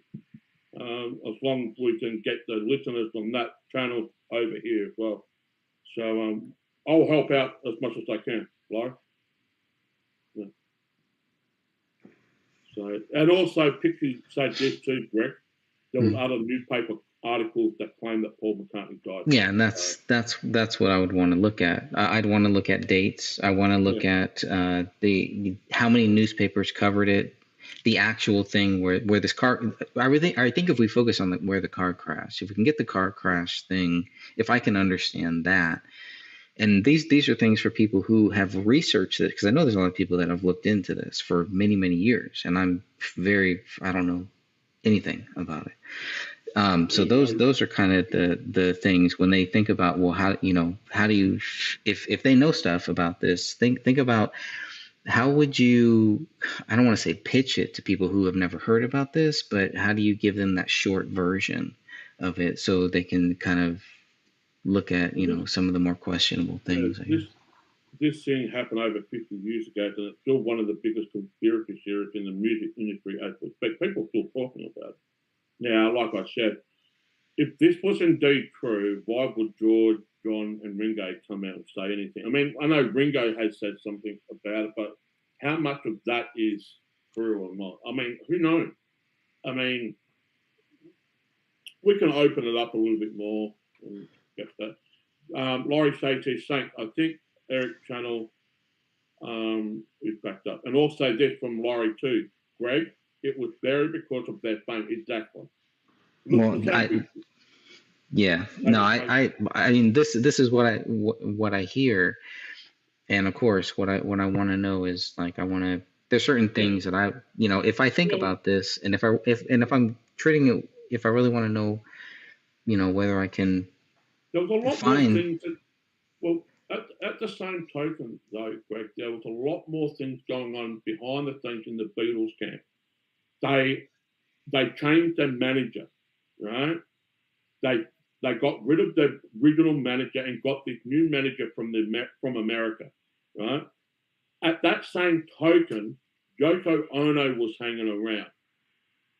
As long as we can get the listeners on that channel over here as well. So I'll help out as much as I can, Laurie. Yeah. So, and also, Pixie said this too, Greg. There was other newspaper articles that claim that Paul McCartney died.
Yeah, and that's what I would want to look at. I'd want to look at dates. I want to look at the how many newspapers covered it, the actual thing where this car. I think if we focus on where the car crashed, if we can get the car crash thing, if I can understand that. And these are things for people who have researched it, because I know there's a lot of people that have looked into this for many, many years, and I don't know anything about it. So those are kind of the things when they think about, well, how do you, if they know stuff about this, think about how would you, I don't want to say pitch it to people who have never heard about this, but how do you give them that short version of it so they can kind of look at, some of the more questionable things.
This thing happened over 50 years ago, and it's still one of the biggest conspiracy theories in the music industry as we speak. People are still talking about it. Now, like I said, if this was indeed true, why would George, John, and Ringo come out and say anything? I mean, I know Ringo has said something about it, but how much of that is true or not? I mean, who knows? I mean, we can open it up a little bit more and get that. Laurie says he's saying, I think Eric Channel is backed up. And also this from Laurie too. Greg, it was buried because of their fame. Exactly.
Well, yeah, no, I mean, this is what I hear, and of course, what I want to know is like there's certain things that I, if I think about this, and if I'm treating it, if I really want to know, whether I can
there was a lot
find.
more things that, well, at the same token, though, Greg, there was a lot more things going on behind the scenes in the Beatles camp. They changed their manager, right? They got rid of the original manager and got this new manager from America, right? At that same token, Yoko Ono was hanging around,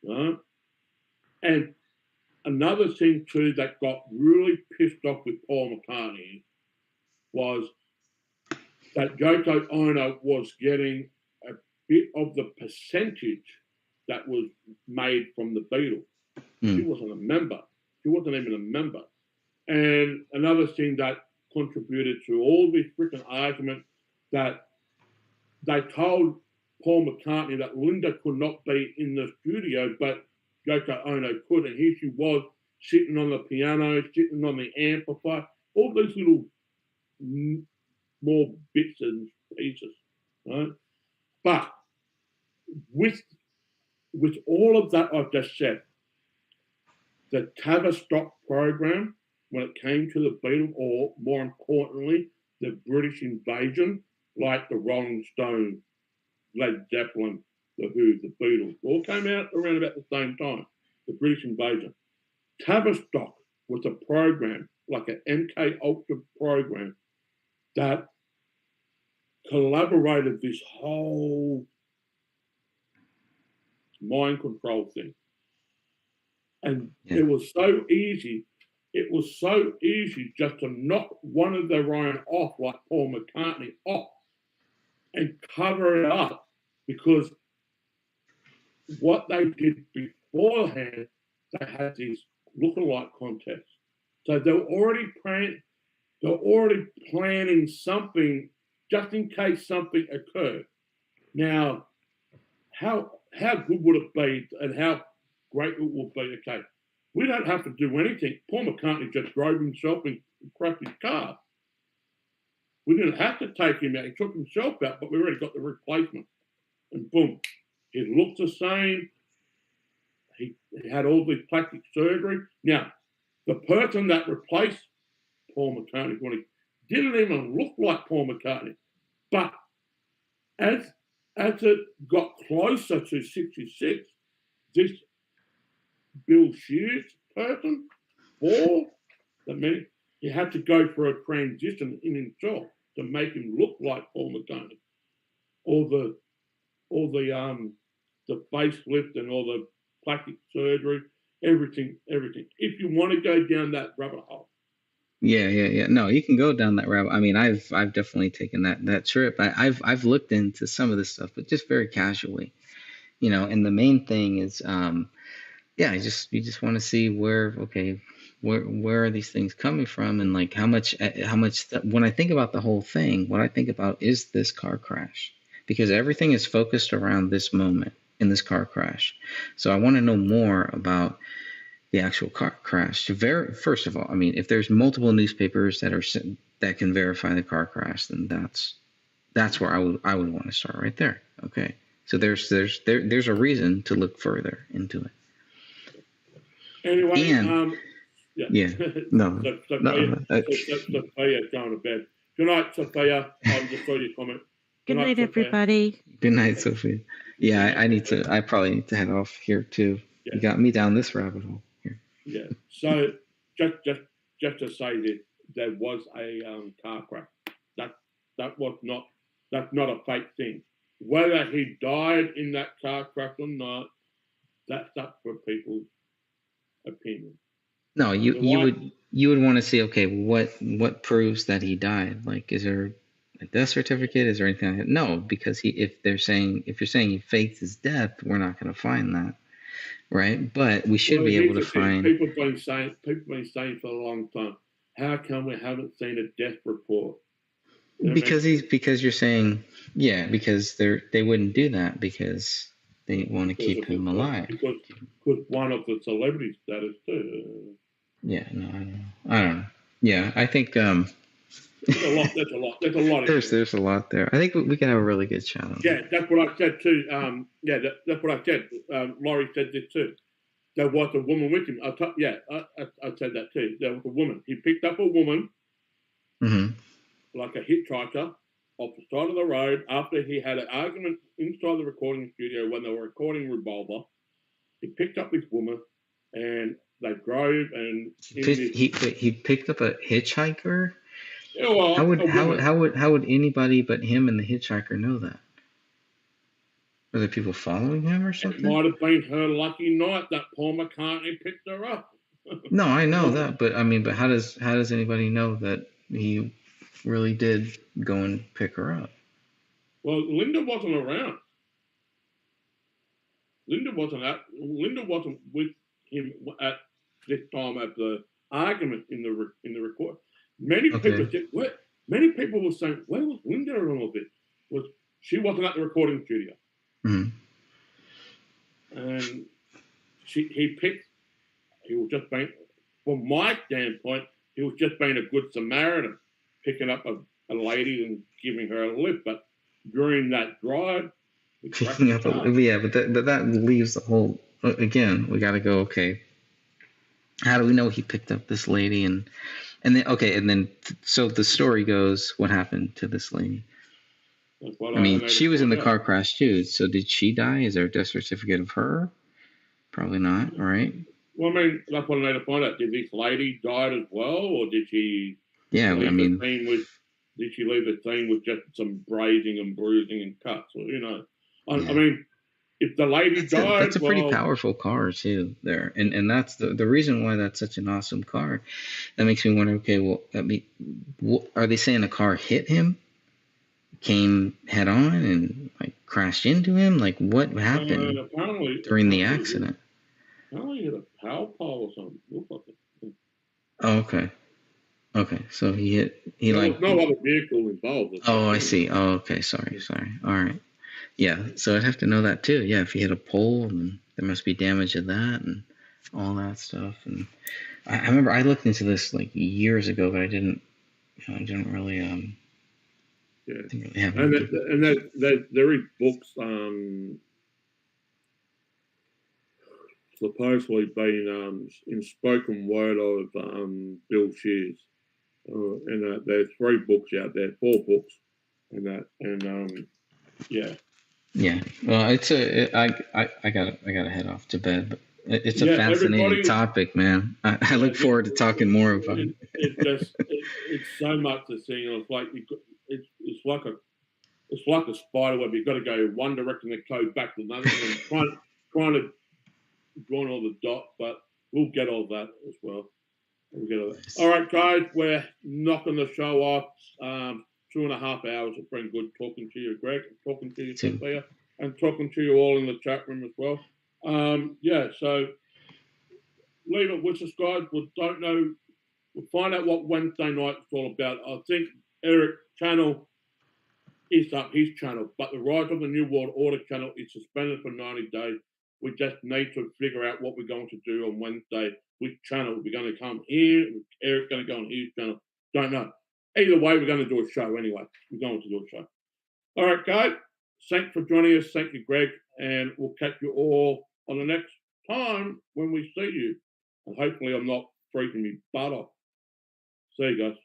right? And another thing too that got really pissed off with Paul McCartney was that Yoko Ono was getting a bit of the percentage that was made from the Beatles. She wasn't a member. She wasn't even a member. And another thing that contributed to all this freaking argument that they told Paul McCartney that Linda could not be in the studio, but Yoko Ono could. And here she was sitting on the piano, sitting on the amplifier, all these little more bits and pieces, right? But with all of that I've just said, the Tavistock program, when it came to the Beatles, or more importantly, the British invasion, like the Rolling Stones, Led Zeppelin, the Who, the Beatles, all came out around about the same time, the British invasion. Tavistock was a program, like an MK Ultra program, that collaborated this whole mind control thing. And it was so easy. It was so easy just to knock one of their own off, like Paul McCartney, off and cover it up, because what they did beforehand, they had these lookalike contests. So they were already planning something just in case something occurred. Now, how good would it be, and how great it would be? Okay, we don't have to do anything. Paul McCartney just drove himself and crashed his car. We didn't have to take him out. He took himself out, but we already got the replacement. And boom, he looked the same. He had all the plastic surgery. Now, the person that replaced Paul McCartney didn't even look like Paul McCartney. But as it got closer to 66, this Bill Shears person, he had to go for a transition in himself to make him look like Paul McCartney. All the facelift and all the plastic surgery, everything. If you want to go down that rabbit hole.
Yeah. No, you can go down that rabbit. I mean, I've definitely taken that trip. I've looked into some of this stuff, but just very casually, and the main thing is, you just want to see where are these things coming from, and like how much when I think about the whole thing, what I think about is this car crash, because everything is focused around this moment in this car crash. So I want to know more about the actual car crash. First of all, I mean, if there's multiple newspapers that can verify the car crash, then that's where I would want to start right there. Okay, so there's a reason to look further into it.
Anyway,
no.
Sophia's going to bed. Good night, Sophia. I'll just saw your comment.
Good night, everybody.
Good night, Sophia. Yeah, I probably need to head off here too. Yeah. You got me down this rabbit hole here.
Yeah. So just to say that there was a car crash. That's not a fake thing. Whether he died in that car crash or not, that's up for people's opinion.
No, you would want to see, okay, what proves that he died? Like, is there a death certificate? Is there anything like that? No, because if you're saying he faked his death, we're not going to find that, right? But we should be able to find.
People have been saying for a long time. how come we haven't seen a death report? You know what I mean?
Because you're saying, yeah, because they wouldn't do that because they want to keep him alive.
Because one of the celebrity status too.
Yeah, no, I don't know. Yeah, I think
There's a lot. There's a lot.
there's a lot there. I think we can have a really good chat on
Yeah, that's what I said too. That's what I said. Laurie said this too. There was a woman with him. I said that too. There was a woman. He picked up a woman, like a hitchhiker, off the side of the road after he had an argument inside the recording studio when they were recording Revolver. He picked up this woman, and they drove. And
he picked up a hitchhiker.
Yeah, well,
how would anybody but him and the hitchhiker know that? Are there people following him or something?
It might have been her lucky night that Paul McCartney picked her up.
No, I know that, but I mean, but how does anybody know that he really did go and pick her up?
Well, Linda wasn't around. Linda wasn't with him at this time of the argument in the record. Many people were saying, where was Linda in all of this? She wasn't at the recording studio. And he was just being, from my standpoint, he was just being a good Samaritan, picking up a lady and giving her a lift. But during that drive,
picking up but that leaves the whole, again, we got to go, okay, how do we know he picked up this lady? And then so the story goes, what happened to this lady? I mean, she was in the car crash too. So did she die? Is there a death certificate of her? Probably not, right?
Well, I mean, that's what I need to find out. Did this lady die as well, or did she?
Yeah, I mean,
did she leave the scene with just some grazing and bruising and cuts? Or, I mean, if the lady died,
that's a pretty powerful car too. There, and that's the reason why that's such an awesome car. That makes me wonder. Okay, well, I mean, are they saying the car hit him? Came head on and like crashed into him? Like what happened during the accident?
Apparently he hit a power pole or something.
Oh, okay. So there
was no other vehicle involved.
Oh, I see. Oh, okay. Sorry. All right. Yeah. So I'd have to know that too. Yeah. If he hit a pole, and there must be damage to that and all that stuff. And I remember I looked into this like years ago, but I didn't really
yeah, and there is books supposedly been in spoken word of Bill Shears, and there's 3 books out there, 4 books, and yeah.
Yeah, well, I gotta head off to bed, but it's a fascinating topic, man. I look forward to talking more about it.
It's so much to see. It's like a spider web. You've got to go one direction and go back to another, and trying to join all the dots. But we'll get all that as well. All right, guys, we're knocking the show off. 2.5 hours have been good talking to you, Greg, talking to you, Sophia, and talking to you all in the chat room as well. So leave it with us, guys. We don't know. We'll find out what Wednesday night is all about. I think Eric's channel is up, his channel, but the Rise of the New World Order channel is suspended for 90 days. We just need to figure out what we're going to do on Wednesday. Which channel we're going to come here? Eric's going to go on his channel. Don't know. Either way, we're going to do a show anyway. We're going to do a show. All right, guys. Thanks for joining us. Thank you, Greg. And we'll catch you all on the next time when we see you. And hopefully I'm not freaking me butt off. See you guys.